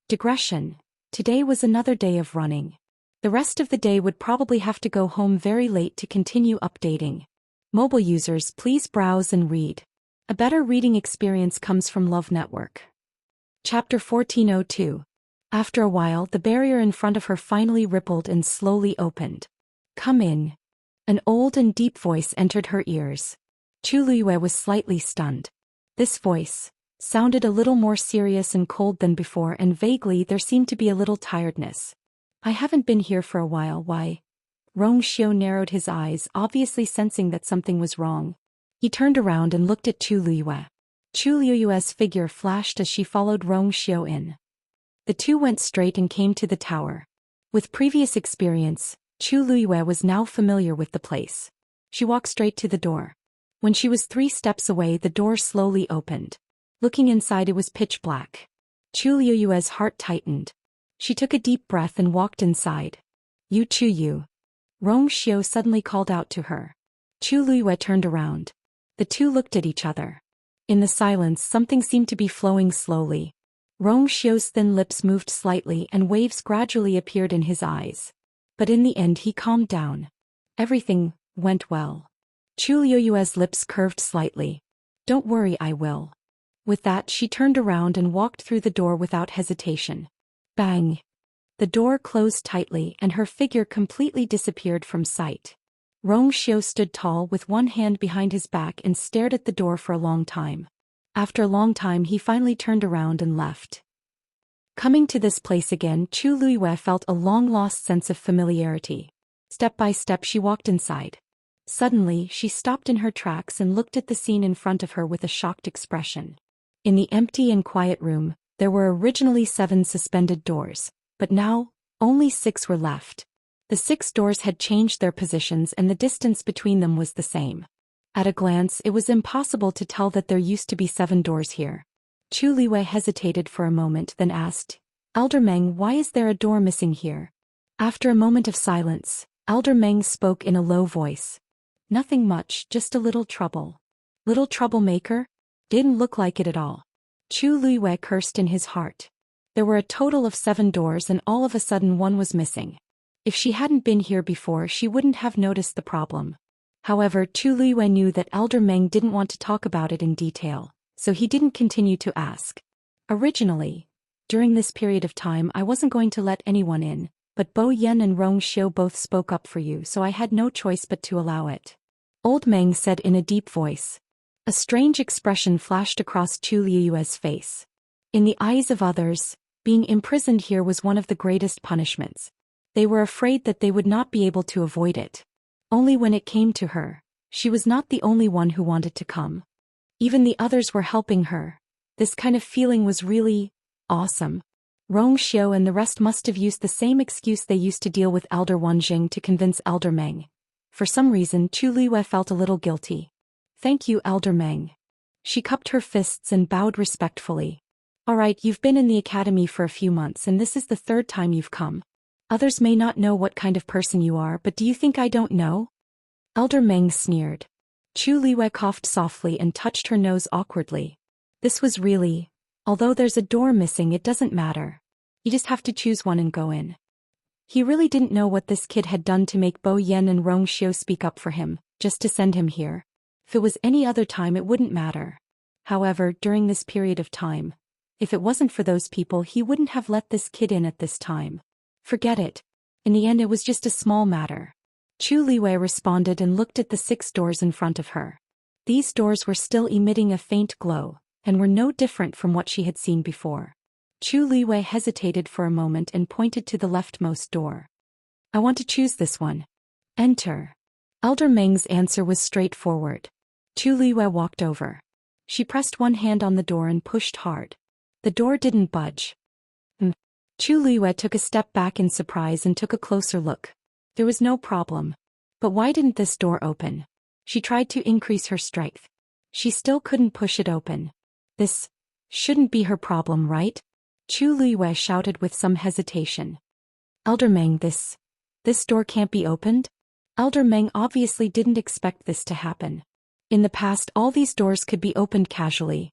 Digression. Today was another day of running. The rest of the day would probably have to go home very late to continue updating. Mobile users, please browse and read. A better reading experience comes from Love Network. Chapter 1402. After a while, the barrier in front of her finally rippled and slowly opened. "Come in." An old and deep voice entered her ears. Chu Liyue was slightly stunned. This voice sounded a little more serious and cold than before, and vaguely there seemed to be a little tiredness. "I haven't been here for a while, why?" Rong Xiu narrowed his eyes, obviously sensing that something was wrong. He turned around and looked at Chu Liyue. Chu Liyue's figure flashed as she followed Rong Xiu in. The two went straight and came to the tower. With previous experience, Chu Liyue was now familiar with the place. She walked straight to the door. When she was 3 steps away, the door slowly opened. Looking inside, it was pitch black. Chu Liyue's heart tightened. She took a deep breath and walked inside. "You Chu Yu." Rong Xiu suddenly called out to her. Chu Liyue turned around. The two looked at each other. In the silence, something seemed to be flowing slowly. Rong Xiu's thin lips moved slightly and waves gradually appeared in his eyes. But in the end he calmed down. Everything went well. Chu Liyue's lips curved slightly. "Don't worry, I will." With that, she turned around and walked through the door without hesitation. Bang! The door closed tightly and her figure completely disappeared from sight. Rong Xiu stood tall with one hand behind his back and stared at the door for a long time. After a long time, he finally turned around and left. Coming to this place again, Chu Liyue felt a long-lost sense of familiarity. Step by step she walked inside. Suddenly, she stopped in her tracks and looked at the scene in front of her with a shocked expression. In the empty and quiet room, there were originally 7 suspended doors, but now, only 6 were left. The 6 doors had changed their positions and the distance between them was the same. At a glance, it was impossible to tell that there used to be 7 doors here. Chu Liyue hesitated for a moment, then asked, "Elder Meng, why is there a door missing here?" After a moment of silence, Elder Meng spoke in a low voice. "Nothing much, just a little trouble." "Little troublemaker?" Didn't look like it at all. Chu Liyue cursed in his heart. There were a total of 7 doors and all of a sudden one was missing. If she hadn't been here before, she wouldn't have noticed the problem. However, Chu Liyue knew that Elder Meng didn't want to talk about it in detail, so he didn't continue to ask. "Originally, during this period of time, I wasn't going to let anyone in, but Bo Yen and Rong Xiu both spoke up for you, so I had no choice but to allow it," Old Meng said in a deep voice. A strange expression flashed across Chu Liyue's face. In the eyes of others, being imprisoned here was one of the greatest punishments. They were afraid that they would not be able to avoid it. Only when it came to her, she was not the only one who wanted to come. Even the others were helping her. This kind of feeling was really awesome. Rong Xiu and the rest must have used the same excuse they used to deal with Elder Wanjing to convince Elder Meng. For some reason, Chu Liyue felt a little guilty. "Thank you, Elder Meng." She cupped her fists and bowed respectfully. "All right, you've been in the academy for a few months and this is the 3rd time you've come. Others may not know what kind of person you are, but do you think I don't know?" Elder Meng sneered. Chu Liyue coughed softly and touched her nose awkwardly. This was really, although there's a door missing, it doesn't matter. You just have to choose one and go in. He really didn't know what this kid had done to make Bo Yen and Rong Xiu speak up for him, just to send him here. If it was any other time, it wouldn't matter. However, during this period of time, if it wasn't for those people, he wouldn't have let this kid in at this time. Forget it. In the end, it was just a small matter. Chu Liyue responded and looked at the 6 doors in front of her. These doors were still emitting a faint glow, and were no different from what she had seen before. Chu Liyue hesitated for a moment and pointed to the leftmost door. "I want to choose this one." "Enter." Elder Meng's answer was straightforward. Chu Liyue walked over. She pressed one hand on the door and pushed hard. The door didn't budge. Chu Liyue took a step back in surprise and took a closer look. There was no problem. But why didn't this door open? She tried to increase her strength. She still couldn't push it open. This shouldn't be her problem, right? Chu Liyue shouted with some hesitation. "Elder Meng, this door can't be opened?" Elder Meng obviously didn't expect this to happen. In the past, all these doors could be opened casually.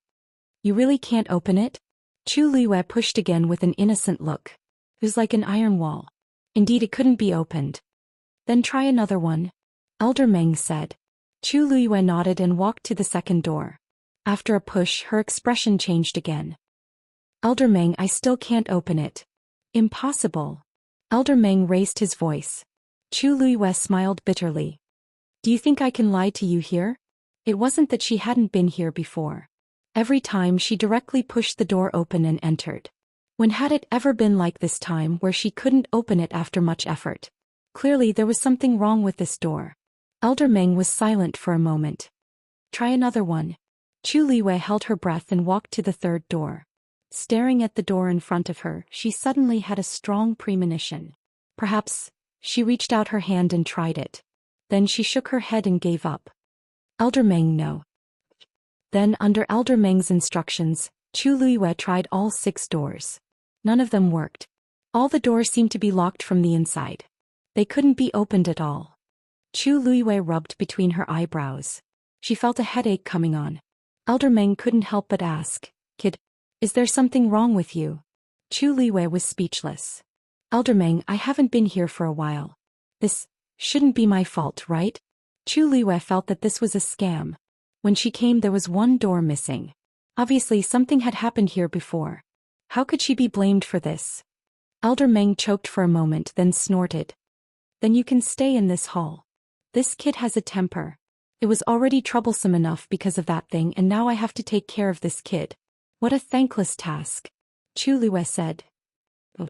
"You really can't open it?" Chu Liyue pushed again with an innocent look. It was like an iron wall. Indeed, it couldn't be opened. "Then try another one," Elder Meng said. Chu Liyue nodded and walked to the 2nd door. After a push, her expression changed again. "Elder Meng, I still can't open it." Impossible. Elder Meng raised his voice. Chu Luiyue smiled bitterly. Do you think I can lie to you here? It wasn't that she hadn't been here before. Every time she directly pushed the door open and entered. When had it ever been like this time where she couldn't open it after much effort? Clearly there was something wrong with this door. Elder Meng was silent for a moment. Try another one. Chu Luiyue held her breath and walked to the third door. Staring at the door in front of her, she suddenly had a strong premonition. Perhaps, she reached out her hand and tried it. Then she shook her head and gave up. Elder Meng, no. Then, under Elder Meng's instructions, Chu Luiyue tried all 6 doors. None of them worked. All the doors seemed to be locked from the inside. They couldn't be opened at all. Chu Luiyue rubbed between her eyebrows. She felt a headache coming on. Elder Meng couldn't help but ask, Kid, is there something wrong with you? Chu Luiyue was speechless. Elder Meng, I haven't been here for a while. This shouldn't be my fault, right? Chu Luiyue felt that this was a scam. When she came there was 1 door missing. Obviously something had happened here before. How could she be blamed for this? Elder Meng choked for a moment, then snorted. Then you can stay in this hall. This kid has a temper. It was already troublesome enough because of that thing, and now I have to take care of this kid. What a thankless task. Chu Luiyue said. Oh.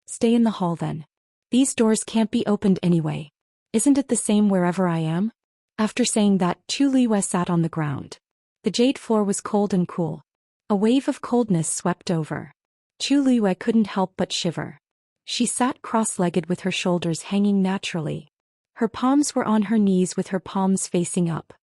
Stay in the hall then. These doors can't be opened anyway. Isn't it the same wherever I am? After saying that, Chu Luiyue sat on the ground. The jade floor was cold and cool. A wave of coldness swept over. Chu Luiyue couldn't help but shiver. She sat cross-legged with her shoulders hanging naturally. Her palms were on her knees with her palms facing up.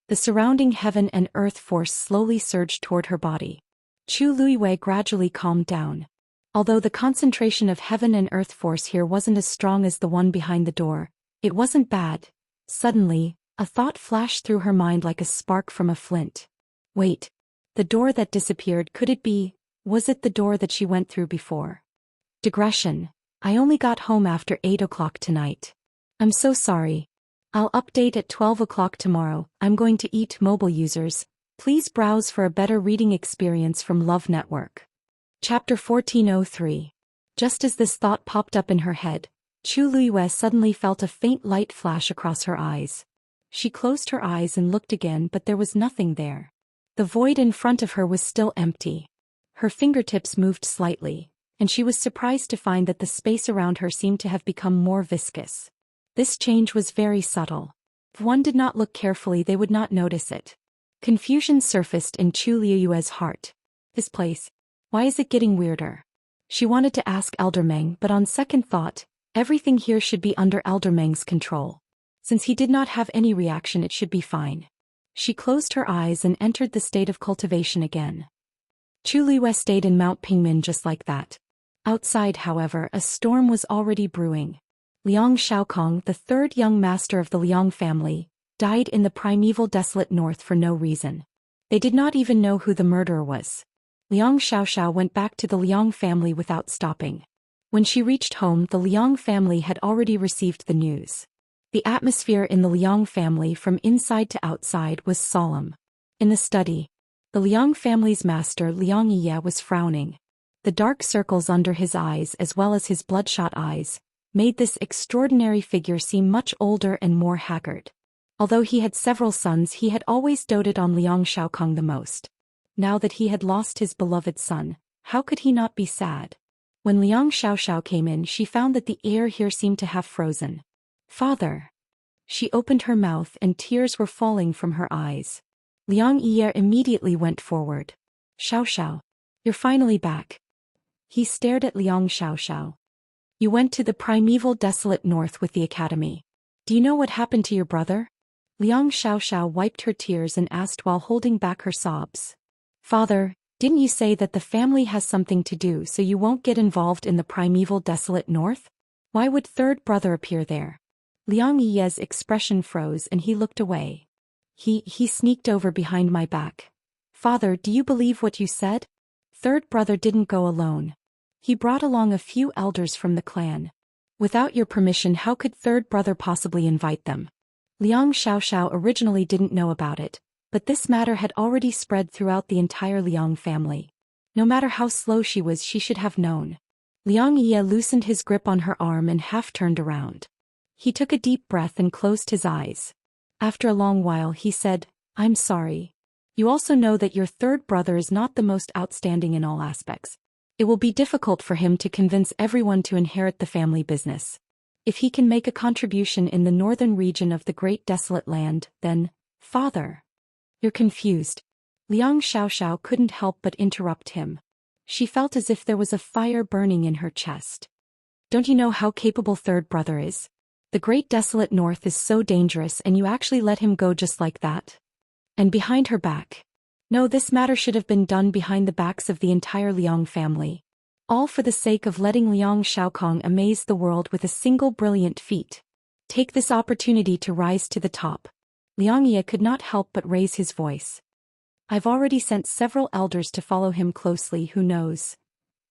The surrounding heaven and earth force slowly surged toward her body. Chu Luiyue gradually calmed down. Although the concentration of heaven and earth force here wasn't as strong as the one behind the door, it wasn't bad. Suddenly, a thought flashed through her mind like a spark from a flint. Wait. The door that disappeared, could it be, was it the door that she went through before? Digression. I only got home after 8 o'clock tonight. I'm so sorry. I'll update at 12 o'clock tomorrow. I'm going to eat. Mobile users, please browse for a better reading experience from Love Network. Chapter 1403. Just as this thought popped up in her head, Chu Luiyue suddenly felt a faint light flash across her eyes. She closed her eyes and looked again, but there was nothing there. The void in front of her was still empty. Her fingertips moved slightly, and she was surprised to find that the space around her seemed to have become more viscous. This change was very subtle. If one did not look carefully, they would not notice it. Confusion surfaced in Chu Luiyue's heart. This place. Why is it getting weirder? She wanted to ask Elder Meng, but on second thought, everything here should be under Elder Meng's control. Since he did not have any reaction, it should be fine. She closed her eyes and entered the state of cultivation again. Chu Luiyue stayed in Mount Pingmen just like that. Outside, however, a storm was already brewing. Liang Shaokong, the 3rd young master of the Liang family, died in the primeval desolate north for no reason. They did not even know who the murderer was. Liang Xiaoxiao went back to the Liang family without stopping. When she reached home, the Liang family had already received the news. The atmosphere in the Liang family from inside to outside was solemn. In the study, the Liang family's master Liang Ye was frowning. The dark circles under his eyes as well as his bloodshot eyes made this extraordinary figure seem much older and more haggard. Although he had several sons, he had always doted on Liang Shaokong the most. Now that he had lost his beloved son, how could he not be sad? When Liang Xiaoxiao came in, she found that the air here seemed to have frozen. Father. She opened her mouth and tears were falling from her eyes. Liang Ye immediately went forward. Xiaoxiao. You're finally back. He stared at Liang Xiaoxiao. You went to the primeval desolate north with the academy. Do you know what happened to your brother? Liang Xiaoxiao wiped her tears and asked while holding back her sobs. Father, didn't you say that the family has something to do so you won't get involved in the primeval desolate north? Why would 3rd brother appear there? Liang Ye's expression froze and he looked away. He sneaked over behind my back. Father, do you believe what you said? 3rd brother didn't go alone. He brought along a few elders from the clan. Without your permission, how could 3rd brother possibly invite them? Liang Xiaoxiao originally didn't know about it, but this matter had already spread throughout the entire Liang family. No matter how slow she was, she should have known. Liang Ye loosened his grip on her arm and half turned around. He took a deep breath and closed his eyes. After a long while he said, "I'm sorry. You also know that your third brother is not the most outstanding in all aspects. It will be difficult for him to convince everyone to inherit the family business. If he can make a contribution in the northern region of the Great Desolate Land, then, father." "You're confused." Liang Xiaoxiao couldn't help but interrupt him. She felt as if there was a fire burning in her chest. "Don't you know how capable third brother is? The Great Desolate North is so dangerous and you actually let him go just like that?" And behind her back. No, this matter should have been done behind the backs of the entire Liang family. All for the sake of letting Liang Xiaokong amaze the world with a single brilliant feat. Take this opportunity to rise to the top. Liang Ye could not help but raise his voice. "I've already sent several elders to follow him closely, who knows."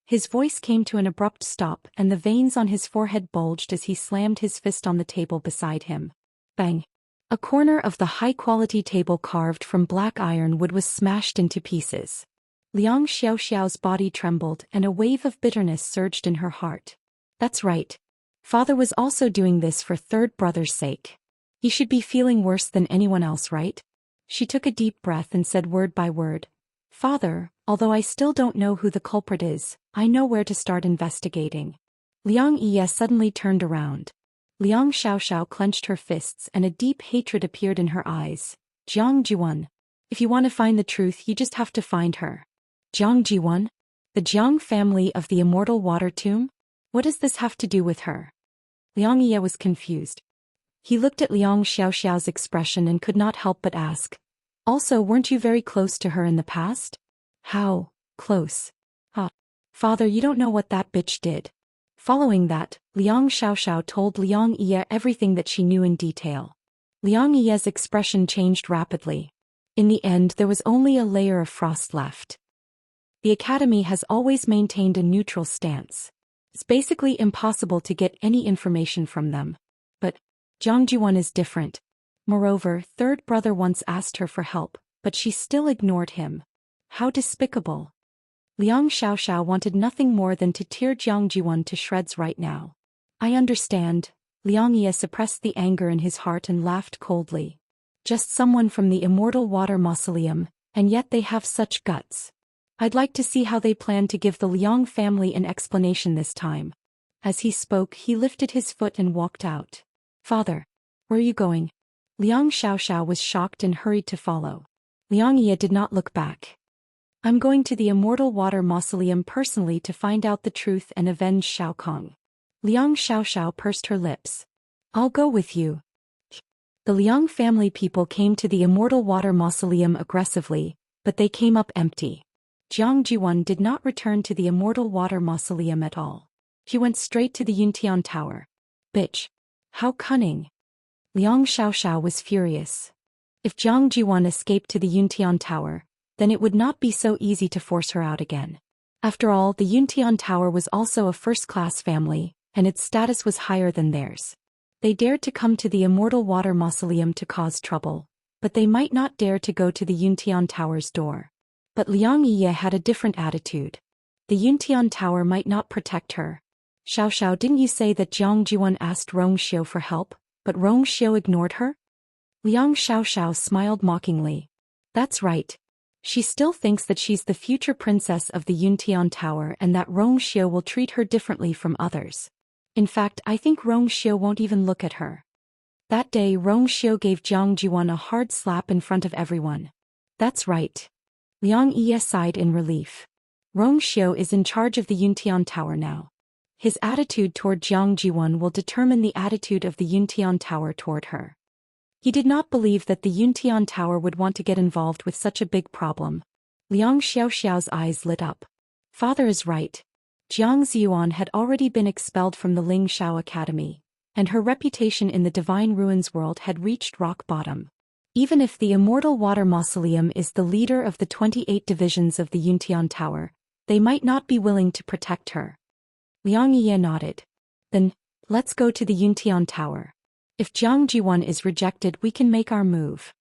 His voice came to an abrupt stop and the veins on his forehead bulged as he slammed his fist on the table beside him. Bang! A corner of the high-quality table carved from black iron wood was smashed into pieces. Liang Xiaoxiao's body trembled and a wave of bitterness surged in her heart. That's right. Father was also doing this for third brother's sake. He should be feeling worse than anyone else, right? She took a deep breath and said word by word, "Father, although I still don't know who the culprit is, I know where to start investigating." Liang Ye suddenly turned around. Liang Xiaoxiao clenched her fists and a deep hatred appeared in her eyes. "Jiang Jiwan. If you want to find the truth, you just have to find her." "Jiang Jiwan? The Jiang family of the Immortal Water Tomb? What does this have to do with her?" Liang Ye was confused. He looked at Liang Xiaoxiao's expression and could not help but ask, "Also, weren't you very close to her in the past?" "How close?" "Ah, father, you don't know what that bitch did." Following that, Liang Xiaoxiao told Liang Ye everything that she knew in detail. Liang Ye's expression changed rapidly. In the end, there was only a layer of frost left. The Academy has always maintained a neutral stance. It's basically impossible to get any information from them. But Jiang Jiwan is different. Moreover, third brother once asked her for help, but she still ignored him. How despicable. Liang Xiaoxiao wanted nothing more than to tear Jiang Jiwan to shreds right now. "I understand." Liang Ye suppressed the anger in his heart and laughed coldly. "Just someone from the Immortal Water Mausoleum, and yet they have such guts. I'd like to see how they plan to give the Liang family an explanation this time." As he spoke, he lifted his foot and walked out. "Father, where are you going?" Liang Xiaoxiao was shocked and hurried to follow. Liang Ye did not look back. "I'm going to the Immortal Water Mausoleum personally to find out the truth and avenge Shao Kong." Liang Xiaoxiao pursed her lips. "I'll go with you." The Liang family people came to the Immortal Water Mausoleum aggressively, but they came up empty. Jiang Jiwan did not return to the Immortal Water Mausoleum at all. He went straight to the Yuntian Tower. "Bitch. How cunning." Liang Xiaoxiao was furious. If Jiang Jiwan escaped to the Yuntian Tower, then it would not be so easy to force her out again. After all, the Yuntian Tower was also a first-class family, and its status was higher than theirs. They dared to come to the Immortal Water Mausoleum to cause trouble, but they might not dare to go to the Yuntian Tower's door. But Liang Ye had a different attitude. The Yuntian Tower might not protect her. "Xiaoxiao, didn't you say that Jiang Jiwan asked Rongxiu for help, but Rongxiu ignored her?" Liang Xiaoxiao smiled mockingly. "That's right. She still thinks that she's the future princess of the Yuntian Tower and that Rongxiu will treat her differently from others. In fact, I think Rongxiu won't even look at her." That day, Rongxiu gave Jiang Jiwan a hard slap in front of everyone. "That's right." Liang Ye sighed in relief. Rongxiu is in charge of the Yuntian Tower now. His attitude toward Jiang Jiwan will determine the attitude of the Yuntian Tower toward her. He did not believe that the Yuntian Tower would want to get involved with such a big problem. Liang Xiaoxiao's eyes lit up. Father is right. Jiang Ziyuan had already been expelled from the Ling Shao Academy, and her reputation in the Divine Ruins world had reached rock bottom. Even if the Immortal Water Mausoleum is the leader of the 28 divisions of the Yuntian Tower, they might not be willing to protect her. Liang Ye nodded. "Then, let's go to the Yuntian Tower. If Jiang Jiwan is rejected, we can make our move."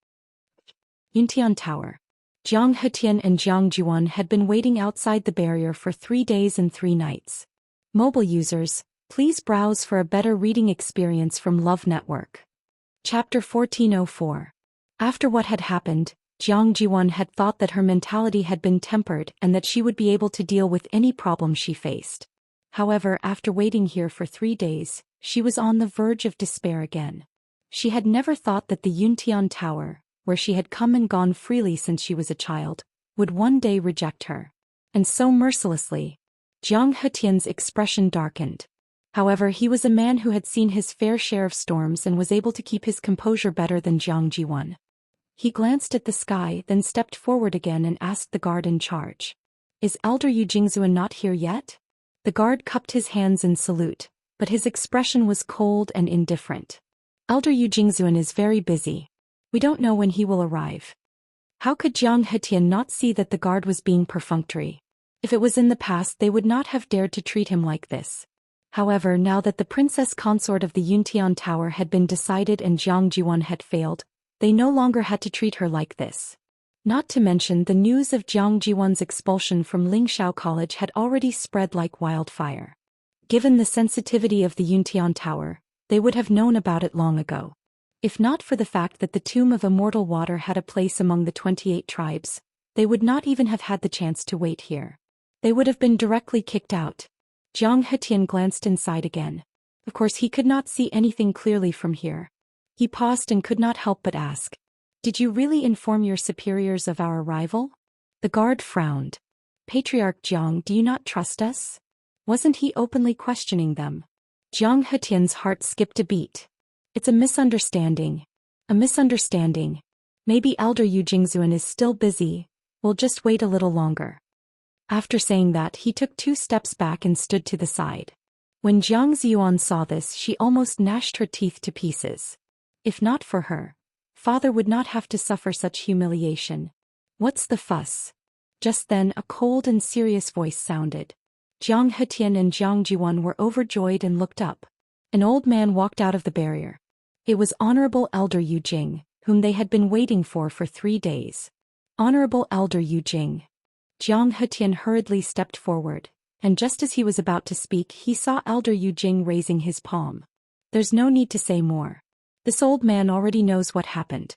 Yuntian Tower. Jiang Hetian and Jiang Jiwan had been waiting outside the barrier for 3 days and 3 nights. Mobile users, please browse for a better reading experience from Love Network. Chapter 1404. After what had happened, Jiang Jiwan had thought that her mentality had been tempered and that she would be able to deal with any problem she faced. However, after waiting here for 3 days, she was on the verge of despair again. She had never thought that the Yuntian Tower, where she had come and gone freely since she was a child, would one day reject her. And so mercilessly. Jiang Hetian's expression darkened. However, he was a man who had seen his fair share of storms and was able to keep his composure better than Jiang Jiwan. He glanced at the sky, then stepped forward again and asked the guard in charge. "Is Elder Yu Jingzuan not here yet?" The guard cupped his hands in salute, but his expression was cold and indifferent. "Elder Yu Jingzuan is very busy. We don't know when he will arrive." How could Jiang Hetian not see that the guard was being perfunctory? If it was in the past, they would not have dared to treat him like this. However, now that the princess consort of the Yuntian Tower had been decided and Jiang Jiwan had failed, they no longer had to treat her like this. Not to mention the news of Jiang Jiwan's expulsion from Lingxiao College had already spread like wildfire. Given the sensitivity of the Yuntian Tower, they would have known about it long ago. If not for the fact that the tomb of Immortal Water had a place among the 28 tribes, they would not even have had the chance to wait here. They would have been directly kicked out. Jiang Hetian glanced inside again. Of course he could not see anything clearly from here. He paused and could not help but ask, "Did you really inform your superiors of our arrival?" The guard frowned. "Patriarch Jiang, do you not trust us?" Wasn't he openly questioning them? Jiang Hetian's heart skipped a beat. "It's a misunderstanding. A misunderstanding. Maybe Elder Yu Jingzuan is still busy. We'll just wait a little longer." After saying that, he took 2 steps back and stood to the side. When Jiang Ziyuan saw this, she almost gnashed her teeth to pieces. If not for her, father would not have to suffer such humiliation. "What's the fuss?" Just then a cold and serious voice sounded. Jiang Hetian and Jiang Jiwan were overjoyed and looked up. An old man walked out of the barrier. It was Honorable Elder Yu Jing, whom they had been waiting for 3 days. "Honorable Elder Yu Jing." Jiang Hetian hurriedly stepped forward, and just as he was about to speak, he saw Elder Yu Jing raising his palm. There's no need to say more. This old man already knows what happened.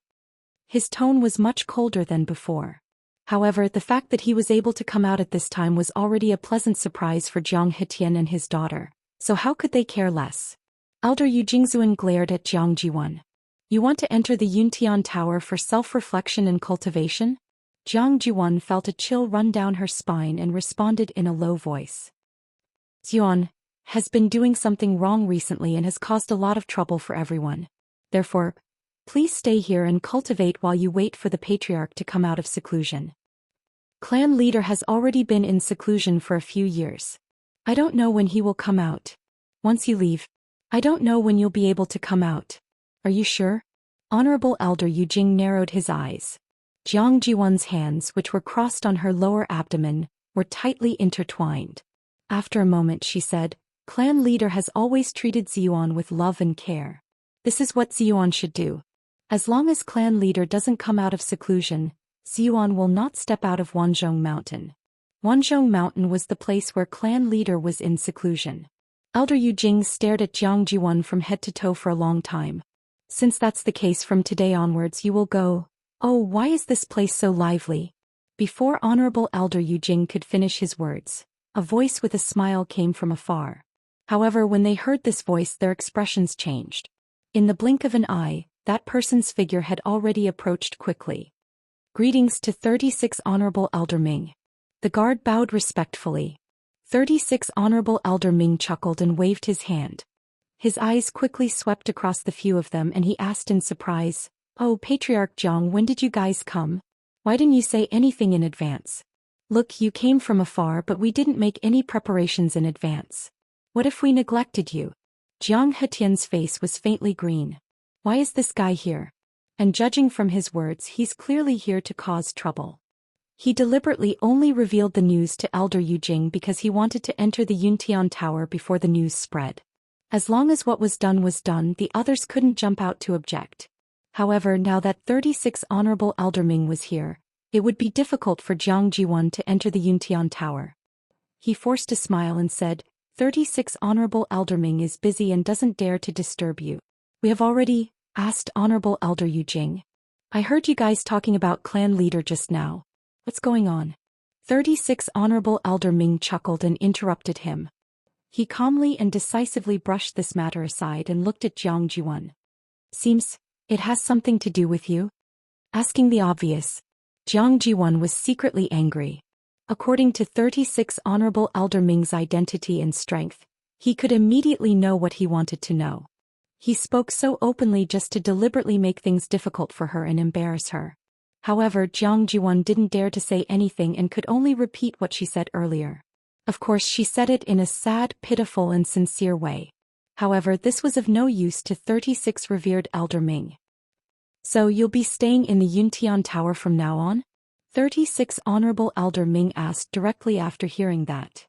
His tone was much colder than before. However, the fact that he was able to come out at this time was already a pleasant surprise for Jiang Hetian and his daughter, so how could they care less? Elder Yu Jingzuan glared at Jiang Jiwan. "You want to enter the Yuntian Tower for self-reflection and cultivation?" Jiang Jiwan felt a chill run down her spine and responded in a low voice. "Zion has been doing something wrong recently and has caused a lot of trouble for everyone. Therefore, please stay here and cultivate while you wait for the patriarch to come out of seclusion. Clan leader has already been in seclusion for a few years. I don't know when he will come out. Once you leave, I don't know when you'll be able to come out. Are you sure?" Honorable Elder Yu Jing narrowed his eyes. Jiang Jiwan's hands, which were crossed on her lower abdomen, were tightly intertwined. After a moment she said, "Clan leader has always treated Ziyuan with love and care. This is what Ziyuan should do. As long as clan leader doesn't come out of seclusion, Ziyuan will not step out of Wanzhong Mountain." Wanzhong Mountain was the place where clan leader was in seclusion. Elder Yu Jing stared at Jiang Jiwan from head to toe for a long time. "Since that's the case, from today onwards you will go. Oh, why is this place so lively?" Before Honorable Elder Yu Jing could finish his words, a voice with a smile came from afar. However, when they heard this voice, their expressions changed. In the blink of an eye, that person's figure had already approached quickly. "Greetings to 36 Honorable Elder Ming." The guard bowed respectfully. 36 Honorable Elder Ming chuckled and waved his hand. His eyes quickly swept across the few of them and he asked in surprise, "Oh, Patriarch Jiang, when did you guys come? Why didn't you say anything in advance? Look, you came from afar, but we didn't make any preparations in advance. What if we neglected you?" Jiang Hetian's face was faintly green. Why is this guy here? And judging from his words, he's clearly here to cause trouble. He deliberately only revealed the news to Elder Yu Jing because he wanted to enter the Yuntian Tower before the news spread. As long as what was done, the others couldn't jump out to object. However, now that 36 Honorable Elder Ming was here, it would be difficult for Jiang Jiwan to enter the Yuntian Tower. He forced a smile and said, 36 Honorable Elder Ming is busy and doesn't dare to disturb you. We have already asked Honorable Elder Yu Jing. I heard you guys talking about clan leader just now. What's going on? 36 Honorable Elder Ming chuckled and interrupted him. He calmly and decisively brushed this matter aside and looked at Jiang Jiwan. Seems it has something to do with you? Asking the obvious, Jiang Jiwan was secretly angry. According to 36 Honorable Elder Ming's identity and strength, he could immediately know what he wanted to know. He spoke so openly just to deliberately make things difficult for her and embarrass her. However, Jiang Jiwan didn't dare to say anything and could only repeat what she said earlier. Of course, she said it in a sad, pitiful and sincere way. However, this was of no use to 36 revered Elder Ming. So you'll be staying in the Yuntian Tower from now on? 36 Honorable Elder Ming asked directly after hearing that.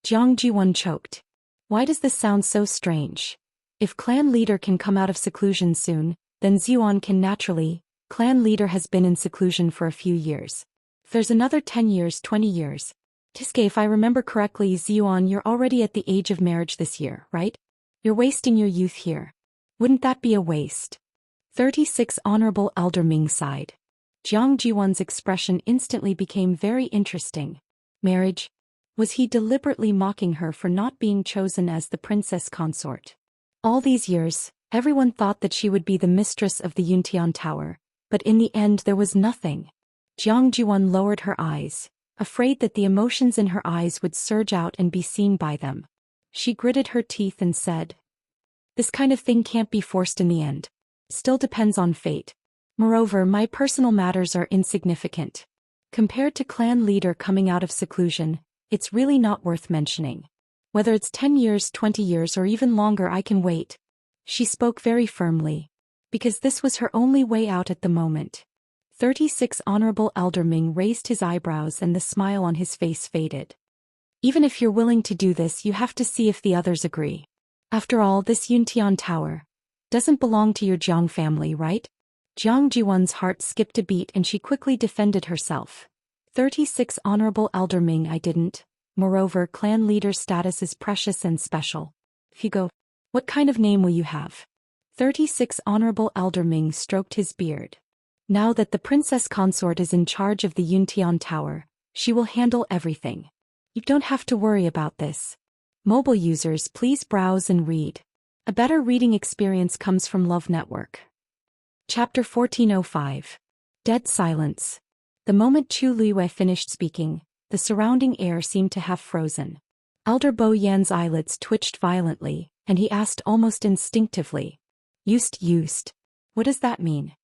Jiang Jiwan choked. Why does this sound so strange? If clan leader can come out of seclusion soon, then Xuan can naturally. Clan leader has been in seclusion for a few years. If there's another 10 years, 20 years. Tiske, if I remember correctly, Xuan, you're already at the age of marriage this year, right? You're wasting your youth here. Wouldn't that be a waste? 36 Honorable Elder Ming sighed. Jiang Jiwan's expression instantly became very interesting. Marriage? Was he deliberately mocking her for not being chosen as the princess consort? All these years, everyone thought that she would be the mistress of the Yuntian Tower, but in the end there was nothing. Jiang Jiwan lowered her eyes, afraid that the emotions in her eyes would surge out and be seen by them. She gritted her teeth and said, "This kind of thing can't be forced in the end. Still depends on fate. Moreover, my personal matters are insignificant. Compared to clan leader coming out of seclusion, it's really not worth mentioning. Whether it's 10 years, 20 years or even longer, I can wait." She spoke very firmly, because this was her only way out at the moment. 36 Honorable Elder Ming raised his eyebrows and the smile on his face faded. Even if you're willing to do this, you have to see if the others agree. After all, this Yuntian Tower doesn't belong to your Jiang family, right? Jiang Jiwan's heart skipped a beat and she quickly defended herself. 36 Honorable Elder Ming, I didn't. Moreover, clan leader status is precious and special. Figo, what kind of name will you have? 36 Honorable Elder Ming stroked his beard. Now that the princess consort is in charge of the Yuntian Tower, she will handle everything. You don't have to worry about this. Mobile users, please browse and read. A better reading experience comes from Love Network. Chapter 1405. Dead silence. The moment Chu Liwei finished speaking, the surrounding air seemed to have frozen. Elder Bo Yan's eyelids twitched violently, and he asked almost instinctively, Used. What does that mean?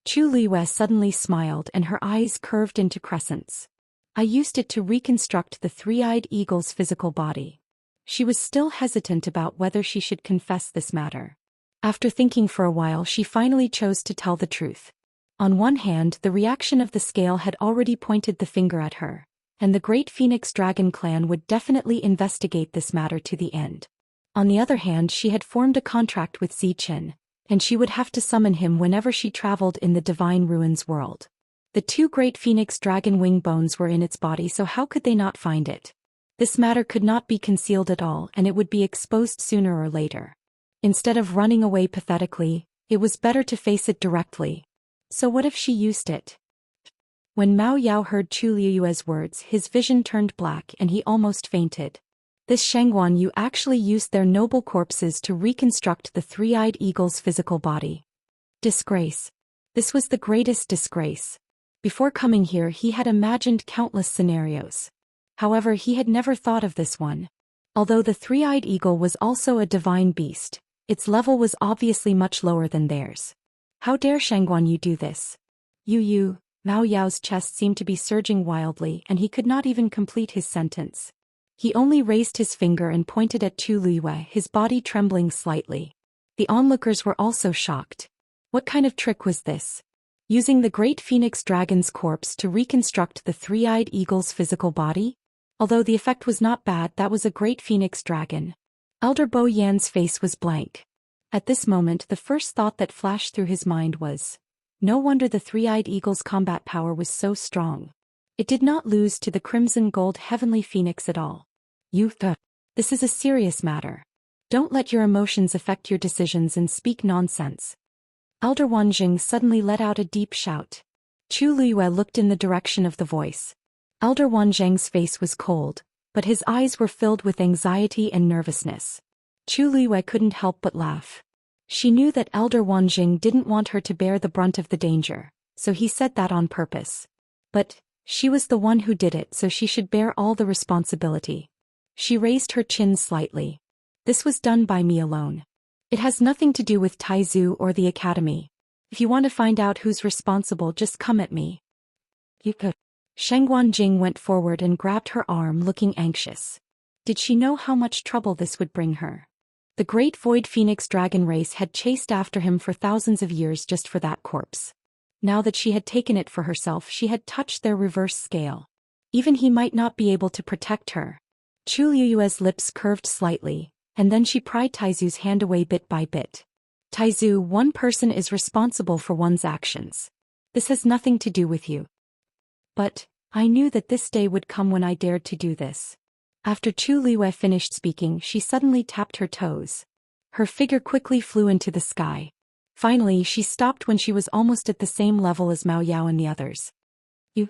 Chu Liwei suddenly smiled and her eyes curved into crescents. I used it to reconstruct the three-eyed eagle's physical body. She was still hesitant about whether she should confess this matter. After thinking for a while, she finally chose to tell the truth. On one hand, the reaction of the scale had already pointed the finger at her, and the Great Phoenix Dragon clan would definitely investigate this matter to the end. On the other hand, she had formed a contract with Zichen, and she would have to summon him whenever she traveled in the Divine Ruins world. The two Great Phoenix Dragon wing bones were in its body, so how could they not find it? This matter could not be concealed at all, and it would be exposed sooner or later. Instead of running away pathetically, it was better to face it directly. So what if she used it? When Mao Yao heard Chu Liu's words, his vision turned black and he almost fainted. This Shangguan Yu actually used their noble corpses to reconstruct the three-eyed eagle's physical body. Disgrace. This was the greatest disgrace. Before coming here, he had imagined countless scenarios. However, he had never thought of this one. Although the three-eyed eagle was also a divine beast, its level was obviously much lower than theirs. How dare Shangguan Yu do this? Yu, Mao Yao's chest seemed to be surging wildly and he could not even complete his sentence. He only raised his finger and pointed at Chu Liwei, his body trembling slightly. The onlookers were also shocked. What kind of trick was this? Using the Great Phoenix Dragon's corpse to reconstruct the three-eyed eagle's physical body? Although the effect was not bad, that was a Great Phoenix Dragon. Elder Bo Yan's face was blank. At this moment, the first thought that flashed through his mind was, no wonder the three-eyed eagle's combat power was so strong. It did not lose to the crimson gold heavenly phoenix at all. This is a serious matter. Don't let your emotions affect your decisions and speak nonsense. Elder Wanjing suddenly let out a deep shout. Chu Liyue looked in the direction of the voice. Elder Wanjing's face was cold, but his eyes were filled with anxiety and nervousness. Chu Liyue couldn't help but laugh. She knew that Elder Wanjing didn't want her to bear the brunt of the danger, so he said that on purpose. But she was the one who did it, so she should bear all the responsibility. She raised her chin slightly. This was done by me alone. It has nothing to do with Taizu or the academy. If you want to find out who's responsible, just come at me. You could. Sheng Wanjing went forward and grabbed her arm, looking anxious. Did she know how much trouble this would bring her? The great Void Phoenix dragon race had chased after him for thousands of years just for that corpse. Now that she had taken it for herself, she had touched their reverse scale. Even he might not be able to protect her. Chu Liyue's lips curved slightly, and then she pried Taizu's hand away bit by bit. Taizu, one person is responsible for one's actions. This has nothing to do with you. But I knew that this day would come when I dared to do this. After Chu Liyue finished speaking, she suddenly tapped her toes. Her figure quickly flew into the sky. Finally, she stopped when she was almost at the same level as Mao Yao and the others. You.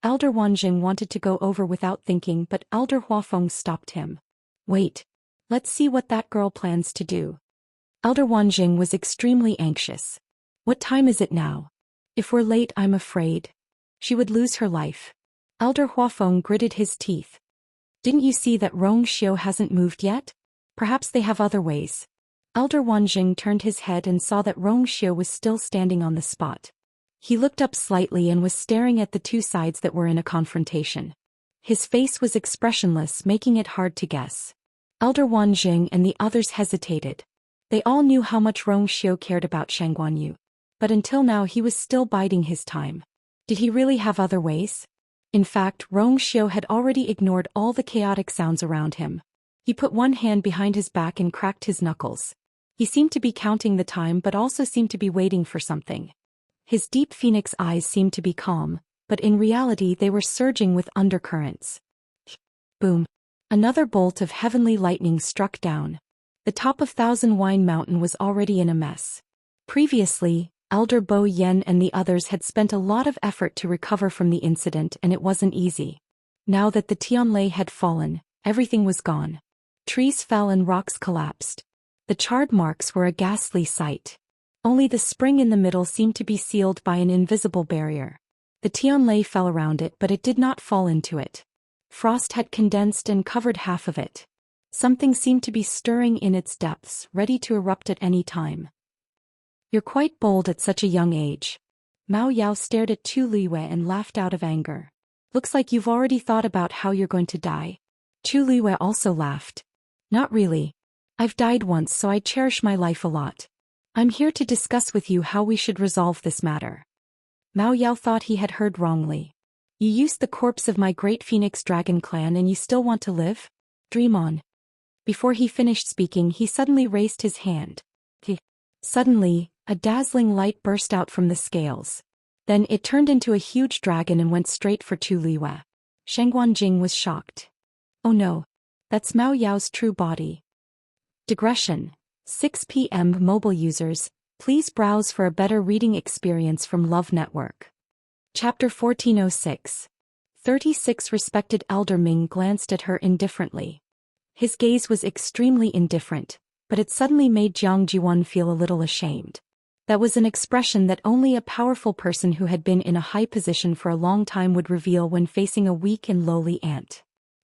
Elder Wanjing wanted to go over without thinking, but Elder Huafeng stopped him. Wait. Let's see what that girl plans to do. Elder Wanjing was extremely anxious. What time is it now? If we're late, I'm afraid she would lose her life. Elder Huafeng gritted his teeth. Didn't you see that Rong Xiu hasn't moved yet? Perhaps they have other ways. Elder Wanjing turned his head and saw that Rong Xiu was still standing on the spot. He looked up slightly and was staring at the two sides that were in a confrontation. His face was expressionless, making it hard to guess. Elder Wanjing and the others hesitated. They all knew how much Rong Xiu cared about Shang Guanyu. But until now he was still biding his time. Did he really have other ways? In fact, Rong Xiu had already ignored all the chaotic sounds around him. He put one hand behind his back and cracked his knuckles. He seemed to be counting the time but also seemed to be waiting for something. His deep phoenix eyes seemed to be calm, but in reality they were surging with undercurrents. Boom. Another bolt of heavenly lightning struck down. The top of Thousand Wine Mountain was already in a mess. Previously, Elder Bo Yen and the others had spent a lot of effort to recover from the incident, and it wasn't easy. Now that the Tianlei had fallen, everything was gone. Trees fell and rocks collapsed. The charred marks were a ghastly sight. Only the spring in the middle seemed to be sealed by an invisible barrier. The Tianlei fell around it, but it did not fall into it. Frost had condensed and covered half of it. Something seemed to be stirring in its depths, ready to erupt at any time. You're quite bold at such a young age. Mao Yao stared at Chu Liyue and laughed out of anger. Looks like you've already thought about how you're going to die. Chu Liyue also laughed. Not really. I've died once, so I cherish my life a lot. I'm here to discuss with you how we should resolve this matter. Mao Yao thought he had heard wrongly. You used the corpse of my great Phoenix Dragon clan and you still want to live? Dream on. Before he finished speaking, he suddenly raised his hand. Suddenly, a dazzling light burst out from the scales. Then it turned into a huge dragon and went straight for Chu Liyue. Sheng Guanjing was shocked. Oh no. That's Mao Yao's true body. Digression. 6 p.m. Mobile users, please browse for a better reading experience from Love Network. Chapter 1406. 36 Respected Elder Ming glanced at her indifferently. His gaze was extremely indifferent, but it suddenly made Jiang Jiwan feel a little ashamed. That was an expression that only a powerful person who had been in a high position for a long time would reveal when facing a weak and lowly ant.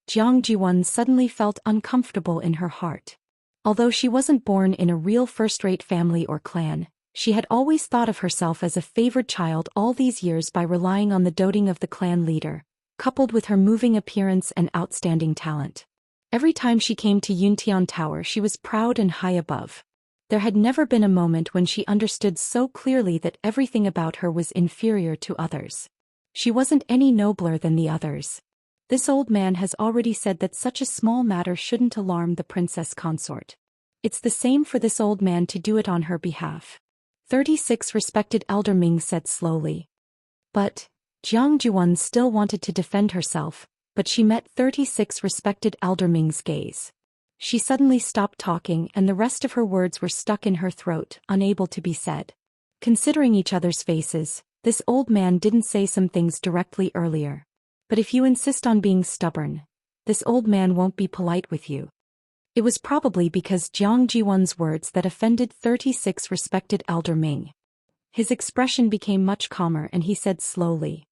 Jiang Jiwan suddenly felt uncomfortable in her heart. Although she wasn't born in a real first-rate family or clan, she had always thought of herself as a favored child all these years by relying on the doting of the clan leader, coupled with her moving appearance and outstanding talent. Every time she came to Yuntian Tower, she was proud and high above. There had never been a moment when she understood so clearly that everything about her was inferior to others. She wasn't any nobler than the others. This old man has already said that such a small matter shouldn't alarm the princess consort. It's the same for this old man to do it on her behalf. 36 Respected Elder Ming said slowly. But Jiang Jiwan still wanted to defend herself, but she met 36 Respected Elder Ming's gaze. She suddenly stopped talking and the rest of her words were stuck in her throat, unable to be said. Considering each other's faces, this old man didn't say some things directly earlier. But if you insist on being stubborn, this old man won't be polite with you. It was probably because Jiang Jiwan's words that offended 36 respected Elder Ming. His expression became much calmer and he said slowly,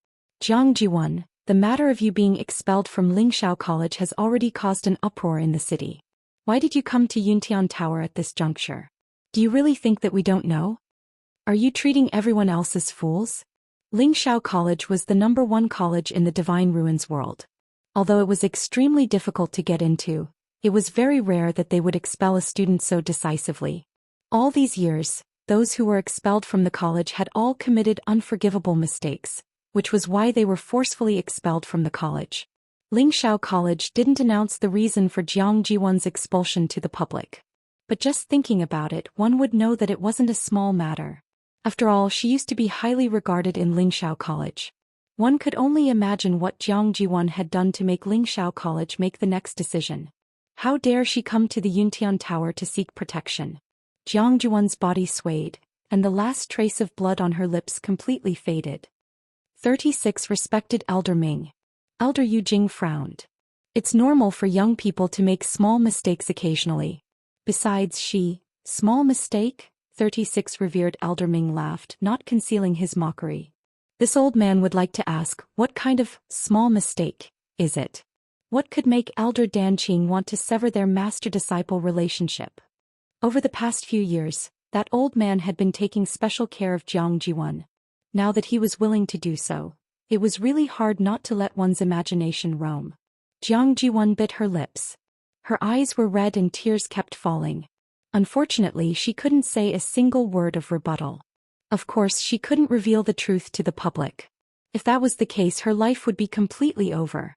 Jiang Jiwan, the matter of you being expelled from Lingxiao College has already caused an uproar in the city. Why did you come to Yuntian Tower at this juncture? Do you really think that we don't know? Are you treating everyone else as fools? Lingxiao College was the #1 college in the Divine Ruins world. Although it was extremely difficult to get into, it was very rare that they would expel a student so decisively. All these years, those who were expelled from the college had all committed unforgivable mistakes, which was why they were forcefully expelled from the college. Lingxiao College didn't announce the reason for Jiang Jiwan's expulsion to the public. But just thinking about it, one would know that it wasn't a small matter. After all, she used to be highly regarded in Lingxiao College. One could only imagine what Jiang Jiwan had done to make Lingxiao College make the next decision. How dare she come to the Yuntian Tower to seek protection? Jiang Jiwan's body swayed, and the last trace of blood on her lips completely faded. 36 respected Elder Ming. Elder Yu Jing frowned. It's normal for young people to make small mistakes occasionally. Besides small mistake? 36 revered Elder Ming laughed, not concealing his mockery. This old man would like to ask, what kind of small mistake is it? What could make Elder Danqing want to sever their master-disciple relationship? Over the past few years, that old man had been taking special care of Jiang Jiwan. Now that he was willing to do so, it was really hard not to let one's imagination roam. Jiang Jiwan bit her lips. Her eyes were red and tears kept falling. Unfortunately, she couldn't say a single word of rebuttal. Of course, she couldn't reveal the truth to the public. If that was the case, her life would be completely over.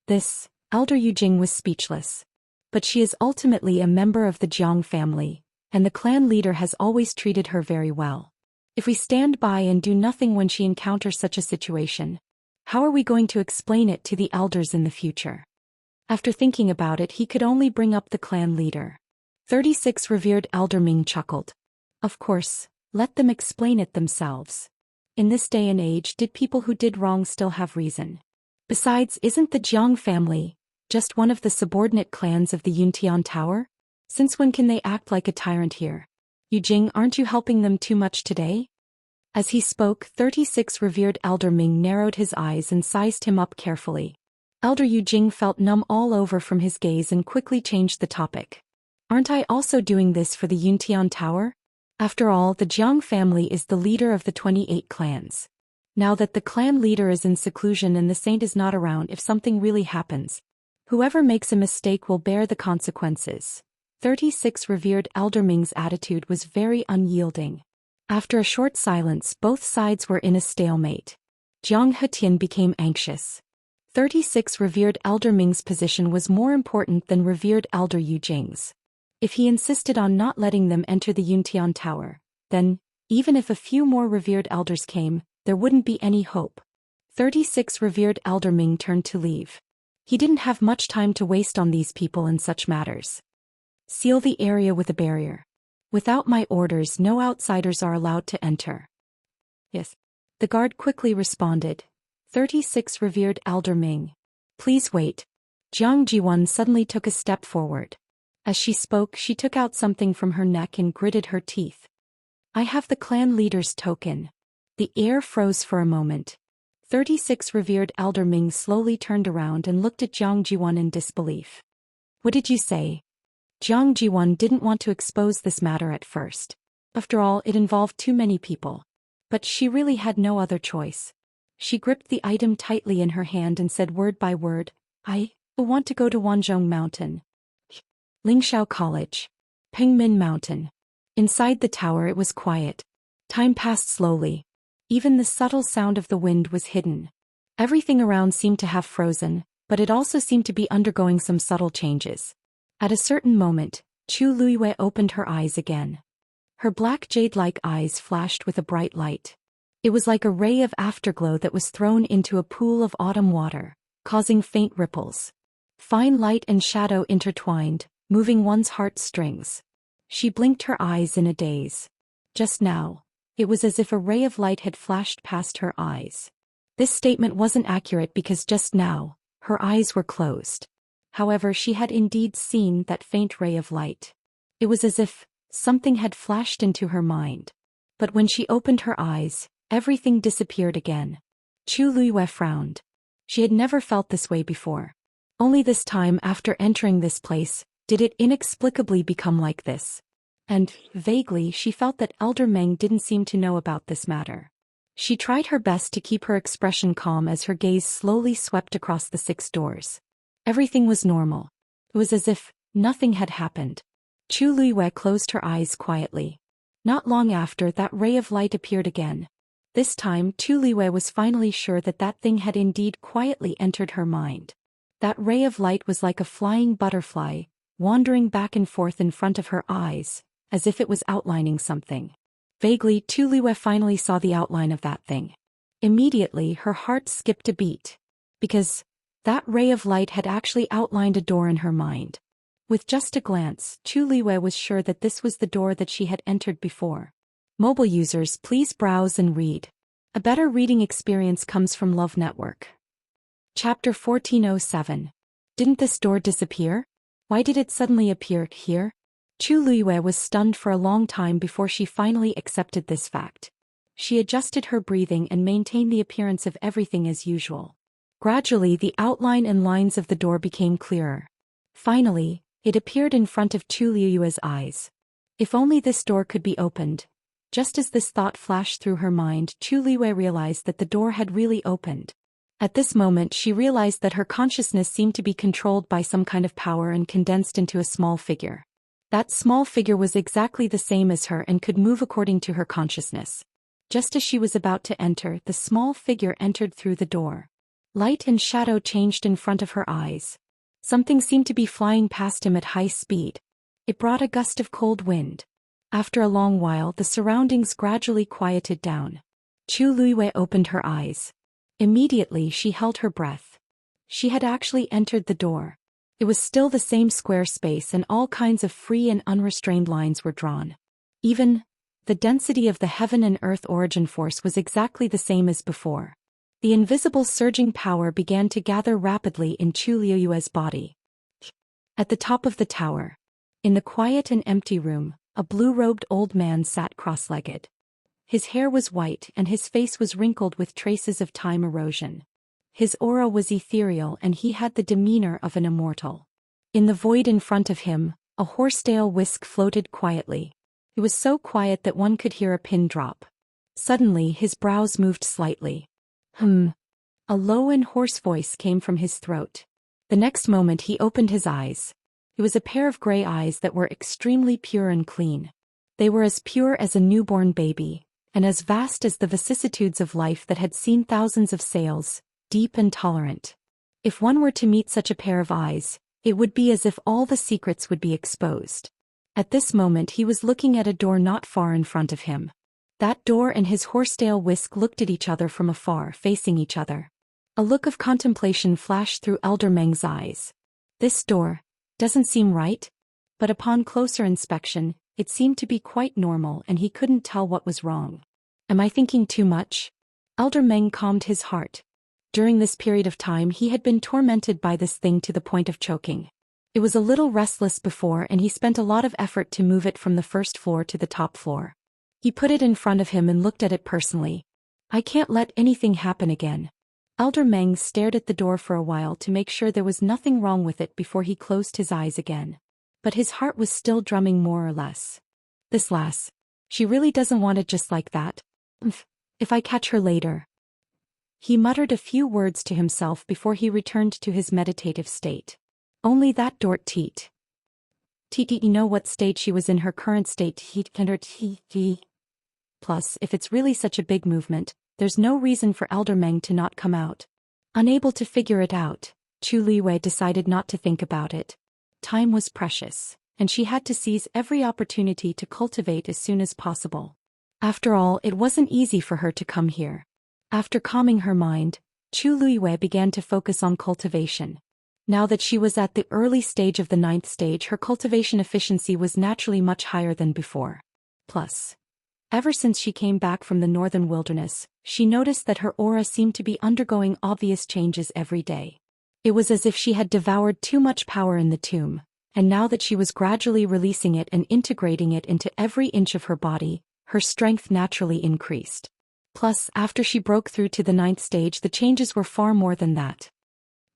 This, Elder Yu Jing was speechless. But she is ultimately a member of the Jiang family, and the clan leader has always treated her very well. If we stand by and do nothing when she encounters such a situation, how are we going to explain it to the elders in the future? After thinking about it, he could only bring up the clan leader. 36 revered Elder Ming chuckled. Of course, let them explain it themselves. In this day and age, did people who did wrong still have reason? Besides, isn't the Jiang family just one of the subordinate clans of the Yuntian Tower? Since when can they act like a tyrant here? Yu Jing, aren't you helping them too much today? As he spoke, 36 revered Elder Ming narrowed his eyes and sized him up carefully. Elder Yu Jing felt numb all over from his gaze and quickly changed the topic. Aren't I also doing this for the Yuntian Tower? After all, the Jiang family is the leader of the 28 clans. Now that the clan leader is in seclusion and the saint is not around, if something really happens, whoever makes a mistake will bear the consequences. 36 revered Elder Ming's attitude was very unyielding. After a short silence, both sides were in a stalemate. Jiang Hetian became anxious. 36 revered Elder Ming's position was more important than revered Elder Yu Jing's. If he insisted on not letting them enter the Yuntian Tower, then, even if a few more revered elders came, there wouldn't be any hope. 36 revered Elder Ming turned to leave. He didn't have much time to waste on these people in such matters. Seal the area with a barrier. Without my orders, no outsiders are allowed to enter. Yes. The guard quickly responded. 36 revered Elder Ming. Please wait. Jiang Jiwan suddenly took a step forward. As she spoke, she took out something from her neck and gritted her teeth. I have the clan leader's token. The air froze for a moment. 36 revered Elder Ming slowly turned around and looked at Jiang Jiwan in disbelief. What did you say? Jiang Jiwan didn't want to expose this matter at first. After all, it involved too many people. But she really had no other choice. She gripped the item tightly in her hand and said word by word, I want to go to Wanzhong Mountain. Lingxiao College. Pengmin Mountain. Inside the tower it was quiet. Time passed slowly. Even the subtle sound of the wind was hidden. Everything around seemed to have frozen, but it also seemed to be undergoing some subtle changes. At a certain moment, Chu Luiyue opened her eyes again. Her black jade-like eyes flashed with a bright light. It was like a ray of afterglow that was thrown into a pool of autumn water, causing faint ripples. Fine light and shadow intertwined, moving one's heartstrings. She blinked her eyes in a daze. Just now, it was as if a ray of light had flashed past her eyes. This statement wasn't accurate because just now, her eyes were closed. However, she had indeed seen that faint ray of light. It was as if something had flashed into her mind. But when she opened her eyes, everything disappeared again. Chu Luiyue frowned. She had never felt this way before. Only this time after entering this place, did it inexplicably become like this. And, vaguely, she felt that Elder Meng didn't seem to know about this matter. She tried her best to keep her expression calm as her gaze slowly swept across the 6 doors. Everything was normal. It was as if nothing had happened. Chu Luiyue closed her eyes quietly. Not long after, that ray of light appeared again. This time, Chu Luiyue was finally sure that that thing had indeed quietly entered her mind. That ray of light was like a flying butterfly, wandering back and forth in front of her eyes, as if it was outlining something. Vaguely, Chu Luiyue finally saw the outline of that thing. Immediately, her heart skipped a beat. Because that ray of light had actually outlined a door in her mind. With just a glance, Chu Luiyue was sure that this was the door that she had entered before. Mobile users, please browse and read. A better reading experience comes from Love Network. Chapter 1407. Didn't this door disappear? Why did it suddenly appear here? Chu Luiyue was stunned for a long time before she finally accepted this fact. She adjusted her breathing and maintained the appearance of everything as usual. Gradually, the outline and lines of the door became clearer. Finally, it appeared in front of Chu Luiyue's eyes. If only this door could be opened. Just as this thought flashed through her mind, Chu Luiyue realized that the door had really opened. At this moment, she realized that her consciousness seemed to be controlled by some kind of power and condensed into a small figure. That small figure was exactly the same as her and could move according to her consciousness. Just as she was about to enter, the small figure entered through the door. Light and shadow changed in front of her eyes. Something seemed to be flying past him at high speed. It brought a gust of cold wind. After a long while, the surroundings gradually quieted down. Chu Luiyue opened her eyes. Immediately, she held her breath. She had actually entered the door. It was still the same square space and all kinds of free and unrestrained lines were drawn. Even the density of the heaven and earth origin force was exactly the same as before. The invisible surging power began to gather rapidly in Chu Luiyue's body. At the top of the tower, in the quiet and empty room, a blue-robed old man sat cross-legged. His hair was white and his face was wrinkled with traces of time erosion. His aura was ethereal and he had the demeanor of an immortal. In the void in front of him, a horsetail whisk floated quietly. It was so quiet that one could hear a pin drop. Suddenly his brows moved slightly. A low and hoarse voice came from his throat. The next moment he opened his eyes. It was a pair of gray eyes that were extremely pure and clean. They were as pure as a newborn baby, and as vast as the vicissitudes of life that had seen thousands of sails, deep and tolerant. If one were to meet such a pair of eyes, it would be as if all the secrets would be exposed. At this moment he was looking at a door not far in front of him. That door and his horsetail whisk looked at each other from afar, facing each other. A look of contemplation flashed through Elder Meng's eyes. This door doesn't seem right? But upon closer inspection, it seemed to be quite normal and he couldn't tell what was wrong. Am I thinking too much? Elder Meng calmed his heart. During this period of time he had been tormented by this thing to the point of choking. It was a little restless before and he spent a lot of effort to move it from the first floor to the top floor. He put it in front of him and looked at it personally. I can't let anything happen again. Elder Meng stared at the door for a while to make sure there was nothing wrong with it before he closed his eyes again. But his heart was still drumming more or less. This lass. She really doesn't want it just like that. If I catch her later. He muttered a few words to himself before he returned to his meditative state. Only that Dort teat. You know what state she was in her current state. Plus, if it's really such a big movement, there's no reason for Elder Meng to not come out. Unable to figure it out, Chu Luiyue decided not to think about it. Time was precious, and she had to seize every opportunity to cultivate as soon as possible. After all, it wasn't easy for her to come here. After calming her mind, Chu Luiyue began to focus on cultivation. Now that she was at the early stage of the 9th stage, her cultivation efficiency was naturally much higher than before. Plus, ever since she came back from the northern wilderness, she noticed that her aura seemed to be undergoing obvious changes every day. It was as if she had devoured too much power in the tomb, and now that she was gradually releasing it and integrating it into every inch of her body, her strength naturally increased. Plus, after she broke through to the 9th stage, the changes were far more than that.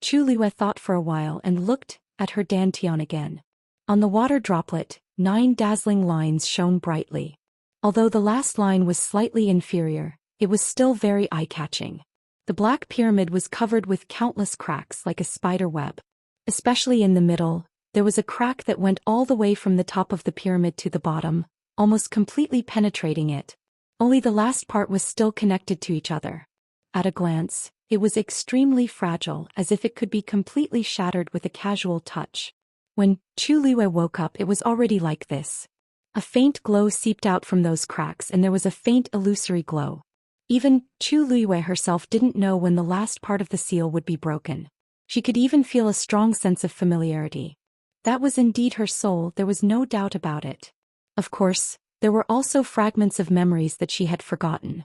Chu Liyue thought for a while and looked at her dantian again. On the water droplet, 9 dazzling lines shone brightly. Although the last line was slightly inferior, it was still very eye-catching. The black pyramid was covered with countless cracks like a spider web. Especially in the middle, there was a crack that went all the way from the top of the pyramid to the bottom, almost completely penetrating it. Only the last part was still connected to each other. At a glance, it was extremely fragile, as if it could be completely shattered with a casual touch. When Chu Liyue woke up, it was already like this. A faint glow seeped out from those cracks, and there was a faint illusory glow. Even Chu Liyue herself didn't know when the last part of the seal would be broken. She could even feel a strong sense of familiarity. That was indeed her soul, there was no doubt about it. Of course, there were also fragments of memories that she had forgotten.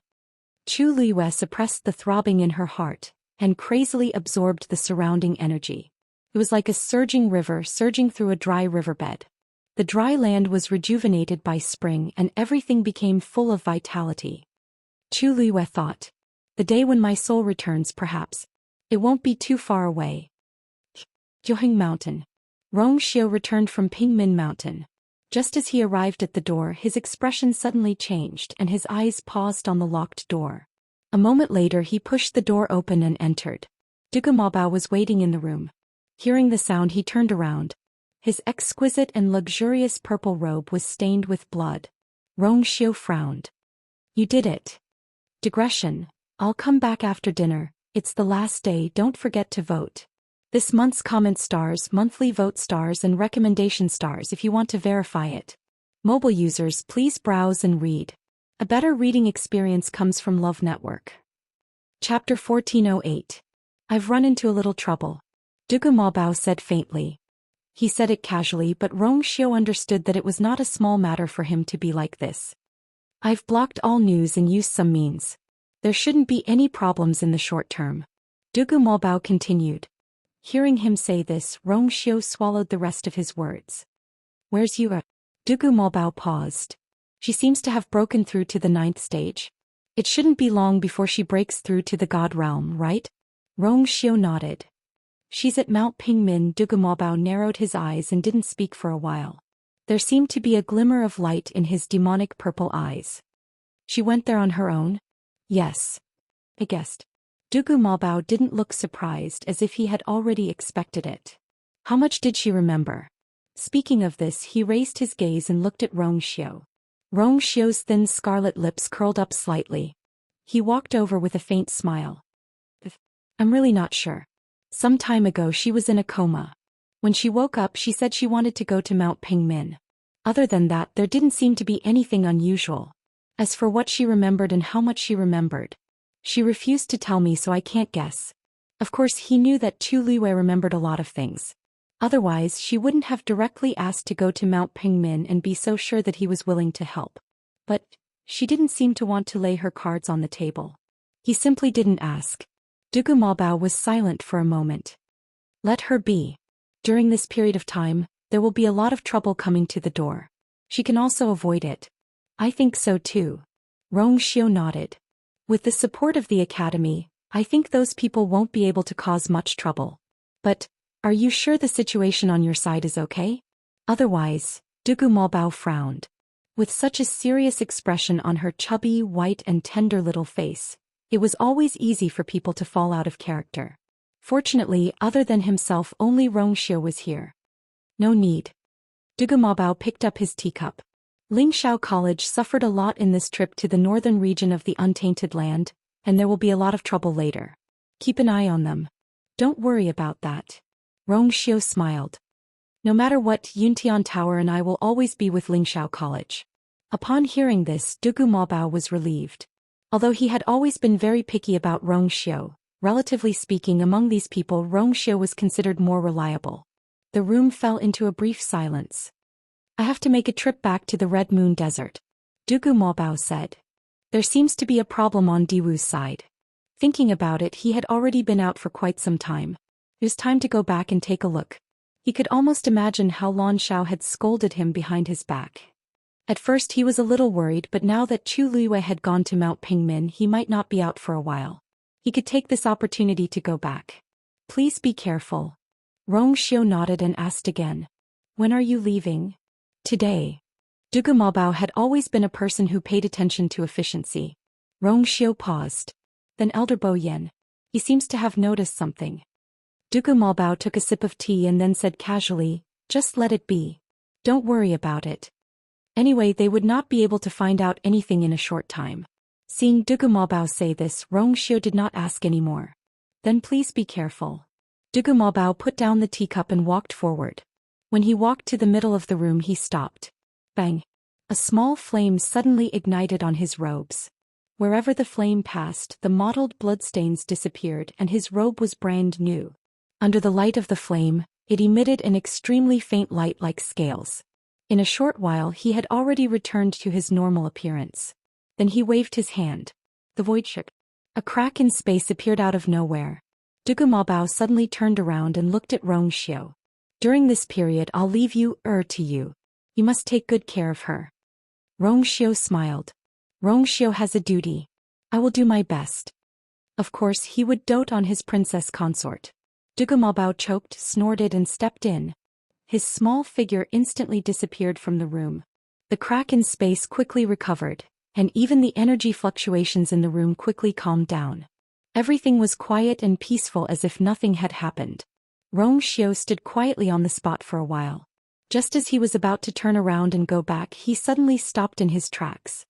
Chu Liyue suppressed the throbbing in her heart, and crazily absorbed the surrounding energy. It was like a surging river surging through a dry riverbed. The dry land was rejuvenated by spring, and everything became full of vitality. Chu Liyue thought, the day when my soul returns, perhaps. It won't be too far away. Jiuheng Mountain. Rongxiu returned from Pingmin Mountain. Just as he arrived at the door, his expression suddenly changed and his eyes paused on the locked door. A moment later he pushed the door open and entered. Dugu Maobao was waiting in the room. Hearing the sound, he turned around. His exquisite and luxurious purple robe was stained with blood. Rongxiu frowned. You did it. Digression. I'll come back after dinner. It's the last day, don't forget to vote. This month's comment stars, monthly vote stars and recommendation stars if you want to verify it. Mobile users, please browse and read. A better reading experience comes from Love Network. Chapter 1408. I've run into a little trouble. Dugu Maobao said faintly. He said it casually, but Rongxiu understood that it was not a small matter for him to be like this. I've blocked all news and used some means. There shouldn't be any problems in the short term. Dugu Maobao continued. Hearing him say this, Rongxiu swallowed the rest of his words. Where's Yue? Dugu Maobao paused. She seems to have broken through to the 9th stage. It shouldn't be long before she breaks through to the God realm, right? Rongxiu nodded. She's at Mount Pingmin. Dugu Maobao narrowed his eyes and didn't speak for a while. There seemed to be a glimmer of light in his demonic purple eyes. She went there on her own? Yes. I guessed. Dugu Maobao didn't look surprised, as if he had already expected it. How much did she remember? Speaking of this, he raised his gaze and looked at Rongxiu. Rongxiu's thin scarlet lips curled up slightly. He walked over with a faint smile. I'm really not sure. Some time ago she was in a coma. When she woke up, she said she wanted to go to Mount Pingmin. Other than that, there didn't seem to be anything unusual. As for what she remembered and how much she remembered, she refused to tell me, so I can't guess. Of course, he knew that Chu Liyue remembered a lot of things. Otherwise, she wouldn't have directly asked to go to Mount Pingmin and be so sure that he was willing to help. But she didn't seem to want to lay her cards on the table. He simply didn't ask. Dugu Maobao was silent for a moment. Let her be. During this period of time, there will be a lot of trouble coming to the door. She can also avoid it. I think so too. Rongxiu nodded. With the support of the academy, I think those people won't be able to cause much trouble. But, are you sure the situation on your side is okay? Otherwise, Dugu Maobao frowned. With such a serious expression on her chubby, white and tender little face, it was always easy for people to fall out of character. Fortunately, other than himself, only Rongxiu was here. No need. Dugu Maobao picked up his teacup. Lingxiao College suffered a lot in this trip to the northern region of the Untainted Land, and there will be a lot of trouble later. Keep an eye on them. Don't worry about that. Rongxiu smiled. No matter what, Yuntian Tower and I will always be with Lingxiao College. Upon hearing this, Dugu Maobao was relieved. Although he had always been very picky about Rongxiu, Relatively speaking, among these people, Wuxia was considered more reliable. The room fell into a brief silence. I have to make a trip back to the Red Moon Desert, Dugu Maobao said. There seems to be a problem on Diwu's side. Thinking about it, he had already been out for quite some time. It was time to go back and take a look. He could almost imagine how Lan Xiao had scolded him behind his back. At first he was a little worried, but now that Chu Luiwei had gone to Mount Pingmin, he might not be out for a while. He could take this opportunity to go back. Please be careful. Wuxia nodded and asked again. When are you leaving? Today. Dugu Maobao had always been a person who paid attention to efficiency. Wuxia paused. Then Elder Bo Yen. He seems to have noticed something. Dugu Maobao took a sip of tea and then said casually, just let it be. Don't worry about it. Anyway, they would not be able to find out anything in a short time. Seeing Dugu Maobao say this, Wuxia did not ask any more. Then please be careful. Dugu Maobao put down the teacup and walked forward. When he walked to the middle of the room, he stopped. Bang! A small flame suddenly ignited on his robes. Wherever the flame passed, the mottled bloodstains disappeared and his robe was brand new. Under the light of the flame, it emitted an extremely faint light like scales. In a short while he had already returned to his normal appearance. Then he waved his hand. The void shook. A crack in space appeared out of nowhere. Dugu Maobao suddenly turned around and looked at Wuxia. During this period I'll leave you to you. You must take good care of her. Wuxia smiled. Wuxia has a duty. I will do my best. Of course he would dote on his princess consort. Dugu Maobao choked, snorted and stepped in. His small figure instantly disappeared from the room. The crack in space quickly recovered, and even the energy fluctuations in the room quickly calmed down. Everything was quiet and peaceful as if nothing had happened. Wuxia stood quietly on the spot for a while. Just as he was about to turn around and go back, he suddenly stopped in his tracks.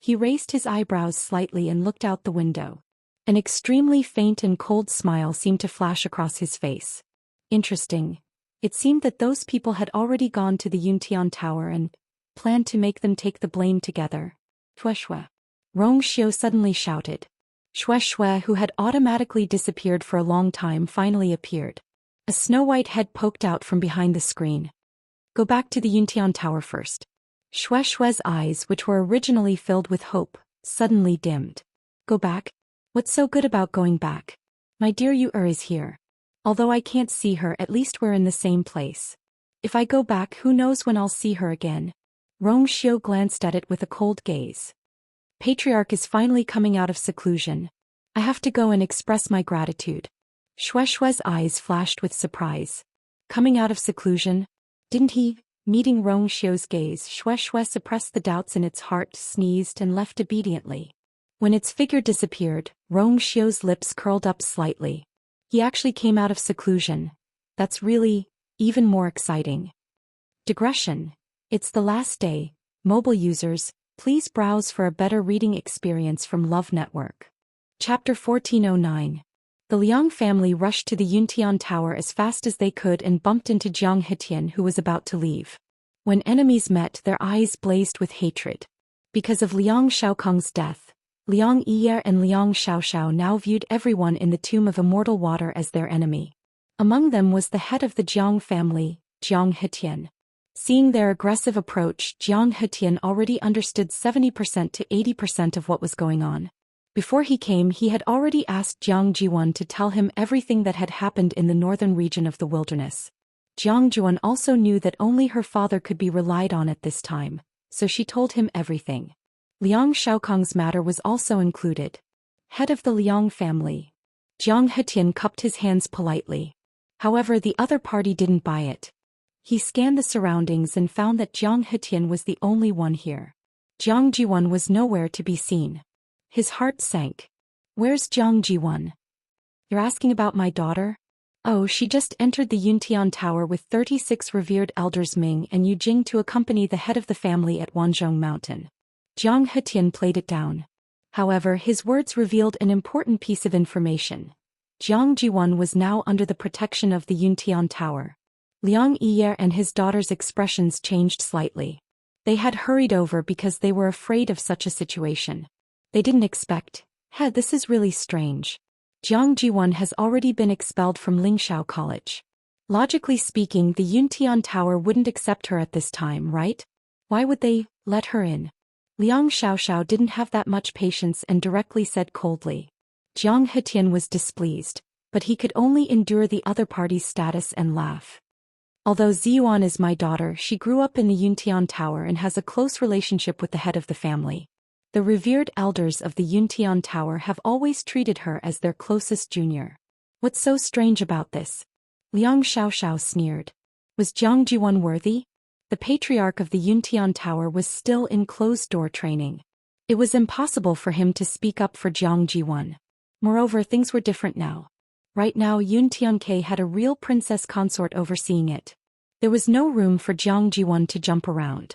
He raised his eyebrows slightly and looked out the window. An extremely faint and cold smile seemed to flash across his face. Interesting. It seemed that those people had already gone to the Yuntian Tower and planned to make them take the blame together. Shueshue. Wuxia suddenly shouted. Shueshue, who had automatically disappeared for a long time, finally appeared. A snow-white head poked out from behind the screen. Go back to the Yuntian Tower first. Shueshue's eyes, which were originally filled with hope, suddenly dimmed. Go back? What's so good about going back? My dear Yu-er is here. Although I can't see her, at least we're in the same place. If I go back, who knows when I'll see her again? Wuxia glanced at it with a cold gaze. Patriarch is finally coming out of seclusion. I have to go and express my gratitude. Shueshue's eyes flashed with surprise. Coming out of seclusion? Didn't he? Meeting Wuxia's gaze, Shueshue suppressed the doubts in its heart, sneezed and left obediently. When its figure disappeared, Wuxia's lips curled up slightly. He actually came out of seclusion. That's really even more exciting. Digression. It's the last day. Mobile users, please browse for a better reading experience from Love Network. Chapter 1409. The Liang family rushed to the Yuntian Tower as fast as they could and bumped into Jiang Hetian, who was about to leave. When enemies met, their eyes blazed with hatred. Because of Liang Shaokong's death, Liang Yi'er and Liang Xiaoxiao now viewed everyone in the Tomb of Immortal Water as their enemy. Among them was the head of the Jiang family, Jiang Hetian. Seeing their aggressive approach, Jiang Hetian already understood 70% to 80% of what was going on. Before he came, he had already asked Jiang Jiwan to tell him everything that had happened in the northern region of the wilderness. Jiang Jiwan also knew that only her father could be relied on at this time, so she told him everything. Liang Shaokong's matter was also included. Head of the Liang family. Jiang Hetian cupped his hands politely. However, the other party didn't buy it. He scanned the surroundings and found that Jiang Hetian was the only one here. Jiang Jiwan was nowhere to be seen. His heart sank. Where's Jiang Jiwan? You're asking about my daughter? Oh, she just entered the Yuntian Tower with 36 revered elders Ming and Yu Jing to accompany the head of the family at Wanzhong Mountain. Jiang Hetian played it down. However, his words revealed an important piece of information. Jiang Jiwan was now under the protection of the Yuntian Tower. Liang Yi'er and his daughter's expressions changed slightly. They had hurried over because they were afraid of such a situation. They didn't expect, this is really strange. Jiang Jiwan has already been expelled from Lingxiao College. Logically speaking, the Yuntian Tower wouldn't accept her at this time, right? Why would they let her in? Liang Xiaoxiao didn't have that much patience and directly said coldly. Jiang Hetian was displeased, but he could only endure the other party's status and laugh. Although Ziyuan is my daughter, she grew up in the Yuntian Tower and has a close relationship with the head of the family. The revered elders of the Yuntian Tower have always treated her as their closest junior. What's so strange about this? Liang Xiaoxiao sneered. Was Jiang Jiwan worthy? The patriarch of the Yuntian Tower was still in closed-door training. It was impossible for him to speak up for Jiang Jiwan. Moreover, things were different now. Right now Yuntianke had a real princess consort overseeing it. There was no room for Jiang Jiwan to jump around.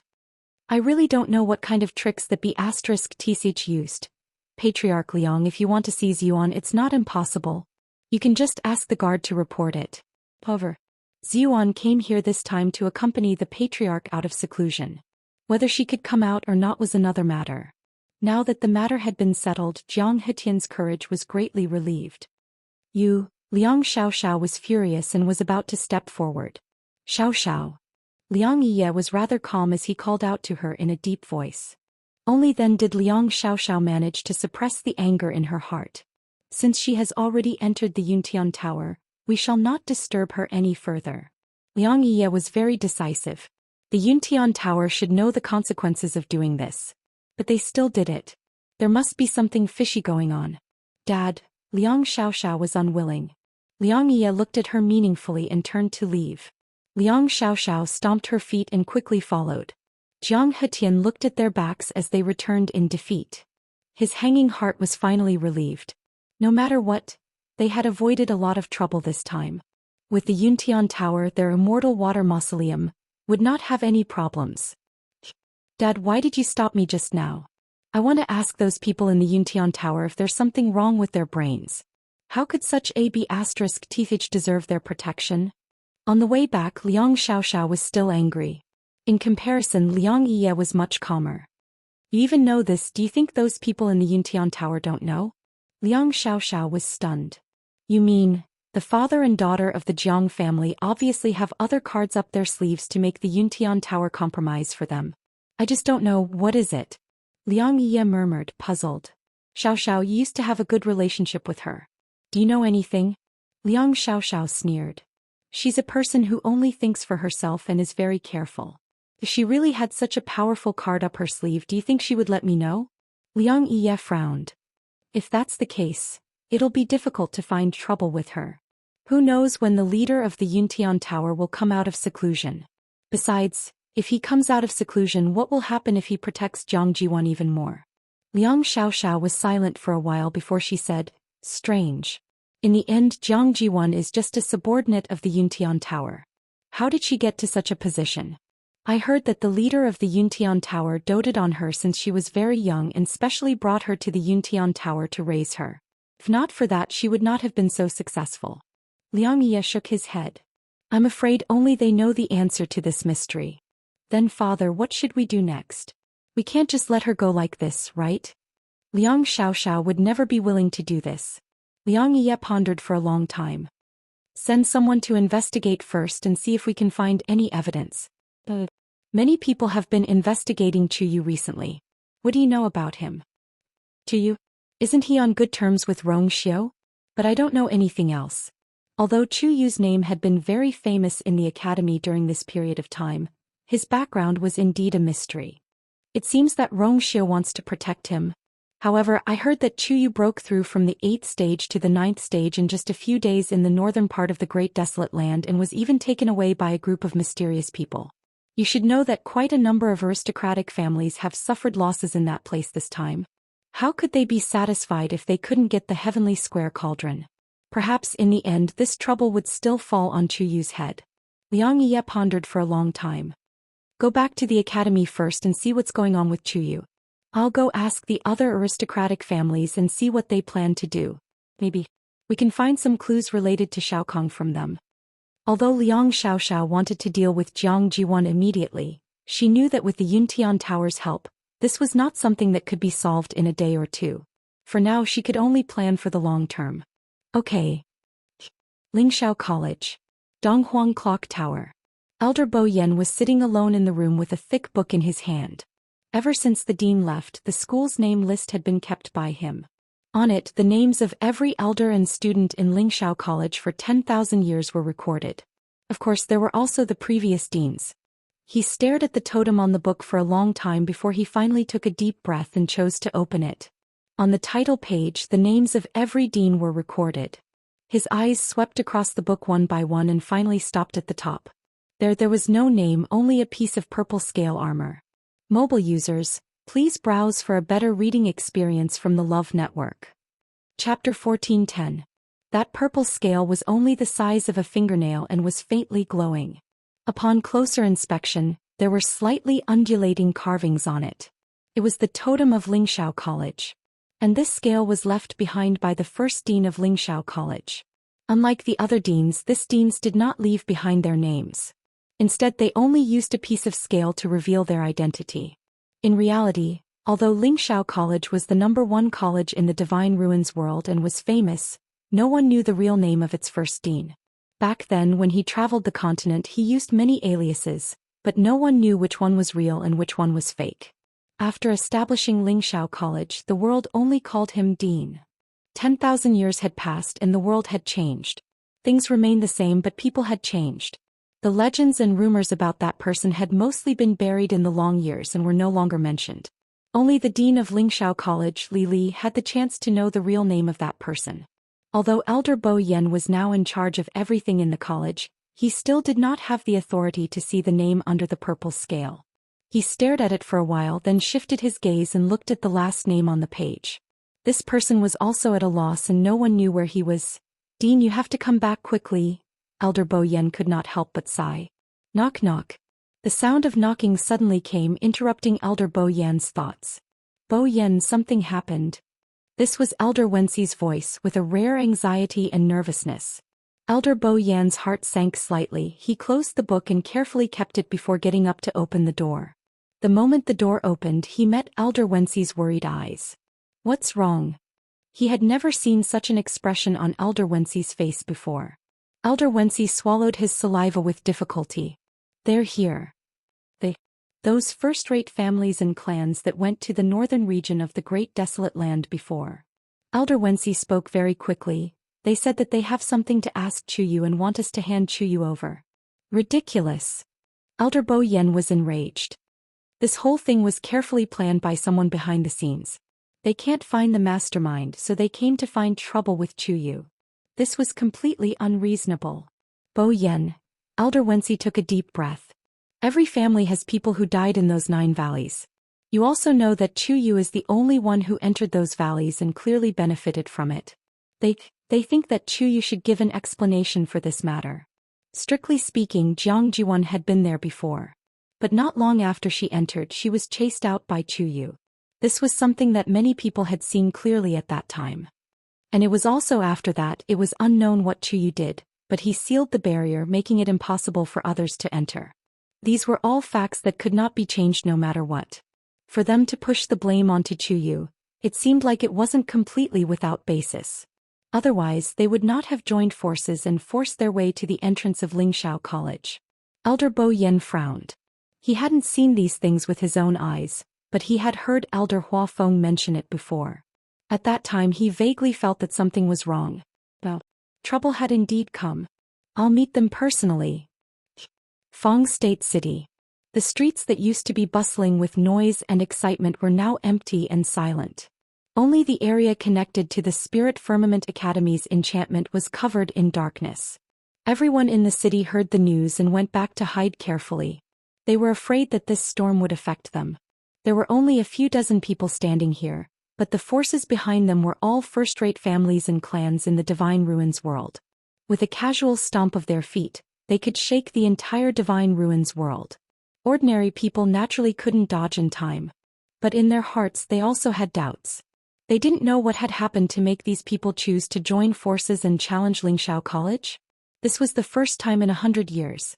I really don't know what kind of tricks that B*TCH used. Patriarch Liang, if you want to seize Yuan, it's not impossible. You can just ask the guard to report it. However, Ziyuan came here this time to accompany the patriarch out of seclusion. Whether she could come out or not was another matter. Now that the matter had been settled, Jiang Hetian's courage was greatly relieved. Liang Xiaoxiao was furious and was about to step forward. Xiaoxiao. Liang Ye was rather calm as he called out to her in a deep voice. Only then did Liang Xiaoxiao manage to suppress the anger in her heart. Since she has already entered the Yuntian Tower, we shall not disturb her any further. Liang Ye was very decisive. The Yuntian Tower should know the consequences of doing this. But they still did it. There must be something fishy going on. Dad, Liang Xiaoxiao was unwilling. Liang Ye looked at her meaningfully and turned to leave. Liang Xiaoxiao stomped her feet and quickly followed. Jiang Hetian looked at their backs as they returned in defeat. His hanging heart was finally relieved. No matter what, they had avoided a lot of trouble this time. With the Yuntian Tower, their immortal water mausoleum would not have any problems. Dad, why did you stop me just now? I want to ask those people in the Yuntian Tower if there's something wrong with their brains. How could such B*TCH deserve their protection? On the way back, Liang Xiaoxiao was still angry. In comparison, Liang Ye was much calmer. You even know this, do you think those people in the Yuntian Tower don't know? Liang Xiaoxiao was stunned. You mean, the father and daughter of the Jiang family obviously have other cards up their sleeves to make the Yuntian Tower compromise for them. I just don't know, what is it? Liang Ye murmured, puzzled. Xiaoxiao, you used to have a good relationship with her. Do you know anything? Liang Xiaoxiao sneered. She's a person who only thinks for herself and is very careful. If she really had such a powerful card up her sleeve, do you think she would let me know? Liang Ye frowned. If that's the case, it'll be difficult to find trouble with her. Who knows when the leader of the Yuntian Tower will come out of seclusion. Besides, if he comes out of seclusion, what will happen if he protects Jiang Jiwan even more? Liang Xiaoxiao was silent for a while before she said, strange. In the end, Jiang Jiwan is just a subordinate of the Yuntian Tower. How did she get to such a position? I heard that the leader of the Yuntian Tower doted on her since she was very young and specially brought her to the Yuntian Tower to raise her. If not for that, she would not have been so successful. Liang Ye shook his head. I'm afraid only they know the answer to this mystery. Then father, what should we do next? We can't just let her go like this, right? Liang Xiaoxiao would never be willing to do this. Liang Ye pondered for a long time. Send someone to investigate first and see if we can find any evidence. Many people have been investigating Chuyu recently. What do you know about him? Chuyu? Isn't he on good terms with Rongxiu? But I don't know anything else. Although Chuyu's name had been very famous in the academy during this period of time, his background was indeed a mystery. It seems that Rongxiu wants to protect him. However, I heard that Chuyu broke through from the 8th stage to the 9th stage in just a few days in the northern part of the Great Desolate Land and was even taken away by a group of mysterious people. You should know that quite a number of aristocratic families have suffered losses in that place this time. How could they be satisfied if they couldn't get the heavenly square cauldron? Perhaps in the end this trouble would still fall on Chuyu's head. Liang Ye pondered for a long time. Go back to the academy first and see what's going on with Chuyu. I'll go ask the other aristocratic families and see what they plan to do. Maybe we can find some clues related to Xiaokong from them. Although Liang Xiaoxiao wanted to deal with Jiang Jiwan immediately, she knew that with the Yuntian Tower's help, this was not something that could be solved in a day or two. For now she could only plan for the long term. Okay. Lingxiao College. Donghuang Clock Tower. Elder Bo Yen was sitting alone in the room with a thick book in his hand. Ever since the dean left, the school's name list had been kept by him. On it, the names of every elder and student in Lingxiao College for 10,000 years were recorded. Of course, there were also the previous deans. He stared at the totem on the book for a long time before he finally took a deep breath and chose to open it. On the title page, the names of every dean were recorded. His eyes swept across the book one by one and finally stopped at the top. There was no name, only a piece of purple scale armor. Mobile users, please browse for a better reading experience from the Love Network. Chapter 1410. That purple scale was only the size of a fingernail and was faintly glowing. Upon closer inspection, there were slightly undulating carvings on it. It was the totem of Lingxiao College. And this scale was left behind by the first dean of Lingxiao College. Unlike the other deans, this deans did not leave behind their names. Instead, they only used a piece of scale to reveal their identity. In reality, although Lingxiao College was the #1 college in the Divine Ruins world and was famous, no one knew the real name of its first dean. Back then, when he traveled the continent, he used many aliases, but no one knew which one was real and which one was fake. After establishing Lingxiao College, the world only called him Dean. 10,000 years had passed and the world had changed. Things remained the same, but people had changed. The legends and rumors about that person had mostly been buried in the long years and were no longer mentioned. Only the dean of Lingxiao College, Li Li, had the chance to know the real name of that person. Although Elder Bo Yen was now in charge of everything in the college, he still did not have the authority to see the name under the purple scale. He stared at it for a while, then shifted his gaze and looked at the last name on the page. This person was also at a loss and no one knew where he was. Dean, you have to come back quickly. Elder Bo Yen could not help but sigh. Knock knock. The sound of knocking suddenly came, interrupting Elder Bo Yan's thoughts. Bo Yen, something happened. This was Elder Wenxi's voice, with a rare anxiety and nervousness. Elder Bo Yan's heart sank slightly. He closed the book and carefully kept it before getting up to open the door. The moment the door opened, he met Elder Wenxi's worried eyes. What's wrong? He had never seen such an expression on Elder Wenxi's face before. Elder Wenxi swallowed his saliva with difficulty. They're here. Those first-rate families and clans that went to the northern region of the Great Desolate Land before. Elder Wenxi spoke very quickly. They said that they have something to ask Chuyu and want us to hand Chuyu over. Ridiculous. Elder Bo Yen was enraged. This whole thing was carefully planned by someone behind the scenes. They can't find the mastermind, so they came to find trouble with Chuyu. This was completely unreasonable. Bo Yen. Elder Wenxi took a deep breath. Every family has people who died in those 9 valleys. You also know that Chuyu is the only one who entered those valleys and clearly benefited from it. They think that Chuyu should give an explanation for this matter. Strictly speaking, Jiang Jiwan had been there before. But not long after she entered, she was chased out by Chuyu. This was something that many people had seen clearly at that time. And it was also after that it was unknown what Chuyu did, but he sealed the barrier, making it impossible for others to enter. These were all facts that could not be changed no matter what. For them to push the blame onto Chuyu, it seemed like it wasn't completely without basis. Otherwise, they would not have joined forces and forced their way to the entrance of Lingxiao College. Elder Bo Yen frowned. He hadn't seen these things with his own eyes, but he had heard Elder Hua Feng mention it before. At that time he vaguely felt that something was wrong. Well, trouble had indeed come. I'll meet them personally. Fong State City. The streets that used to be bustling with noise and excitement were now empty and silent. Only the area connected to the Spirit Firmament Academy's enchantment was covered in darkness. Everyone in the city heard the news and went back to hide carefully. They were afraid that this storm would affect them. There were only a few dozen people standing here, but the forces behind them were all first-rate families and clans in the Divine Ruins world. With a casual stomp of their feet, they could shake the entire Divine Ruins world. Ordinary people naturally couldn't dodge in time. But in their hearts they also had doubts. They didn't know what had happened to make these people choose to join forces and challenge Lingxiao College. This was the first time in 100 years.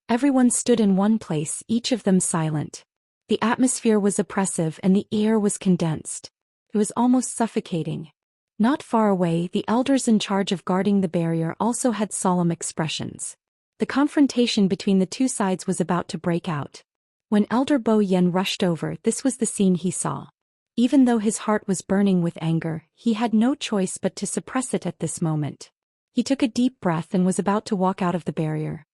Everyone stood in one place, each of them silent. The atmosphere was oppressive and the air was condensed. It was almost suffocating. Not far away, the elders in charge of guarding the barrier also had solemn expressions. The confrontation between the two sides was about to break out. When Elder Bo Yen rushed over, this was the scene he saw. Even though his heart was burning with anger, he had no choice but to suppress it at this moment. He took a deep breath and was about to walk out of the barrier.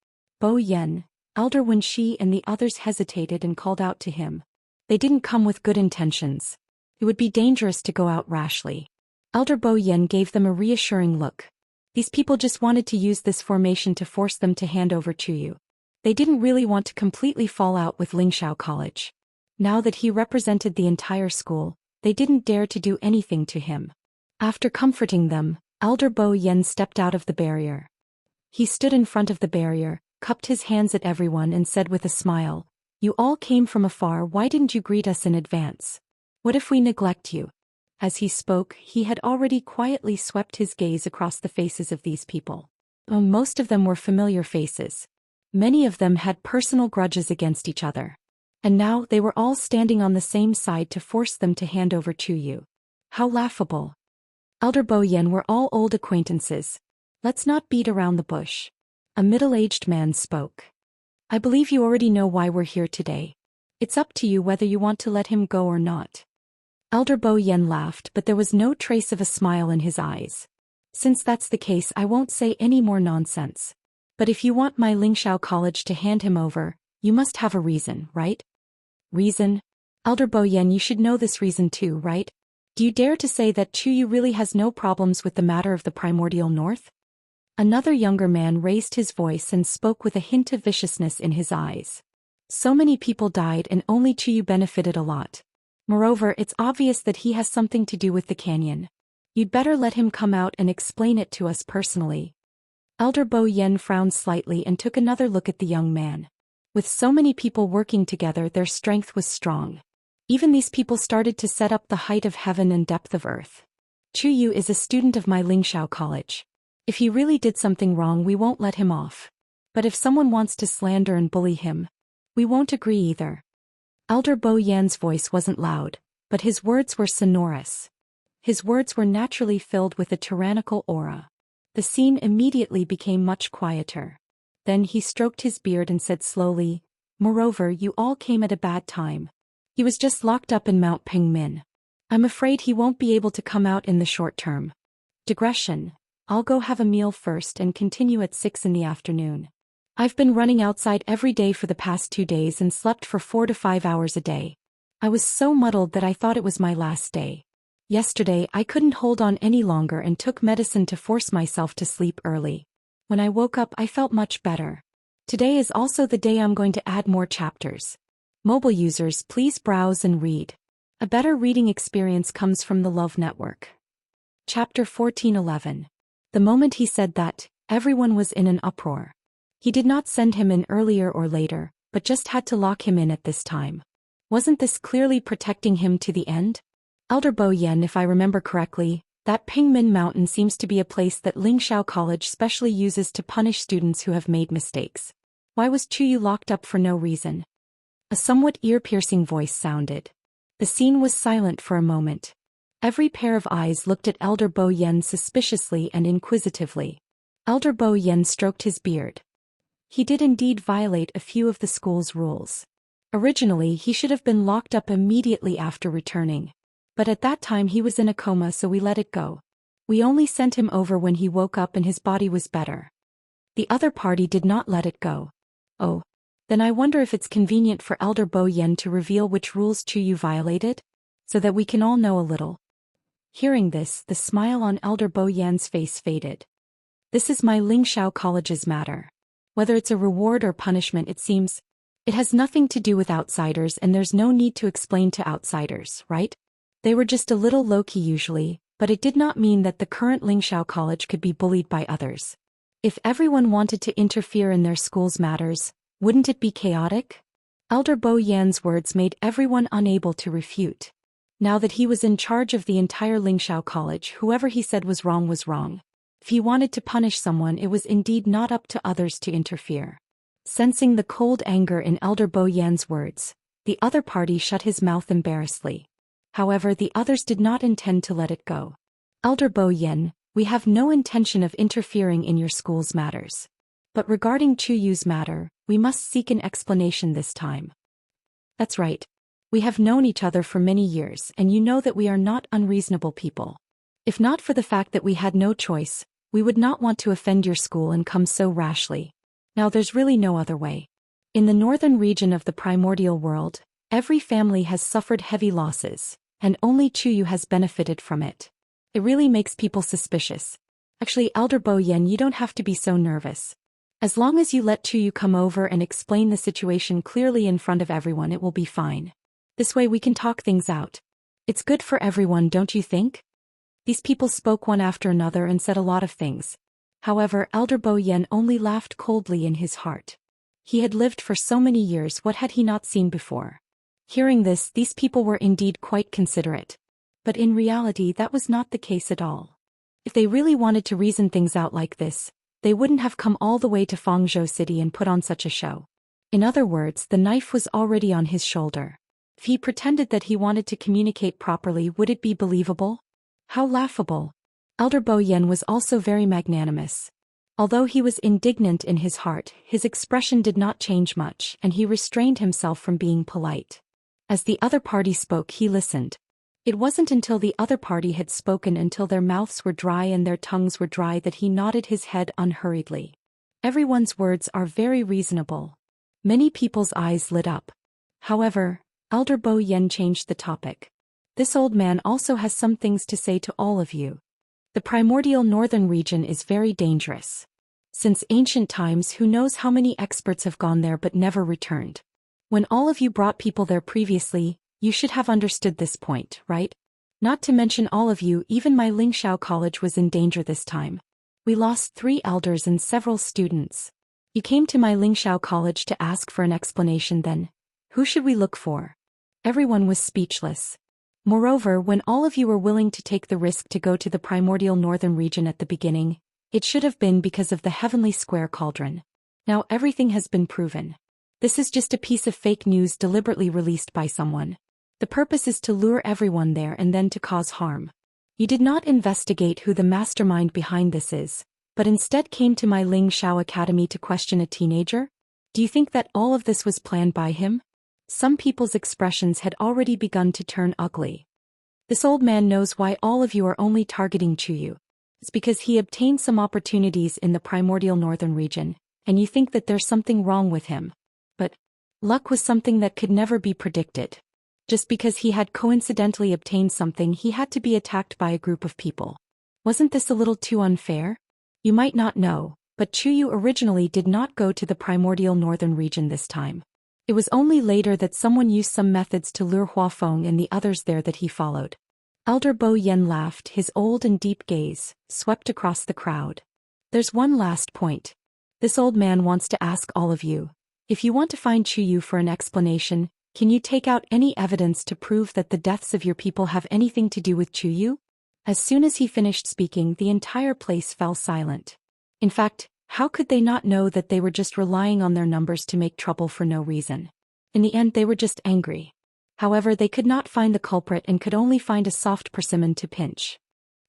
Bo Yen, Elder Wenxi and the others hesitated and called out to him. They didn't come with good intentions. It would be dangerous to go out rashly. Elder Bo Yen gave them a reassuring look. These people just wanted to use this formation to force them to hand over Chuyu. They didn't really want to completely fall out with Lingxiao College. Now that he represented the entire school, they didn't dare to do anything to him. After comforting them, Elder Bo Yen stepped out of the barrier. He stood in front of the barrier, cupped his hands at everyone and said with a smile, "You all came from afar, why didn't you greet us in advance? What if we neglect you?" As he spoke, he had already quietly swept his gaze across the faces of these people. Most of them were familiar faces. Many of them had personal grudges against each other. And now they were all standing on the same side to force them to hand over Chuyu. How laughable. Elder Bo Yen were all old acquaintances. Let's not beat around the bush. A middle-aged man spoke. I believe you already know why we're here today. It's up to you whether you want to let him go or not. Elder Bo Yen laughed, but there was no trace of a smile in his eyes. Since that's the case, I won't say any more nonsense. But if you want my Lingxiao College to hand him over, you must have a reason, right? Reason? Elder Bo Yen, you should know this reason too, right? Do you dare to say that Chuyu really has no problems with the matter of the primordial north? Another younger man raised his voice and spoke with a hint of viciousness in his eyes. So many people died and only Chuyu benefited a lot. Moreover, it's obvious that he has something to do with the canyon. You'd better let him come out and explain it to us personally. Elder Bo Yen frowned slightly and took another look at the young man. With so many people working together, their strength was strong. Even these people started to set up the height of heaven and depth of earth. Chuyu is a student of my Lingxiao College. If he really did something wrong, we won't let him off. But if someone wants to slander and bully him, we won't agree either. Elder Bo Yan's voice wasn't loud, but his words were sonorous. His words were naturally filled with a tyrannical aura. The scene immediately became much quieter. Then he stroked his beard and said slowly, "Moreover, you all came at a bad time. He was just locked up in Mount Pingmin. I'm afraid he won't be able to come out in the short term. Digression. I'll go have a meal first and continue at 6 in the afternoon. I've been running outside every day for the past 2 days and slept for 4 to 5 hours a day. I was so muddled that I thought it was my last day. Yesterday I couldn't hold on any longer and took medicine to force myself to sleep early. When I woke up I felt much better. Today is also the day I'm going to add more chapters. Mobile users, please browse and read. A better reading experience comes from the Love Network." Chapter 14:11. The moment he said that, everyone was in an uproar. He did not send him in earlier or later, but just had to lock him in at this time. Wasn't this clearly protecting him to the end? Elder Bo Yen, if I remember correctly, that Pingmin Mountain seems to be a place that Lingxiao College specially uses to punish students who have made mistakes. Why was Chuyu locked up for no reason? A somewhat ear-piercing voice sounded. The scene was silent for a moment. Every pair of eyes looked at Elder Bo Yen suspiciously and inquisitively. Elder Bo Yen stroked his beard. He did indeed violate a few of the school's rules. Originally, he should have been locked up immediately after returning. But at that time he was in a coma, so we let it go. We only sent him over when he woke up and his body was better. The other party did not let it go. Oh. Then I wonder if it's convenient for Elder Bo Yen to reveal which rules Chuyu violated? So that we can all know a little. Hearing this, the smile on Elder Bo Yan's face faded. This is my Lingxiao College's matter. Whether it's a reward or punishment, it seems, it has nothing to do with outsiders and there's no need to explain to outsiders, right? They were just a little low-key usually, but it did not mean that the current Lingxiao College could be bullied by others. If everyone wanted to interfere in their school's matters, wouldn't it be chaotic? Elder Bo Yan's words made everyone unable to refute. Now that he was in charge of the entire Lingxiao College, whoever he said was wrong was wrong. If he wanted to punish someone, it was indeed not up to others to interfere. Sensing the cold anger in Elder Bo Yan's words, the other party shut his mouth embarrassedly. However, the others did not intend to let it go. Elder Bo Yen, we have no intention of interfering in your school's matters. But regarding Chu Yu's matter, we must seek an explanation this time. That's right. We have known each other for many years, and you know that we are not unreasonable people. If not for the fact that we had no choice, we would not want to offend your school and come so rashly. Now there's really no other way. In the northern region of the primordial world, every family has suffered heavy losses, and only Chu Yu has benefited from it. It really makes people suspicious. Actually, Elder Bo Yen, you don't have to be so nervous. As long as you let Chu Yu come over and explain the situation clearly in front of everyone, it will be fine. This way we can talk things out. It's good for everyone, don't you think? These people spoke one after another and said a lot of things. However, Elder Bo Yen only laughed coldly in his heart. He had lived for so many years, what had he not seen before? Hearing this, these people were indeed quite considerate. But in reality, that was not the case at all. If they really wanted to reason things out like this, they wouldn't have come all the way to Fangzhou City and put on such a show. In other words, the knife was already on his shoulder. If he pretended that he wanted to communicate properly, would it be believable? How laughable. Elder Bo Yen was also very magnanimous. Although he was indignant in his heart, his expression did not change much, and he restrained himself from being polite. As the other party spoke, he listened. It wasn't until the other party had spoken until their mouths were dry and their tongues were dry that he nodded his head unhurriedly. Everyone's words are very reasonable. Many people's eyes lit up. However, Elder Bo Yen changed the topic. This old man also has some things to say to all of you. The primordial northern region is very dangerous. Since ancient times, who knows how many experts have gone there but never returned. When all of you brought people there previously, you should have understood this point, right? Not to mention all of you, even my Lingxiao College was in danger this time. We lost 3 elders and several students. You came to my Lingxiao College to ask for an explanation then. Who should we look for? Everyone was speechless. Moreover, when all of you were willing to take the risk to go to the primordial northern region at the beginning, it should have been because of the heavenly square cauldron. Now everything has been proven. This is just a piece of fake news deliberately released by someone. The purpose is to lure everyone there and then to cause harm. You did not investigate who the mastermind behind this is, but instead came to my Ling Shao Academy to question a teenager? Do you think that all of this was planned by him? Some people's expressions had already begun to turn ugly. This old man knows why all of you are only targeting Chu Yu. It's because he obtained some opportunities in the primordial northern region, and you think that there's something wrong with him. But luck was something that could never be predicted. Just because he had coincidentally obtained something, he had to be attacked by a group of people. Wasn't this a little too unfair? You might not know, but Chu Yu originally did not go to the primordial northern region this time. It was only later that someone used some methods to lure Huafeng and the others there that he followed. Elder Bo Yen laughed, his old and deep gaze swept across the crowd. There's one last point. This old man wants to ask all of you. If you want to find Chu Yu for an explanation, can you take out any evidence to prove that the deaths of your people have anything to do with Chu Yu? As soon as he finished speaking, the entire place fell silent. In fact, how could they not know that they were just relying on their numbers to make trouble for no reason? In the end, they were just angry. However, they could not find the culprit and could only find a soft persimmon to pinch.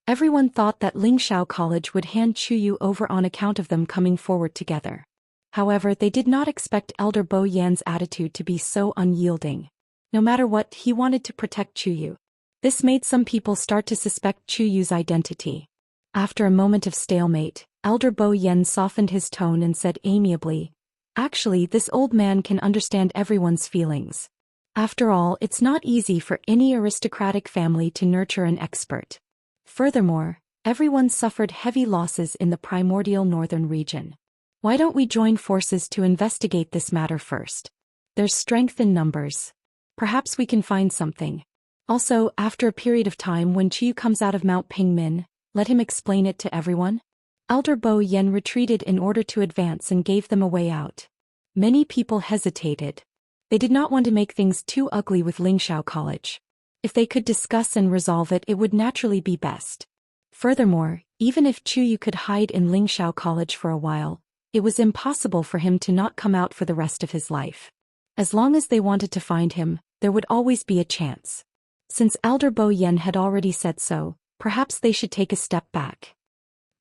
Everyone thought that Lingxiao College would hand Chu Yu over on account of them coming forward together. However, they did not expect Elder Bo Yan's attitude to be so unyielding. No matter what, he wanted to protect Chu Yu. This made some people start to suspect Chu Yu's identity. After a moment of stalemate, Elder Bo Yen softened his tone and said amiably, "Actually, this old man can understand everyone's feelings. After all, it's not easy for any aristocratic family to nurture an expert. Furthermore, everyone suffered heavy losses in the primordial northern region. Why don't we join forces to investigate this matter first? There's strength in numbers. Perhaps we can find something. Also, after a period of time when Chu Yu comes out of Mount Pingmin, let him explain it to everyone." Elder Bo Yen retreated in order to advance and gave them a way out. Many people hesitated. They did not want to make things too ugly with Lingxiao College. If they could discuss and resolve it, it would naturally be best. Furthermore, even if Chu Yu could hide in Lingxiao College for a while, it was impossible for him to not come out for the rest of his life. As long as they wanted to find him, there would always be a chance. Since Elder Bo Yen had already said so, Perhaps they should take a step back.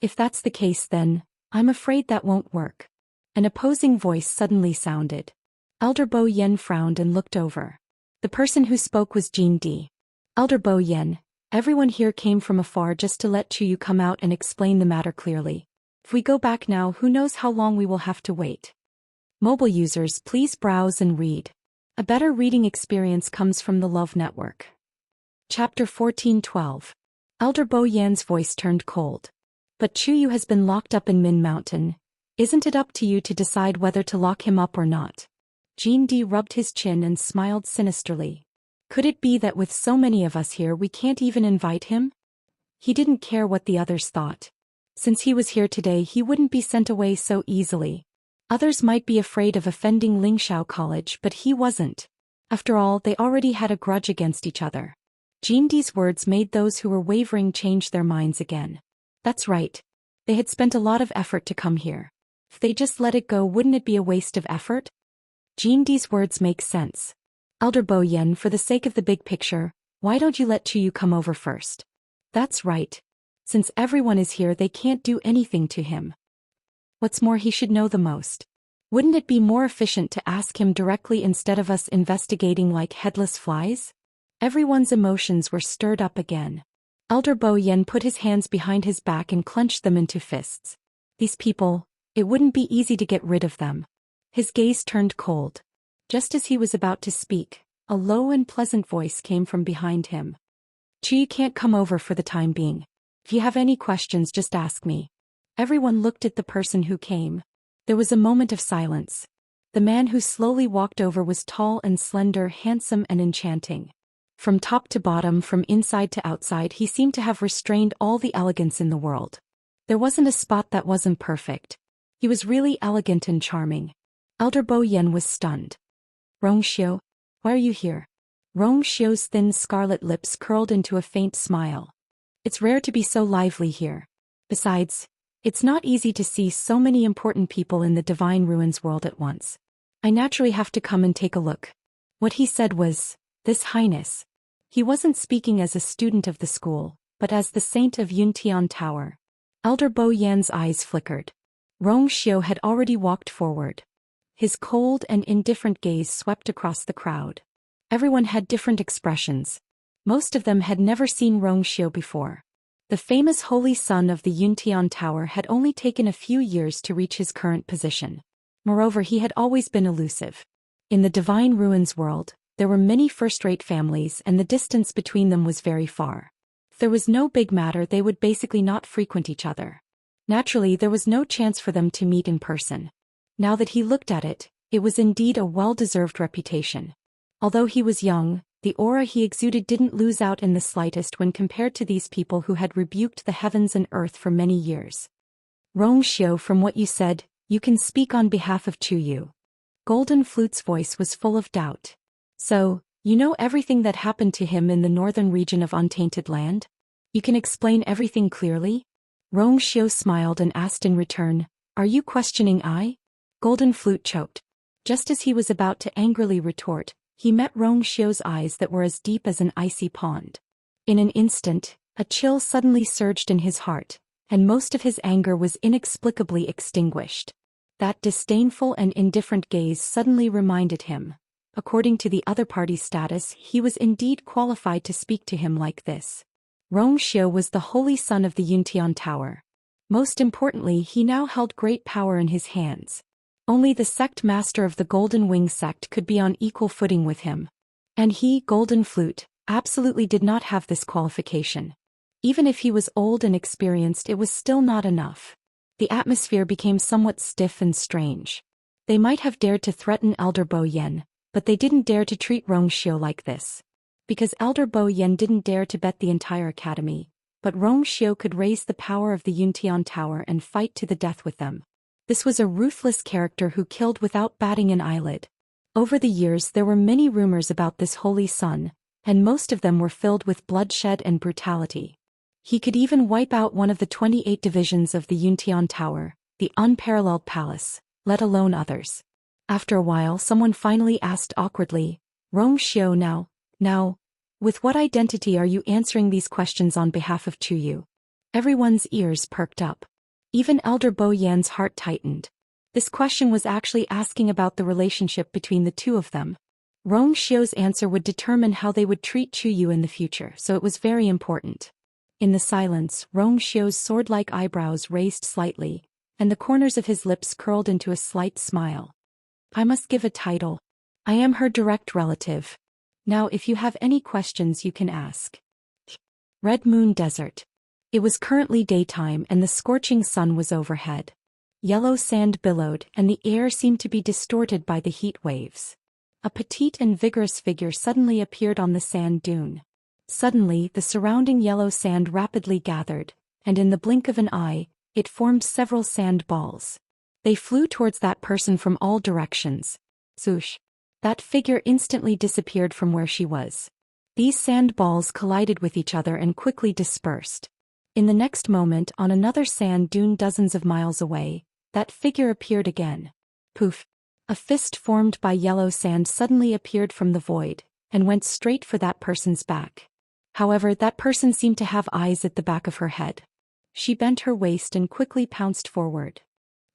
If that's the case then, I'm afraid that won't work. An opposing voice suddenly sounded. Elder Bo Yen frowned and looked over. The person who spoke was Jin Di. Elder Bo Yen, everyone here came from afar just to let Chuyu come out and explain the matter clearly. If we go back now, who knows how long we will have to wait. Mobile users, please browse and read. A better reading experience comes from the Love Network. Chapter 14:12. Elder Bo Yan's voice turned cold. But Chuyu has been locked up in Min Mountain. Isn't it up to you to decide whether to lock him up or not? Jin Di rubbed his chin and smiled sinisterly. Could it be that with so many of us here we can't even invite him? He didn't care what the others thought. Since he was here today, he wouldn't be sent away so easily. Others might be afraid of offending Lingxiao College, but he wasn't. After all, they already had a grudge against each other. Jin Di's words made those who were wavering change their minds again. That's right. They had spent a lot of effort to come here. If they just let it go, wouldn't it be a waste of effort? Jin Di's words make sense. Elder Bo Yen, for the sake of the big picture, why don't you let Chuyu come over first? That's right. Since everyone is here, they can't do anything to him. What's more, he should know the most. Wouldn't it be more efficient to ask him directly instead of us investigating like headless flies? Everyone's emotions were stirred up again. Elder Bo Yen put his hands behind his back and clenched them into fists. These people, it wouldn't be easy to get rid of them. His gaze turned cold. Just as he was about to speak, a low and pleasant voice came from behind him. Chuyu can't come over for the time being. If you have any questions, just ask me. Everyone looked at the person who came. There was a moment of silence. The man who slowly walked over was tall and slender, handsome and enchanting. From top to bottom, from inside to outside, he seemed to have restrained all the elegance in the world. There wasn't a spot that wasn't perfect. He was really elegant and charming. Elder Bo Yen was stunned. Rongxiu, why are you here? Rongxiu's thin scarlet lips curled into a faint smile. It's rare to be so lively here. Besides, it's not easy to see so many important people in the Divine Ruins world at once. I naturally have to come and take a look. What he said was, This Highness. He wasn't speaking as a student of the school, but as the saint of Yuntian Tower. Elder Bo Yan's eyes flickered. Rongxiu had already walked forward. His cold and indifferent gaze swept across the crowd. Everyone had different expressions. Most of them had never seen Rongxiu before. The famous holy son of the Yuntian Tower had only taken a few years to reach his current position. Moreover, he had always been elusive. In the Divine Ruins world, there were many first-rate families and the distance between them was very far. If there was no big matter, they would basically not frequent each other. Naturally, there was no chance for them to meet in person. Now that he looked at it, it was indeed a well-deserved reputation. Although he was young, the aura he exuded didn't lose out in the slightest when compared to these people who had rebuked the heavens and earth for many years. Rongxiu, from what you said, you can speak on behalf of Chuyu. Golden Flute's voice was full of doubt. So, you know everything that happened to him in the northern region of Untainted Land? You can explain everything clearly? Rongxiu smiled and asked in return, Are you questioning I? Golden Flute choked. Just as he was about to angrily retort, he met Rongxiu's eyes that were as deep as an icy pond. In an instant, a chill suddenly surged in his heart, and most of his anger was inexplicably extinguished. That disdainful and indifferent gaze suddenly reminded him. According to the other party's status, he was indeed qualified to speak to him like this. Rongxiu was the holy son of the Yuntian Tower. Most importantly, he now held great power in his hands. Only the sect master of the Golden Wing sect could be on equal footing with him. And he, Golden Flute, absolutely did not have this qualification. Even if he was old and experienced, it was still not enough. The atmosphere became somewhat stiff and strange. They might have dared to threaten Elder Bo Yen, but they didn't dare to treat Rongxiu like this. Because Elder Bo Yen didn't dare to bet the entire academy, but Rongxiu could raise the power of the Yuntian Tower and fight to the death with them. This was a ruthless character who killed without batting an eyelid. Over the years there were many rumors about this holy son, and most of them were filled with bloodshed and brutality. He could even wipe out one of the 28 divisions of the Yuntian Tower, the unparalleled palace, let alone others. After a while someone finally asked awkwardly, Rongxiu now, With what identity are you answering these questions on behalf of Chuyu? Everyone's ears perked up. Even Elder Bo Yan's heart tightened. This question was actually asking about the relationship between the two of them. Rong Xiu's answer would determine how they would treat Chuyu in the future, so it was very important. In the silence, Rong Xiu's sword-like eyebrows raised slightly, and the corners of his lips curled into a slight smile. I must give a title. I am her direct relative. Now if you have any questions you can ask. Red Moon Desert. It was currently daytime and the scorching sun was overhead. Yellow sand billowed and the air seemed to be distorted by the heat waves. A petite and vigorous figure suddenly appeared on the sand dune. Suddenly the surrounding yellow sand rapidly gathered, and in the blink of an eye, it formed several sand balls. They flew towards that person from all directions. Zhoosh! That figure instantly disappeared from where she was. These sand balls collided with each other and quickly dispersed. In the next moment, on another sand dune dozens of miles away, that figure appeared again. Poof! A fist formed by yellow sand suddenly appeared from the void, and went straight for that person's back. However, that person seemed to have eyes at the back of her head. She bent her waist and quickly pounced forward.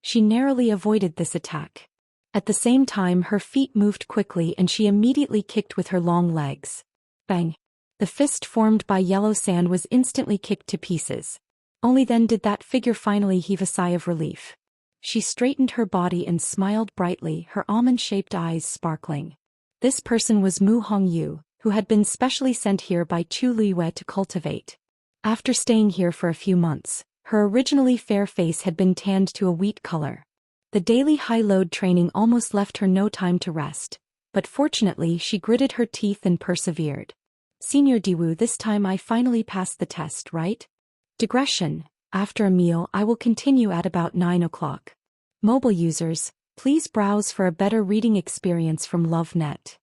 She narrowly avoided this attack. At the same time, her feet moved quickly and she immediately kicked with her long legs. Bang! The fist formed by yellow sand was instantly kicked to pieces. Only then did that figure finally heave a sigh of relief. She straightened her body and smiled brightly, her almond-shaped eyes sparkling. This person was Mu Hongyu, who had been specially sent here by Chu Liyue to cultivate. After staying here for a few months, her originally fair face had been tanned to a wheat color. The daily high-load training almost left her no time to rest, but fortunately she gritted her teeth and persevered. Senior Diwu, this time I finally passed the test, right? Digression. After a meal I will continue at about 9 o'clock. Mobile users, please browse for a better reading experience from LoveNet.